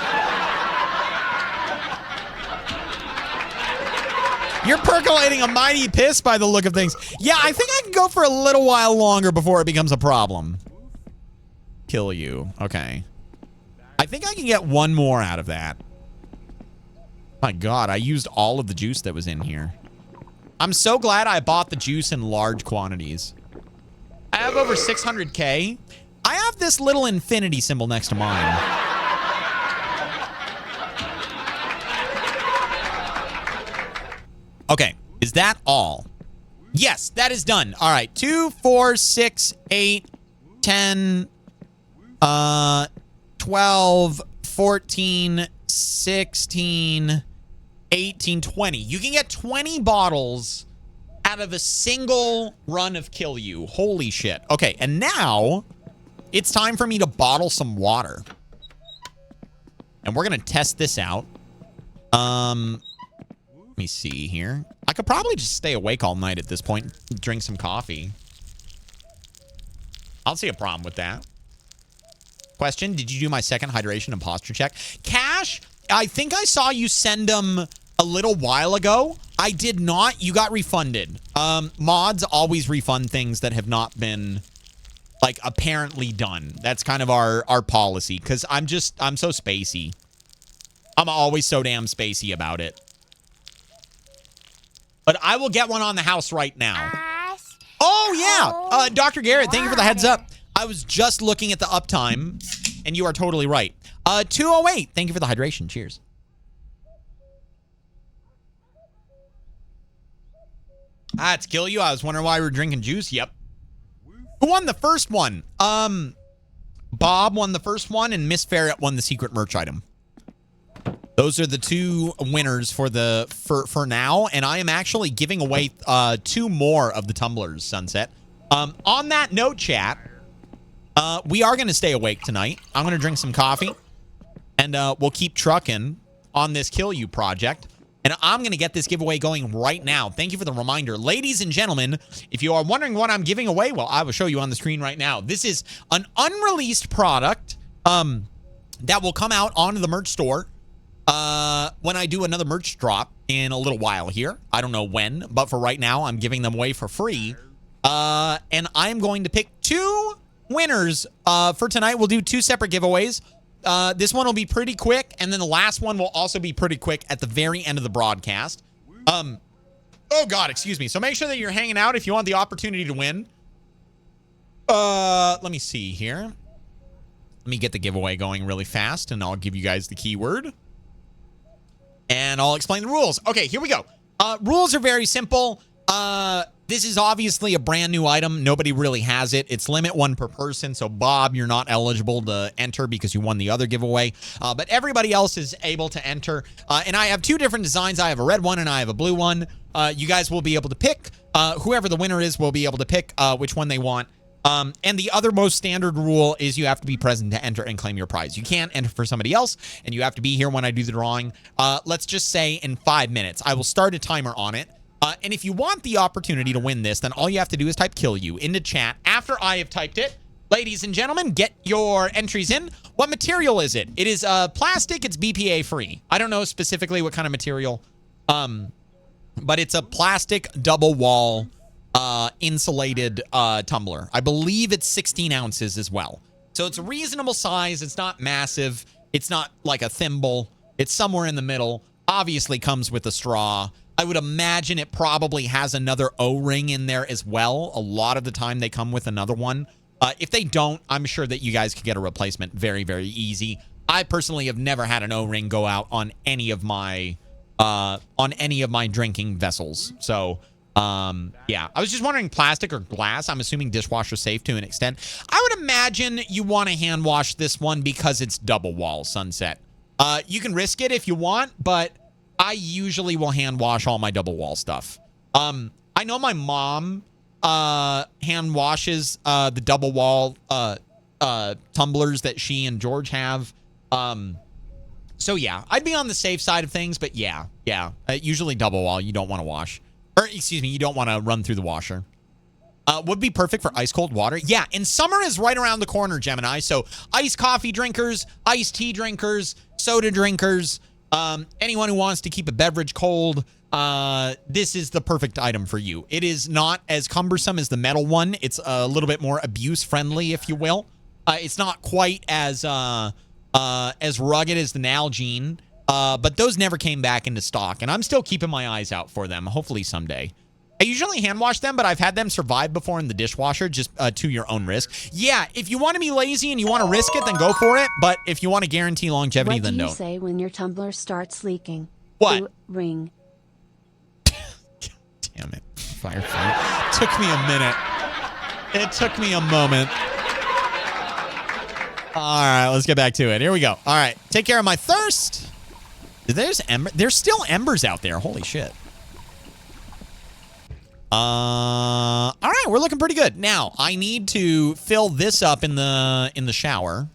You're percolating a mighty piss by the look of things. Yeah, I think I can go for a little while longer before it becomes a problem. Kill you. Okay. I think I can get one more out of that. My God, I used all of the juice that was in here. I'm so glad I bought the juice in large quantities. I have over 600K. I have this little infinity symbol next to mine. Okay, is that all? Yes, that is done. All right, 2, 4, 6, 8, 10, 12, 14, 16, 18, 20. You can get 20 bottles out of a single run of Kilju. Holy shit. Okay, and now it's time for me to bottle some water. And we're going to test this out. Let me see here. I could probably just stay awake all night at this point, drink some coffee. I don't see a problem with that. Question, did you do my second hydration imposter check? Cash, I think I saw you send them a little while ago. I did not. You got refunded. Mods always refund things that have not been, like, apparently done. That's kind of our policy, because I'm so spacey. I'm always so damn spacey about it. But I will get one on the house right now. Oh, yeah. Dr. Garrett, thank you for the heads up. I was just looking at the uptime, and you are totally right. 208, thank you for the hydration. Cheers. It's Kilju. I was wondering why we were drinking juice. Yep. Who won the first one? Bob won the first one, and Miss Ferret won the secret merch item. Those are the two winners for now, and I am actually giving away 2 more of the tumblers, Sunset. On that note, chat, we are going to stay awake tonight. I'm going to drink some coffee, and we'll keep trucking on this Kilju project. And I'm going to get this giveaway going right now. Thank you for the reminder. Ladies and gentlemen, if you are wondering what I'm giving away, well, I will show you on the screen right now. This is an unreleased product that will come out onto the merch store when I do another merch drop in a little while here. I don't know when, but for right now, I'm giving them away for free. And I'm going to pick 2 winners for tonight. We'll do 2 separate giveaways. This one will be pretty quick, and then the last one will also be pretty quick at the very end of the broadcast. Oh God, excuse me. So make sure that you're hanging out if you want the opportunity to win. Let me see here. Let me get the giveaway going really fast, and I'll give you guys the keyword. And I'll explain the rules. Okay, here we go. Rules are very simple. This is obviously a brand new item. Nobody really has it. It's limit 1 per person. So, Bob, you're not eligible to enter because you won the other giveaway. But everybody else is able to enter. And I have 2 different designs. I have a red one and I have a blue one. You guys will be able to pick. Whoever the winner is will be able to pick which one they want. And the other most standard rule is you have to be present to enter and claim your prize. You can't enter for somebody else, and you have to be here when I do the drawing. Let's just say in 5 minutes. I will start a timer on it. And if you want the opportunity to win this, then all you have to do is type Kilju into chat after I have typed it. Ladies and gentlemen, get your entries in. What material is it? It is plastic. It's BPA free. I don't know specifically what kind of material, but it's a plastic double wall insulated tumbler. I believe it's 16 ounces as well. So it's a reasonable size. It's not massive. It's not like a thimble. It's somewhere in the middle. Obviously comes with a straw. I would imagine it probably has another O-ring in there as well. A lot of the time they come with another one. If they don't, I'm sure that you guys could get a replacement very, very easy. I personally have never had an O-ring go out on any of my drinking vessels. So Yeah, I was just wondering plastic or glass. I'm assuming dishwasher safe to an extent. I would imagine you want to hand wash this one because it's double wall, Sunset. You can risk it if you want, but I usually will hand wash all my double wall stuff. I know my mom hand washes the double wall tumblers that she and George have. So yeah, I'd be on the safe side of things, but yeah. Usually double wall you don't want to wash. Or, excuse me, you don't want to run through the washer. Would be perfect for ice cold water. Yeah, and summer is right around the corner, Gemini. So iced coffee drinkers, iced tea drinkers, soda drinkers, anyone who wants to keep a beverage cold, this is the perfect item for you. It is not as cumbersome as the metal one. It's a little bit more abuse friendly, if you will. It's not quite as rugged as the Nalgene. But those never came back into stock, and I'm still keeping my eyes out for them, hopefully someday. I usually hand wash them, but I've had them survive before in the dishwasher, just to your own risk. Yeah, if you want to be lazy and you want to risk it, then go for it. But if you want to guarantee longevity, then don't. What do you say when your tumbler starts leaking? What? Ring. Damn it. Firefight. Took me a minute. It took me a moment. All right, let's get back to it. Here we go. All right, take care of my thirst. There's still embers out there. Holy shit. All right, we're looking pretty good. Now, I need to fill this up in the shower.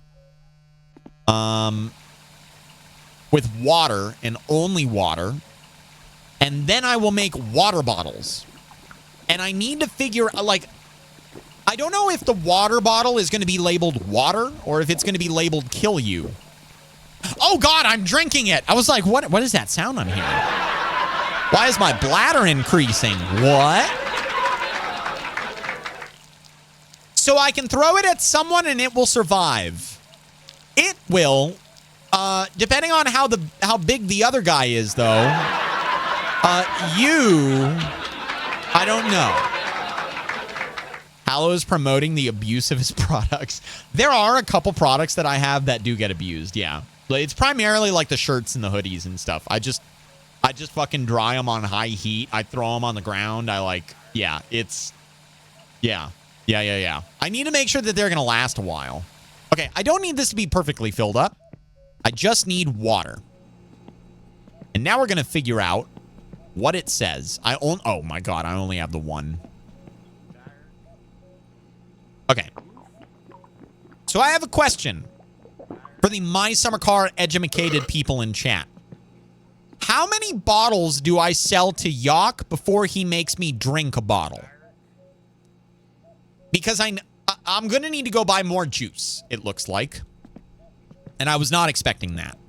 With water and only water. And then I will make water bottles. And I need to figure like I don't know if the water bottle is going to be labeled water or if it's going to be labeled Kilju. Oh, God, I'm drinking it. I was like, what is that sound I'm hearing? Why is my bladder increasing? What? So I can throw it at someone and it will survive. It will. Depending on how big the other guy is, though. I don't know. HaLLoW is promoting the abuse of his products. There are a couple products that I have that do get abused, yeah. It's primarily like the shirts and the hoodies and stuff. I just fucking dry them on high heat. I throw them on the ground. Yeah. I need to make sure that they're going to last a while. Okay, I don't need this to be perfectly filled up. I just need water. And now we're going to figure out what it says. Oh my God, I only have the one. Okay. So I have a question for the My Summer Car educated people in chat. How many bottles do I sell to Yock before he makes me drink a bottle? Because I'm going to need to go buy more juice, it looks like. And I was not expecting that.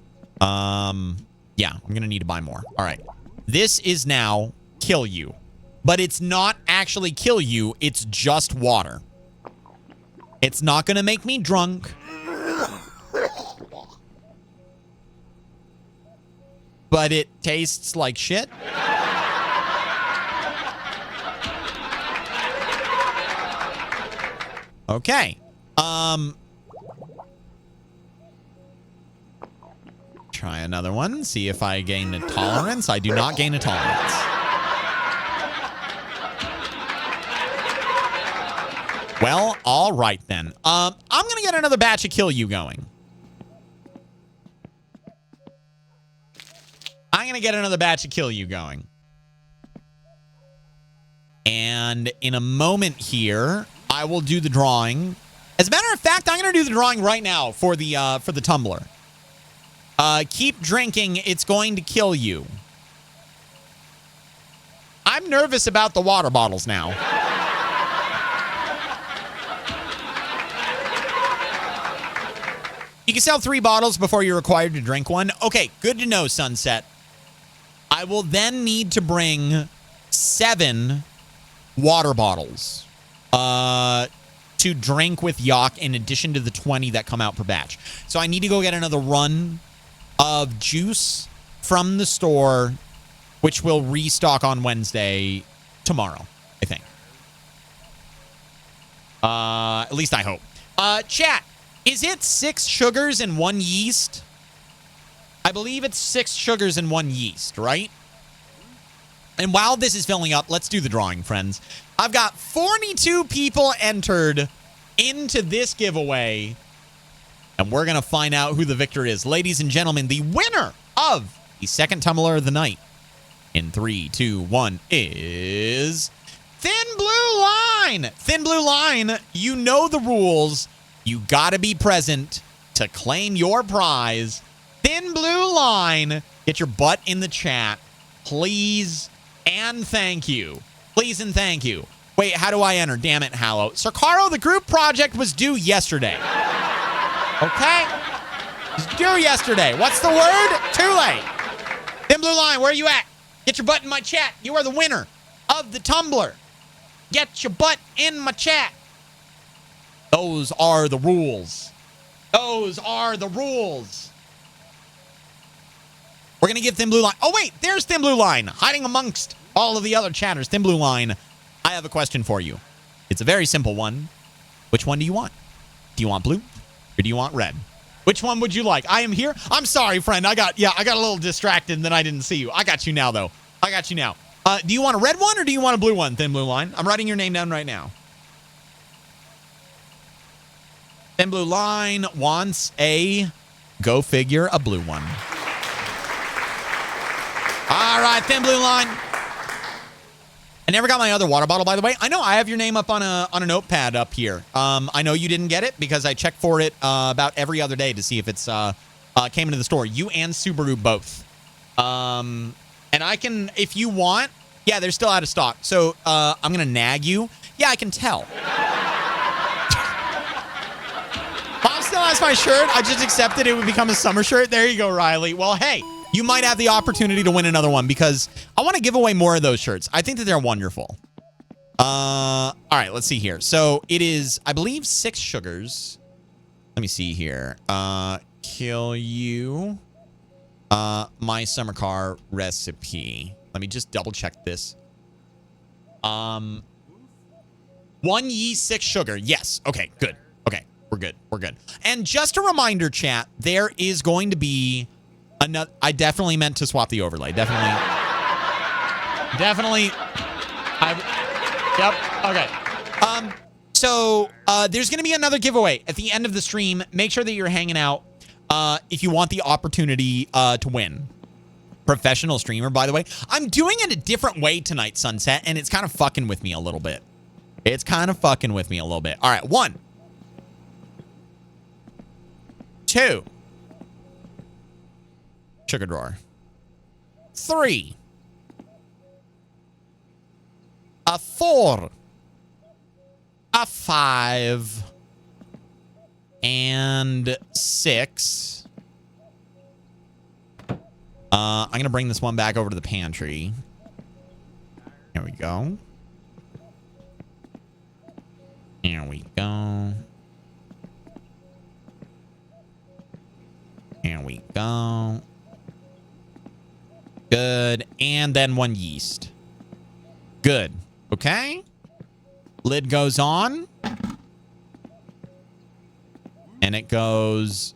Yeah, I'm going to need to buy more. All right. This is now Kilju. But it's not actually Kilju. It's just water. It's not going to make me drunk. But it tastes like shit. Okay. Try another one. See if I gain a tolerance. I do not gain a tolerance. Well, all right then. I'm going to get another batch of Kilju going. And in a moment here, I will do the drawing. As a matter of fact, I'm going to do the drawing right now for the tumbler. Keep drinking. It's going to kill you. I'm nervous about the water bottles now. You can sell 3 bottles before you're required to drink one. Okay, good to know, Sunset. I will then need to bring 7 water bottles to drink with Yock in addition to the 20 that come out per batch. So I need to go get another run of juice from the store, which will restock on Wednesday tomorrow, I think. At least I hope. Chat, is it 6 sugars and 1 yeast? I believe it's 6 sugars and 1 yeast, right? And while this is filling up, let's do the drawing, friends. I've got 42 people entered into this giveaway. And we're going to find out who the victor is. Ladies and gentlemen, the winner of the second tumbler of the night in 3, 2, 1 is Thin Blue Line. Thin Blue Line, you know the rules. You got to be present to claim your prize. Thin Blue Line, get your butt in the chat, please and thank you. Please and thank you. Wait, how do I enter? Damn it, HaLLoW. Sarkaro, the group project was due yesterday. Okay? It was due yesterday. What's the word? Too late. Thin Blue Line, where are you at? Get your butt in my chat. You are the winner of the tumbler. Get your butt in my chat. Those are the rules. Those are the rules. We're going to give Thin Blue Line. Oh, wait, there's Thin Blue Line hiding amongst all of the other chatters. Thin Blue Line, I have a question for you. It's a very simple one. Which one do you want? Do you want blue or do you want red? Which one would you like? I am here. I'm sorry, friend. I got a little distracted and then I didn't see you. I got you now, though. I got you now. Do you want a red one or do you want a blue one, Thin Blue Line? I'm writing your name down right now. Thin Blue Line wants a, go figure, a blue one. All right, Thin Blue Line. I never got my other water bottle, by the way. I know I have your name up on a notepad up here. I know you didn't get it because I check for it about every other day to see if it's came into the store. You and Subaru both. And I can, if you want, yeah, they're still out of stock. So I'm going to nag you. Yeah, I can tell. Mom still has my shirt. I just accepted it would become a summer shirt. There you go, Riley. Well, hey, you might have the opportunity to win another one because I want to give away more of those shirts. I think that they're wonderful. All right, let's see here. So it is, I believe, 6 sugars. Let me see here. Kilju. My summer car recipe. Let me just double check this. 1 yeast, 6 sugar. Yes. Okay, good. Okay, we're good. We're good. And just a reminder, chat, there is going to be another. I definitely meant to swap the overlay. Definitely. Yep. Okay. So there's going to be another giveaway at the end of the stream. Make sure that you're hanging out if you want the opportunity to win. Professional streamer, by the way. I'm doing it a different way tonight, Sunset, and it's kind of fucking with me a little bit. It's kind of fucking with me a little bit. All right, 1, 2, sugar drawer, 3, 4, 5, and 6. I'm going to bring this one back over to the pantry. Here we go. Here we go. Here we go. Good. And then 1 yeast. Good. Okay. Lid goes on. And it goes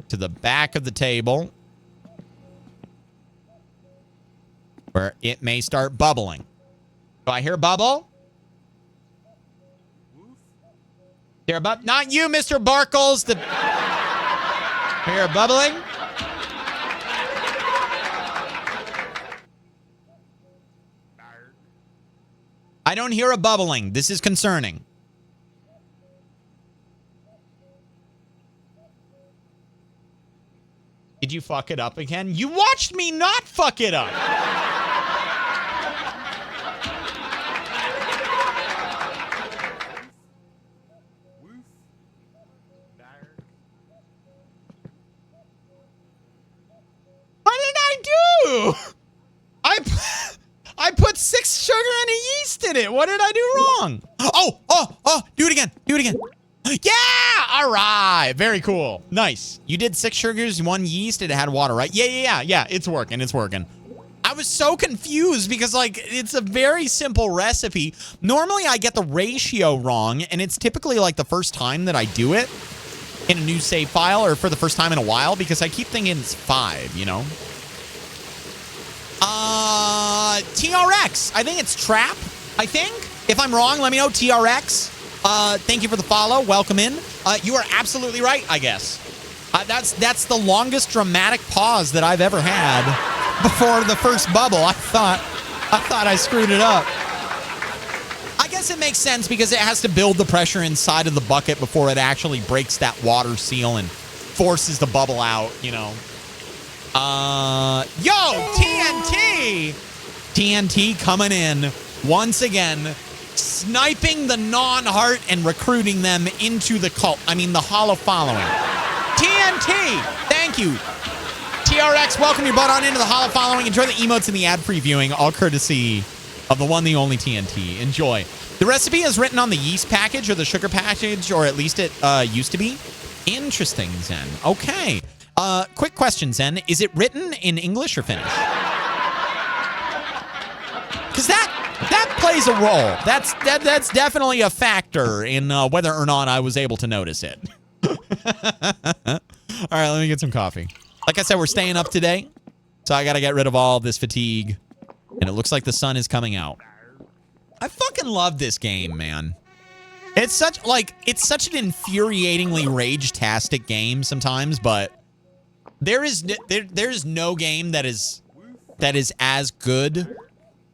to the back of the table, where it may start bubbling. Do I hear a bubble? Hear a bubble? Not you, Mr. Barkles. Hear a bubbling? I don't hear a bubbling. This is concerning. Did you fuck it up again? You watched me not fuck it up. What did I do? I put 6 sugar and a yeast in it. What did I do wrong? Oh, do it again. Do it again. Yeah! All right. Very cool. Nice. You did 6 sugars, 1 yeast, and it had water, right? Yeah. It's working. It's working. I was so confused because, like, it's a very simple recipe. Normally, I get the ratio wrong, and it's typically, like, the first time that I do it in a new save file or for the first time in a while because I keep thinking it's 5, you know? TRX. I think it's Trap, I think. If I'm wrong, let me know, TRX. Thank you for the follow. Welcome in. You are absolutely right, I guess. That's the longest dramatic pause that I've ever had before the first bubble. I thought I screwed it up. I guess it makes sense because it has to build the pressure inside of the bucket before it actually breaks that water seal and forces the bubble out, you know. Yo, TNT! TNT coming in once again, sniping the non-heart and recruiting them into the cult. I mean, the HaLLoW following. TNT! Thank you. TRX, welcome your butt on into the HaLLoW following. Enjoy the emotes and the ad previewing, all courtesy of the one, the only TNT. Enjoy. The recipe is written on the yeast package or the sugar package, or at least it used to be. Interesting, Zen. Okay. Quick question, Zen. Is it written in English or Finnish? Because that plays a role. That's definitely a factor in whether or not I was able to notice it. All right, let me get some coffee. Like I said, we're staying up today, so I got to get rid of all this fatigue. And it looks like the sun is coming out. I fucking love this game, man. It's such an infuriatingly rage-tastic game sometimes, but there's no game that is as good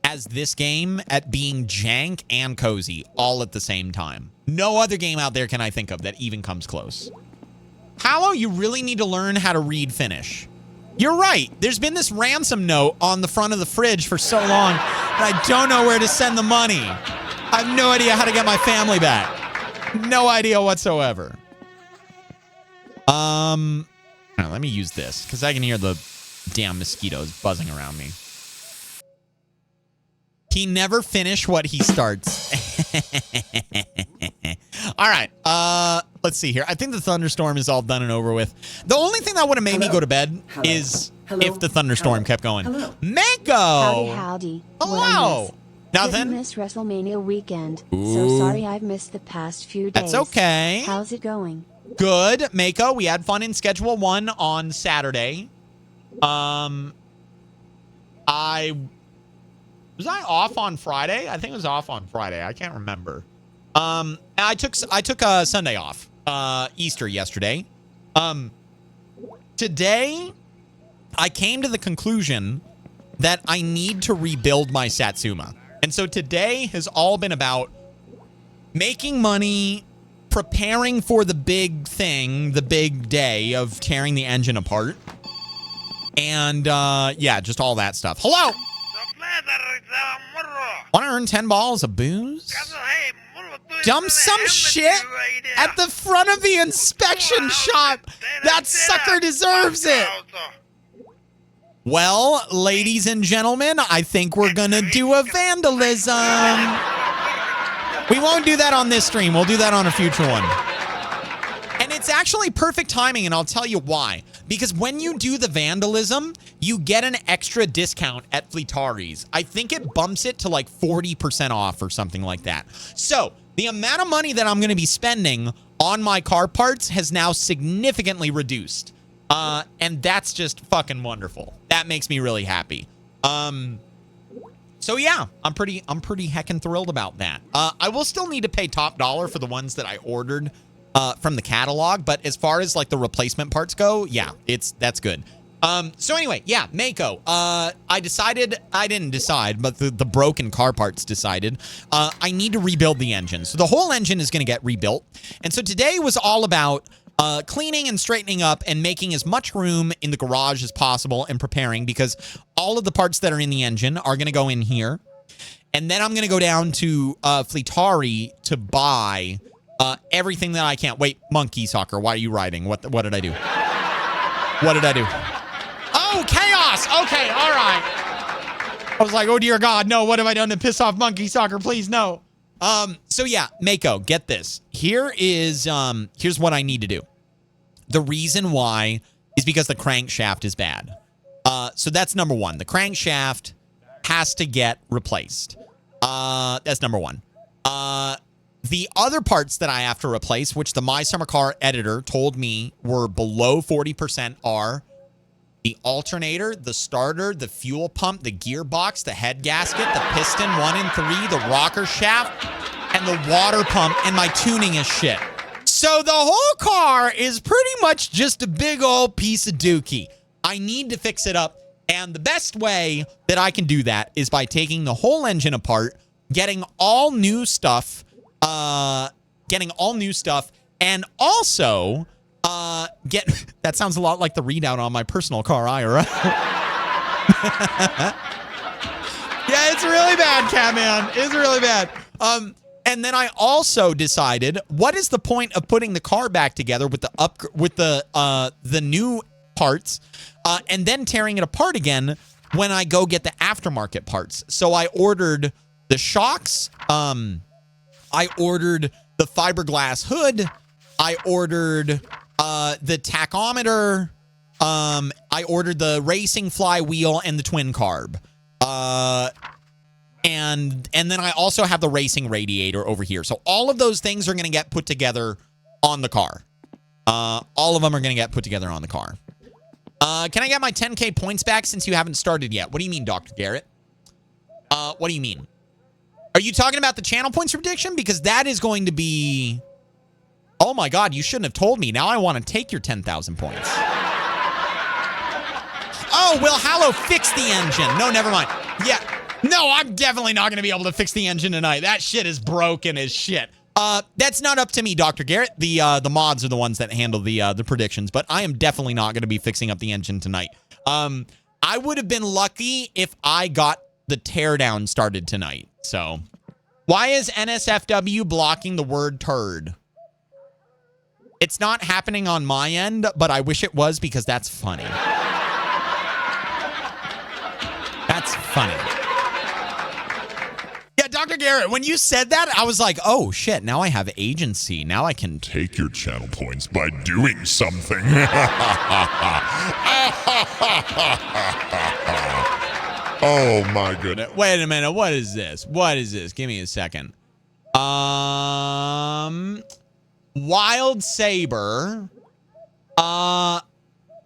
as this game at being jank and cozy all at the same time. No other game out there can I think of that even comes close. HaLLoW, you really need to learn how to read Finnish. You're right. There's been this ransom note on the front of the fridge for so long, and I don't know where to send the money. I have no idea how to get my family back. No idea whatsoever. All right, let me use this, because I can hear the damn mosquitoes buzzing around me. He never finished what he starts. All right. Let's see here. I think the thunderstorm is all done and over with. The only thing that would have made me go to bed is if the thunderstorm kept going. Mako! Howdy. Hello! Nothing? Didn't miss WrestleMania weekend. Ooh. So sorry I've missed the past few days. That's okay. How's it going? Good, Mako. We had fun in Schedule 1 on Saturday. Was I off on Friday? I think it was off on Friday. I can't remember. I took Sunday off. Easter yesterday. Today, I came to the conclusion that I need to rebuild my Satsuma. And so today has all been about making money, preparing for the big thing, the big day of tearing the engine apart. And, yeah, just all that stuff. HaLLoW! Want to earn 10 balls of booze? Dump some shit at the front of the inspection shop. That sucker deserves it. Well, ladies and gentlemen, I think we're going to do a vandalism. We won't do that on this stream. We'll do that on a future one. And it's actually perfect timing, and I'll tell you why. Because when you do the vandalism, you get an extra discount at Fleetari's. I think it bumps it to like 40% off or something like that. So the amount of money that I'm going to be spending on my car parts has now significantly reduced. And that's just fucking wonderful. That makes me really happy. So yeah, I'm pretty heckin' thrilled about that. I will still need to pay top dollar for the ones that I ordered from the catalog, but as far as like the replacement parts go, yeah, that's good. So anyway, yeah, Mako. I didn't decide, but the broken car parts decided. I need to rebuild the engine. So the whole engine is going to get rebuilt. And so today was all about cleaning and straightening up and making as much room in the garage as possible and preparing, because all of the parts that are in the engine are going to go in here. And then I'm going to go down to Fleetari to buy everything that I can. Wait, Monkey Soccer, why are you riding? What did I do? What did I do? Oh, chaos! Okay, all right. I was like, oh dear God, no, what have I done to piss off Monkey Soccer? Please, no. So yeah, Mako, get this. Here's what I need to do. The reason why is because the crankshaft is bad. So that's number one. The crankshaft has to get replaced. That's number one. The other parts that I have to replace, which the My Summer Car editor told me were below 40%, are the alternator, the starter, the fuel pump, the gearbox, the head gasket, the piston 1 and 3, the rocker shaft, and the water pump, and my tuning is shit. So the whole car is pretty much just a big old piece of dookie. I need to fix it up, and the best way that I can do that is by taking the whole engine apart, getting all new stuff, and also that sounds a lot like the readout on my personal car IRA. Yeah, it's really bad, Catman. It's really bad. And then I also decided, what is the point of putting the car back together with the new parts, and then tearing it apart again when I go get the aftermarket parts? So I ordered the shocks. I ordered the fiberglass hood. I ordered the tachometer. I ordered the racing flywheel and the twin carb. And then I also have the racing radiator over here. So all of those things are going to get put together on the car. All of them are going to get put together on the car. Can I get my 10K points back since you haven't started yet? What do you mean, Dr. Garrett? What do you mean? Are you talking about the channel points prediction? Because that is going to be... Oh my God, you shouldn't have told me. Now I want to take your 10,000 points. Oh, will HaLLoW fix the engine? No, never mind. Yeah. No, I'm definitely not going to be able to fix the engine tonight. That shit is broken as shit. That's not up to me, Dr. Garrett. The mods are the ones that handle the predictions, but I am definitely not going to be fixing up the engine tonight. I would have been lucky if I got the teardown started tonight. So, why is NSFW blocking the word turd? It's not happening on my end, but I wish it was because that's funny. That's funny. Yeah, Dr. Garrett, when you said that, I was like, oh, shit, now I have agency. Now I can take your channel points by doing something. Oh, my goodness. Wait a minute. What is this? What is this? Give me a second. Wild Saber.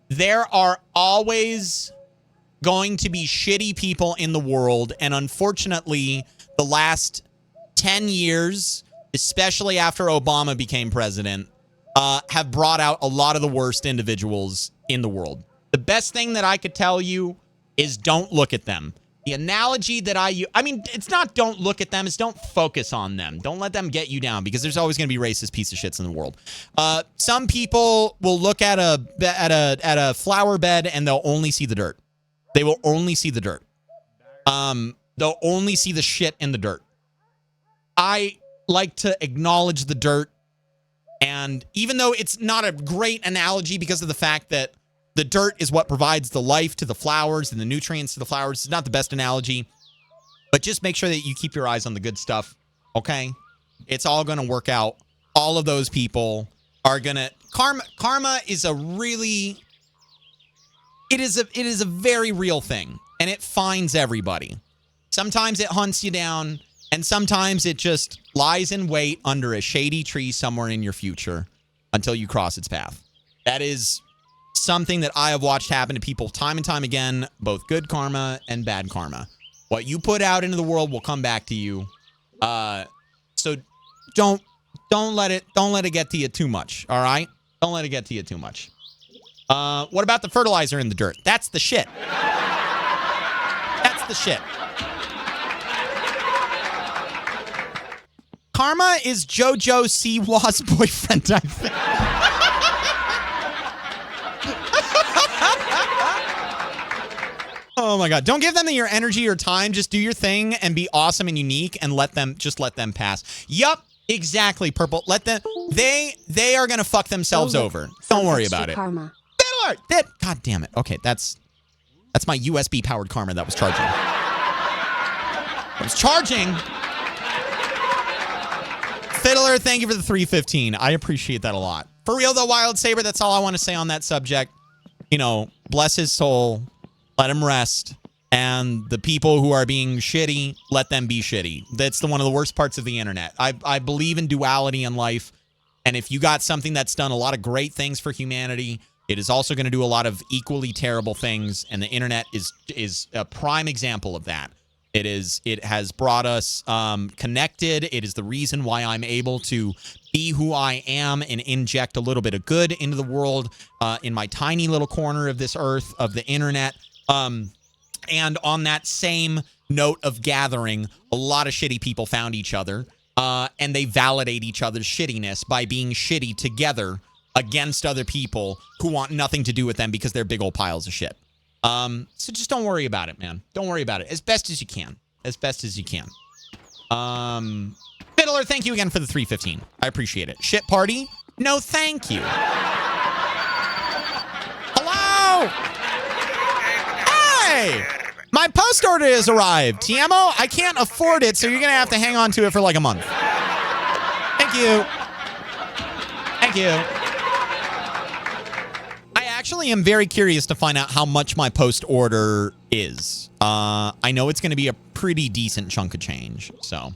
There are always going to be shitty people in the world, and unfortunately, the last 10 years, especially after Obama became president, have brought out a lot of the worst individuals in the world. The best thing that I could tell you is don't look at them. The analogy that I use, I mean, it's not don't look at them, it's don't focus on them. Don't let them get you down, because there's always going to be racist piece of shits in the world. Some people will look at a flower bed and they'll only see the dirt. They will only see the dirt. They'll only see the shit in the dirt. I like to acknowledge the dirt, and even though it's not a great analogy because of the fact that the dirt is what provides the life to the flowers and the nutrients to the flowers, it's not the best analogy, but just make sure that you keep your eyes on the good stuff, okay? It's all going to work out. All of those people are going to... Karma is a really... It is a very real thing, and it finds everybody. Sometimes it hunts you down, and sometimes it just lies in wait under a shady tree somewhere in your future until you cross its path. That is something that I have watched happen to people time and time again, both good karma and bad karma. What you put out into the world will come back to you. So don't let it get to you too much, all right? Don't let it get to you too much. What about the fertilizer in the dirt? That's the shit. That's the shit. Karma is JoJo Siwa's boyfriend, I think. Oh my God. Don't give them your energy or time. Just do your thing and be awesome and unique and let them pass. Yup. Exactly, Purple. Let them, they are going to fuck themselves over. Don't worry about it. Karma. God damn it. Okay, that's my USB powered karma that was charging. I was charging. Fiddler, thank you for the 315. I appreciate that a lot. For real though, Wild Saber, that's all I want to say on that subject. You know, bless his soul. Let him rest. And the people who are being shitty, let them be shitty. That's one of the worst parts of the internet. I believe in duality in life. And if you got something that's done a lot of great things for humanity, It is also going to do a lot of equally terrible things, and the internet is a prime example of that. It has brought us connected. It is the reason why I'm able to be who I am and inject a little bit of good into the world in my tiny little corner of this earth of the internet. And on that same note of gathering, a lot of shitty people found each other, and they validate each other's shittiness by being shitty together against other people who want nothing to do with them because they're big old piles of shit. So just don't worry about it, man. Don't worry about it. As best as you can. As best as you can. Fiddler, thank you again for the 315. I appreciate it. Shit party? No, thank you. Hello? Hey! My post order has arrived. Tiamo, I can't afford it, so you're going to have to hang on to it for like a month. Thank you. Thank you. I actually am very curious to find out how much my post order is. I know it's going to be a pretty decent chunk of change, so.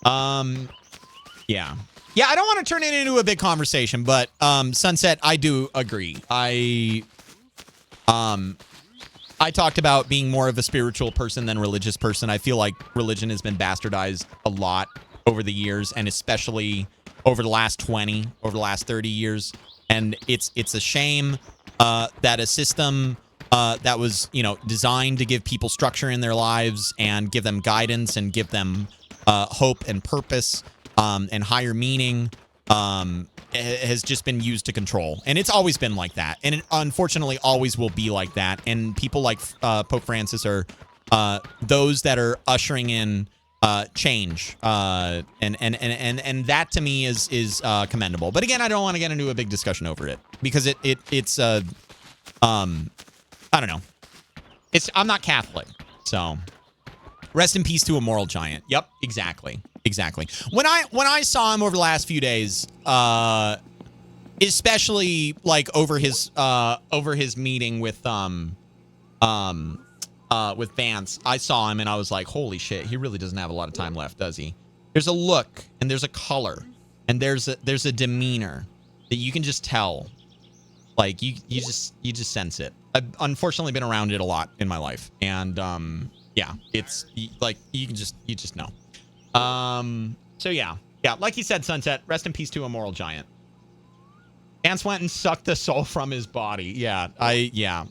Yeah. Yeah, I don't want to turn it into a big conversation, but Sunset, I do agree. I talked about being more of a spiritual person than religious person. I feel like religion has been bastardized a lot over the years, and especially over the last 20, over the last 30 years. And it's a shame that a system that was, designed to give people structure in their lives and give them guidance and give them hope and purpose and higher meaning has just been used to control. And it's always been like that. And it unfortunately always will be like that. And people like Pope Francis are those that are ushering in change. And that to me is commendable. But again, I don't want to get into a big discussion over it because it's I don't know. I'm not Catholic. So rest in peace to a moral giant. Yep, exactly. When I saw him over the last few days, especially like over his meeting with Vance, I saw him and I was like, holy shit, he really doesn't have a lot of time left, does he? There's a look and there's a color and there's a demeanor that you can just tell. Like you just sense it. I've unfortunately been around it a lot in my life, and yeah, it's like you just know. So yeah, like you said, Sunset, rest in peace to a moral giant. Vance went and sucked the soul from his body. Yeah.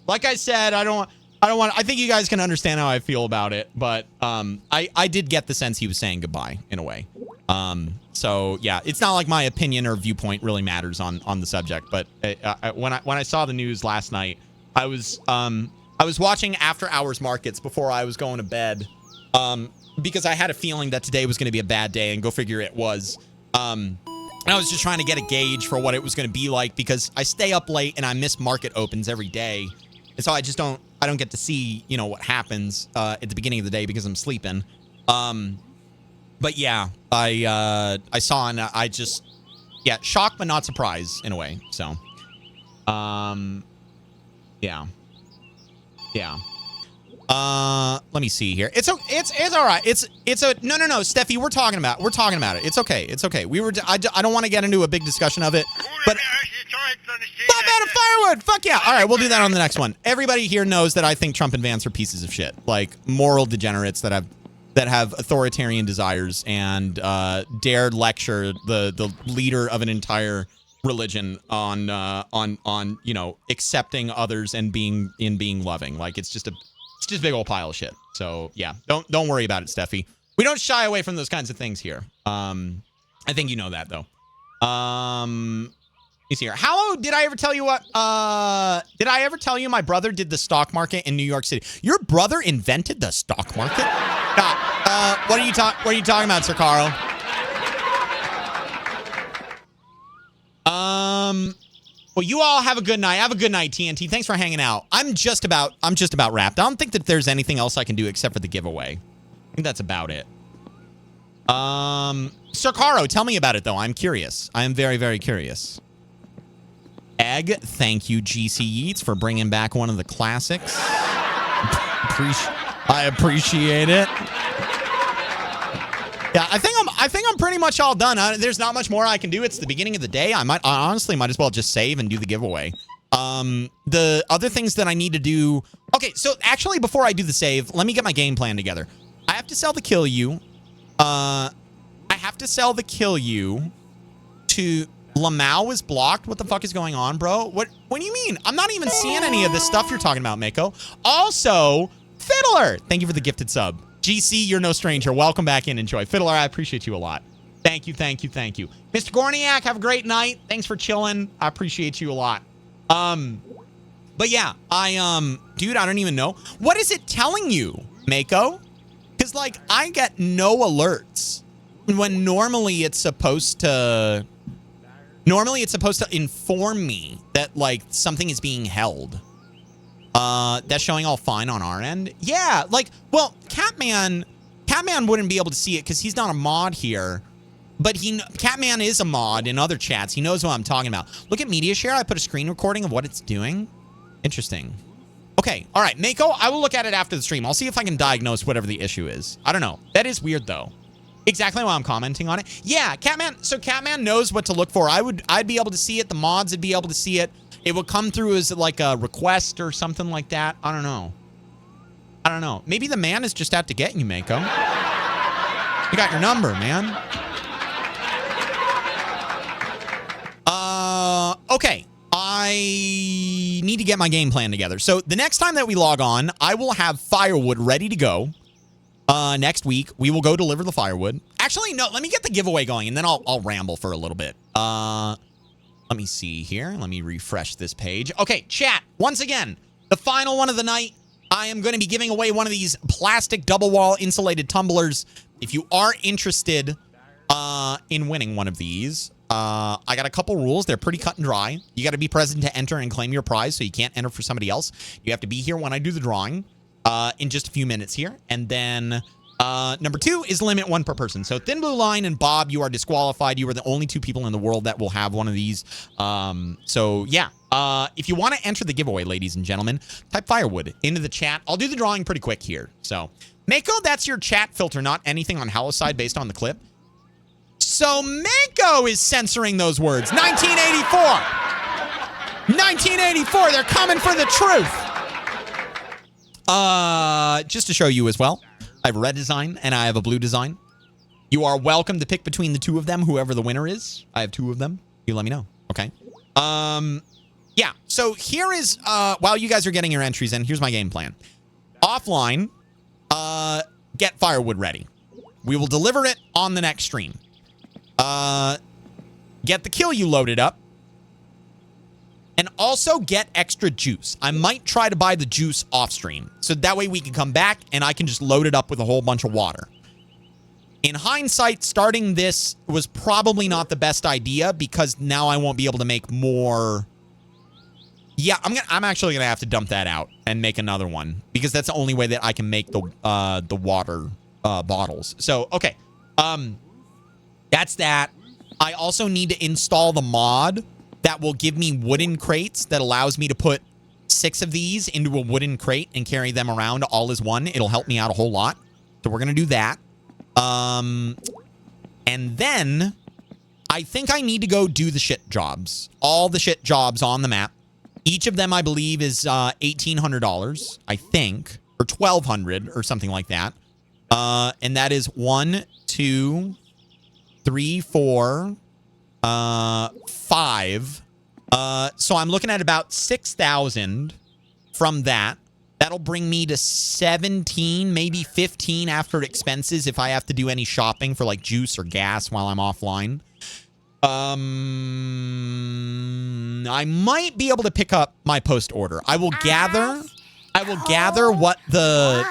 Like I said, I don't want, I think you guys can understand how I feel about it, but, I did get the sense he was saying goodbye in a way. So yeah, it's not like my opinion or viewpoint really matters on the subject, but when I saw the news last night, I was watching after hours markets before I was going to bed, because I had a feeling that today was going to be a bad day, and go figure it was. And I was just trying to get a gauge for what it was going to be like, because I stay up late and I miss market opens every day. And so I don't get to see, what happens at the beginning of the day because I'm sleeping. But yeah, I saw, and I just, shocked but not surprised in a way. So, yeah. Let me see here. It's all right. It's no, Steffi, we're talking about it. It's okay. I don't want to get into a big discussion of it, but stop out of firewood. Fuck yeah. All right. We'll do that on the next one. Everybody here knows that I think Trump and Vance are pieces of shit, like moral degenerates that have authoritarian desires and dared lecture the leader of an entire religion on accepting others and being loving. Like it's just a big old pile of shit. So yeah, don't worry about it, Steffi. We don't shy away from those kinds of things here. I think you know that though. He's here. HaLLoW, did I ever tell you what? Did I ever tell you my brother did the stock market in New York City? Your brother invented the stock market? What are you talking about, Sir Carl? Well, you all have a good night. Have a good night, TNT. Thanks for hanging out. I'm just about wrapped. I don't think that there's anything else I can do except for the giveaway. I think that's about it. Sir Caro, tell me about it though. I'm curious. I am very, very curious. Egg, thank you, GC Yeats, for bringing back one of the classics. I appreciate it. Yeah, I think I'm pretty much all done. There's not much more I can do. It's the beginning of the day. I honestly might as well just save and do the giveaway. The other things that I need to do. Okay, so actually before I do the save, let me get my game plan together. I have to sell the Kilju. I have to sell the Kilju to HaLLoW is blocked. What the fuck is going on, bro? What do you mean? I'm not even seeing any of this stuff you're talking about, Mako. Also, Fiddler, thank you for the gifted sub. GC, you're no stranger. Welcome back in. Enjoy. Fiddler, I appreciate you a lot. Thank you, thank you, thank you. Mr. Gorniak, have a great night. Thanks for chilling. I appreciate you a lot. But yeah, dude, I don't even know. What is it telling you, Mako? Because, like, I get no alerts when normally it's supposed to inform me that, like, something is being held. That's showing all fine on our end. Yeah, like, well, Catman wouldn't be able to see it because he's not a mod here. But Catman is a mod in other chats. He knows what I'm talking about. Look at media share. I put a screen recording of what it's doing. Interesting. Okay, all right, Mako, I will look at it after the stream. I'll see if I can diagnose whatever the issue is. I don't know. That is weird, though. Exactly why I'm commenting on it. Yeah, Catman. So Catman knows what to look for. I'd be able to see it. The mods would be able to see it. It would come through as like a request or something like that. I don't know. Maybe the man is just out to get you, Mako. You got your number, man. Okay. I need to get my game plan together. So the next time that we log on, I will have firewood ready to go. Next week, we will go deliver the firewood. Actually, no, let me get the giveaway going, and then I'll ramble for a little bit. Let me see here. Let me refresh this page. Okay, chat. Once again, the final one of the night. I am going to be giving away one of these plastic double wall insulated tumblers. If you are interested in winning one of these, I got a couple rules. They're pretty cut and dry. You got to be present to enter and claim your prize, so you can't enter for somebody else. You have to be here when I do the drawing in just a few minutes here. And then number 2 is limit 1 per person. So Thin Blue Line and Bob, you are disqualified. You are the only 2 people in the world that will have one of these. So yeah, if you want to enter the giveaway, ladies and gentlemen, type firewood into the chat. I'll do the drawing pretty quick here. So Mako, that's your chat filter, not anything on HaLLoW side based on the clip. So Mako is censoring those words. 1984. 1984. They're coming for the truth. Just to show you as well, I have a red design and I have a blue design. You are welcome to pick between the 2 of them, whoever the winner is. I have 2 of them. You let me know. Okay. Yeah. So here is, while you guys are getting your entries in, here's my game plan. Offline, get firewood ready. We will deliver it on the next stream. Get the Kilju loaded up. And also get extra juice. I might try to buy the juice off stream. So that way we can come back and I can just load it up with a whole bunch of water. In hindsight, starting this was probably not the best idea because now I won't be able to make more. Yeah, I'm actually gonna have to dump that out and make another one because that's the only way that I can make the water bottles. So okay, that's that. I also need to install the mod that will give me wooden crates that allows me to put 6 of these into a wooden crate and carry them around all as one. It'll help me out a whole lot. So we're going to do that. And then I think I need to go do the shit jobs. All the shit jobs on the map. Each of them, I believe, is $1,800, I think, or $1,200 or something like that. And that is 1, 2, 3, 4, 5. So I'm looking at about 6,000 from that. That'll bring me to 17, maybe 15 after expenses if I have to do any shopping for like juice or gas while I'm offline. I might be able to pick up my post order. I will gather what the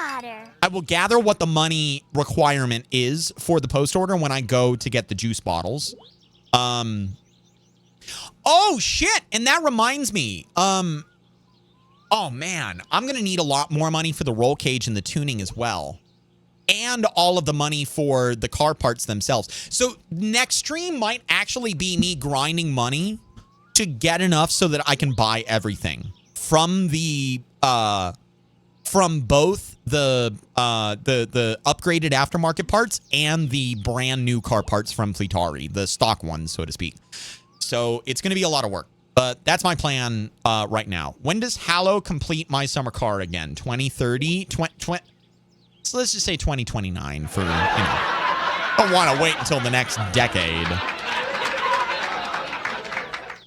money requirement is for the post order when I go to get the juice bottles. Oh shit, and that reminds me. Oh man, I'm going to need a lot more money for the roll cage and the tuning as well. And all of the money for the car parts themselves. So next stream might actually be me grinding money to get enough so that I can buy everything from the from both the upgraded aftermarket parts and the brand new car parts from Fleetari, the stock ones, so to speak. So it's going to be a lot of work, but that's my plan right now. When does HaLLoW complete my summer car again? 2030? So let's just say 2029 for, don't want to wait until the next decade.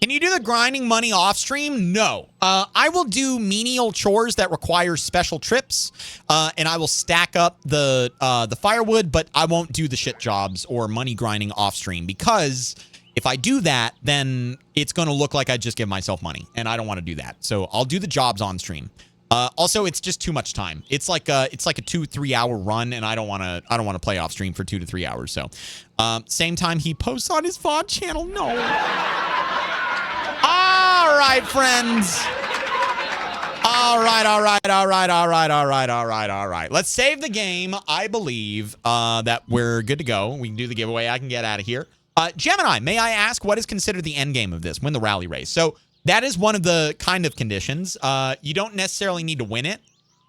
Can you do the grinding money off stream? No. I will do menial chores that require special trips, and I will stack up the firewood, but I won't do the shit jobs or money grinding off stream, because if I do that, then it's going to look like I just give myself money, and I don't want to do that. So I'll do the jobs on stream. Also, it's just too much time. It's like a 2-3 hour run, and I don't want to play off stream for 2 to 3 hours. So, same time he posts on his VOD channel. No. All right, friends. All right. Let's save the game. I believe that we're good to go. We can do the giveaway. I can get out of here. Gemini, may I ask, what is considered the end game of this? Win the rally race. So that is one of the kind of conditions. You don't necessarily need to win it,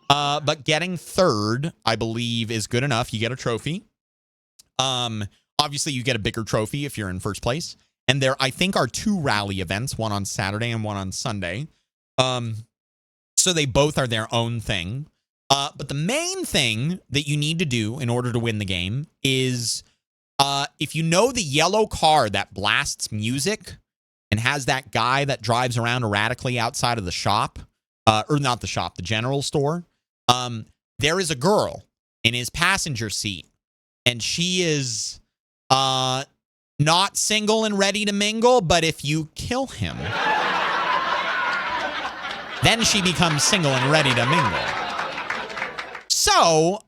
but getting third, I believe, is good enough. You get a trophy. Obviously, you get a bigger trophy if you're in first place. And there, I think, are 2 rally events, one on Saturday and one on Sunday. So they both are their own thing. But the main thing that you need to do in order to win the game is if you know the yellow car that blasts music and has that guy that drives around erratically outside of the shop, or not the shop, the general store, there is a girl in his passenger seat, and she is not single and ready to mingle, but if you kill him, then she becomes single and ready to mingle. So,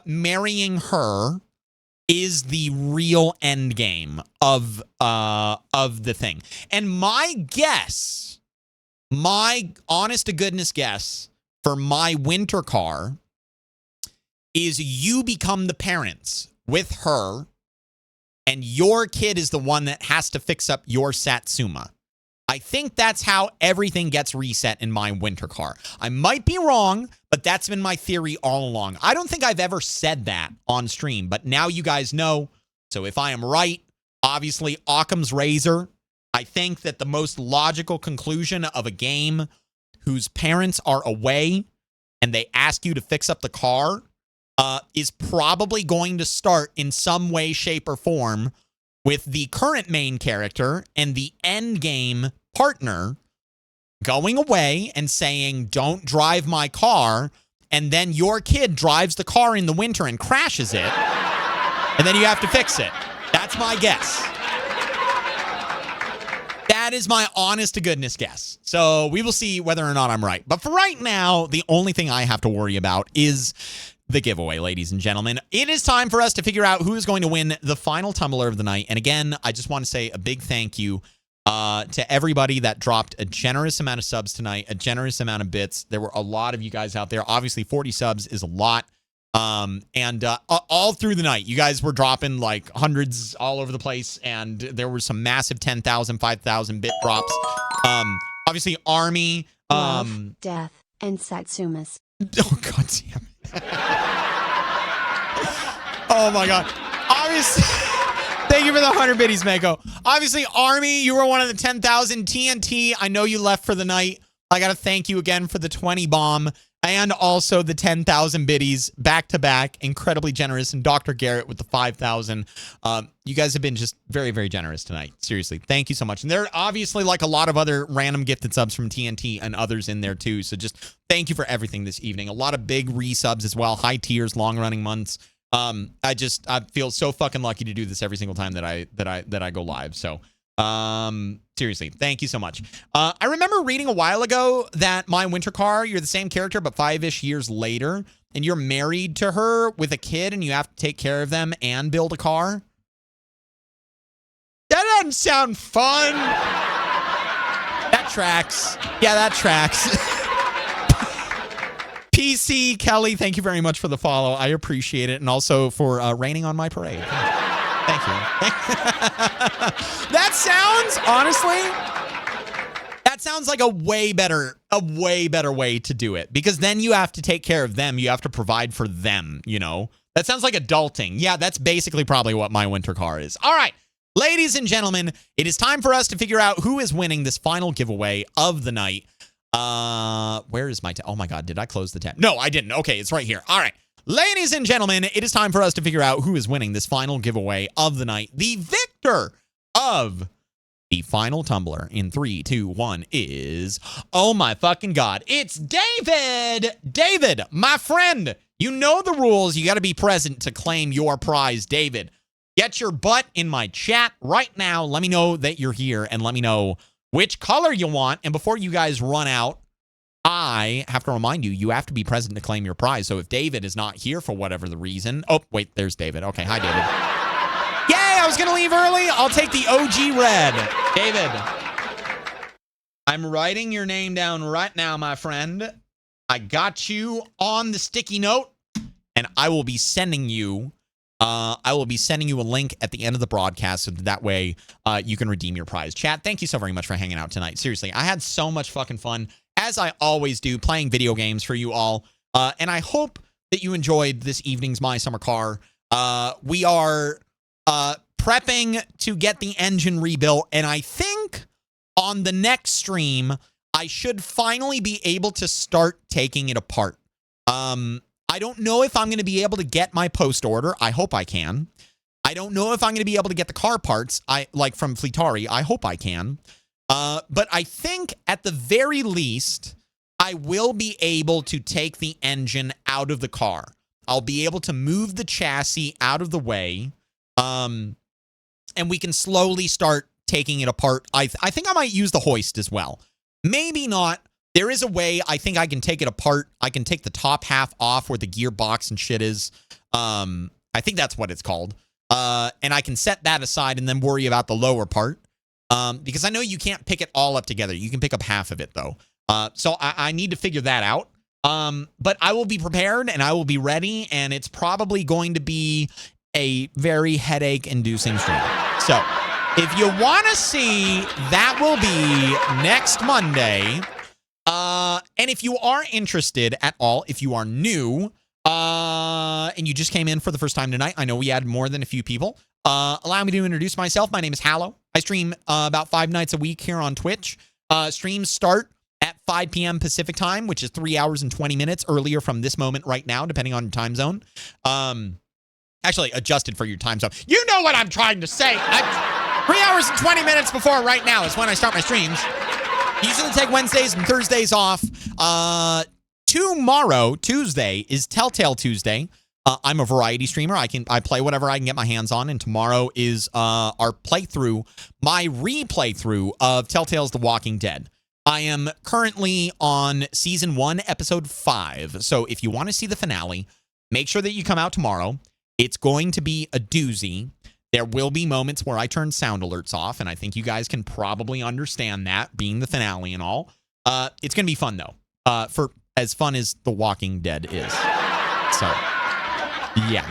marrying her is the real end game of the thing. And my guess, my honest to goodness guess for my winter car is you become the parents with her, and your kid is the one that has to fix up your Satsuma. I think that's how everything gets reset in my winter car. I might be wrong, but that's been my theory all along. I don't think I've ever said that on stream, but now you guys know. So if I am right, obviously Occam's razor. I think that the most logical conclusion of a game whose parents are away and they ask you to fix up the car is probably going to start in some way, shape, or form with the current main character and the end game partner going away and saying, don't drive my car, and then your kid drives the car in the winter and crashes it, and then you have to fix it. That's my guess. That is my honest to goodness guess. So we will see whether or not I'm right. But for right now, the only thing I have to worry about is the giveaway, ladies and gentlemen. It is time for us to figure out who is going to win the final tumbler of the night. And again, I just want to say a big thank you to everybody that dropped a generous amount of subs tonight, a generous amount of bits. There were a lot of you guys out there. Obviously, 40 subs is a lot. And all through the night, you guys were dropping like hundreds all over the place. And there were some massive 10,000, 5,000 bit drops. Obviously, Army. Love, death, and Satsumas. Oh, God damn it. Oh my God. Obviously, thank you for the 100 biddies, Mako. Obviously, Army, you were one of the 10,000. TNT, I know you left for the night. I got to thank you again for the 20 bomb and also the 10,000 biddies back to back. Incredibly generous. And Dr. Garrett with the 5,000. You guys have been just very, very generous tonight. Seriously. Thank you so much. And there are obviously like a lot of other random gifted subs from TNT and others in there too. So just thank you for everything this evening. A lot of big resubs as well. High tiers, long running months. I feel so fucking lucky to do this every single time that I go live. So, seriously, thank you so much. I remember reading a while ago that my winter car, you're the same character, but 5-ish years later, and you're married to her with a kid and you have to take care of them and build a car. That doesn't sound fun. That tracks. Yeah, that tracks. PC Kelly, thank you very much for the follow. I appreciate it. And also for raining on my parade. Thank you. That sounds like a way better way to do it, because then you have to take care of them. You have to provide for them, you know? That sounds like adulting. Yeah, that's basically probably what my winter car is. All right, ladies and gentlemen, it is time for us to figure out who is winning this final giveaway of the night. Where is my oh my God, did I close the tab? No, I didn't. Okay, it's right here. All right. Ladies and gentlemen, it is time for us to figure out who is winning this final giveaway of the night. The victor of the final tumbler in 3, 2, 1 is, oh my fucking God, it's David! David, my friend, you know the rules. You got to be present to claim your prize, David. Get your butt in my chat right now. Let me know that you're here and let me know which color you want. And before you guys run out, I have to remind you, you have to be present to claim your prize. So if David is not here for whatever the reason... Oh, wait, there's David. Okay, hi, David. Yay, I was going to leave early. I'll take the OG red. David, I'm writing your name down right now, my friend. I got you on the sticky note, and I will be sending you... a link at the end of the broadcast so that way you can redeem your prize. Chat, thank you so very much for hanging out tonight. Seriously, I had so much fucking fun, as I always do, playing video games for you all. And I hope that you enjoyed this evening's My Summer Car. We are prepping to get the engine rebuilt, and I think on the next stream, I should finally be able to start taking it apart. I don't know if I'm going to be able to get my post order. I hope I can. I don't know if I'm going to be able to get the car parts like from Fleetari. I hope I can. But I think at the very least, I will be able to take the engine out of the car. I'll be able to move the chassis out of the way. And we can slowly start taking it apart. I think I might use the hoist as well. Maybe not. There is a way I think I can take it apart. I can take the top half off where the gearbox and shit is. I think that's what it's called. And I can set that aside and then worry about the lower part. Because I know you can't pick it all up together. You can pick up half of it, though. So I need to figure that out. But I will be prepared and I will be ready. And it's probably going to be a very headache-inducing stream. So if you want to see, that will be next Monday. And if you are interested at all, if you are new, and you just came in for the first time tonight, I know we had more than a few people. Allow me to introduce myself. My name is HaLLoW. I stream about 5 nights a week here on Twitch. Streams start at 5 p.m. Pacific time, which is 3 hours and 20 minutes earlier from this moment right now, depending on your time zone. Actually, adjusted for your time zone. You know what I'm trying to say. 3 hours and 20 minutes before right now is when I start my streams. Usually take Wednesdays and Thursdays off. Tomorrow, Tuesday, is Telltale Tuesday. I'm a variety streamer. I play whatever I can get my hands on, and tomorrow is our playthrough, my replaythrough of Telltale's The Walking Dead. I am currently on Season 1, Episode 5, so if you want to see the finale, make sure that you come out tomorrow. It's going to be a doozy. There will be moments where I turn sound alerts off, and I think you guys can probably understand that, being the finale and all. It's going to be fun, though, for as fun as The Walking Dead is. So, yeah.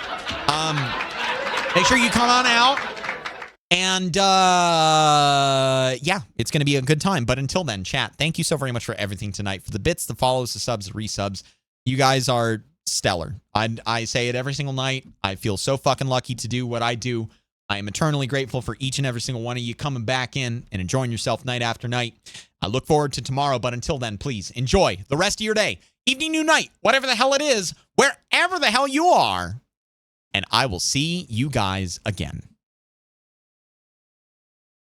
Make sure you come on out, and, yeah, it's going to be a good time. But until then, chat, thank you so very much for everything tonight, for the bits, the follows, the subs, the resubs. You guys are stellar. I say it every single night. I feel so fucking lucky to do what I do. I am eternally grateful for each and every single one of you coming back in and enjoying yourself night after night. I look forward to tomorrow, but until then, please enjoy the rest of your day, evening, new night, whatever the hell it is, wherever the hell you are. And I will see you guys again.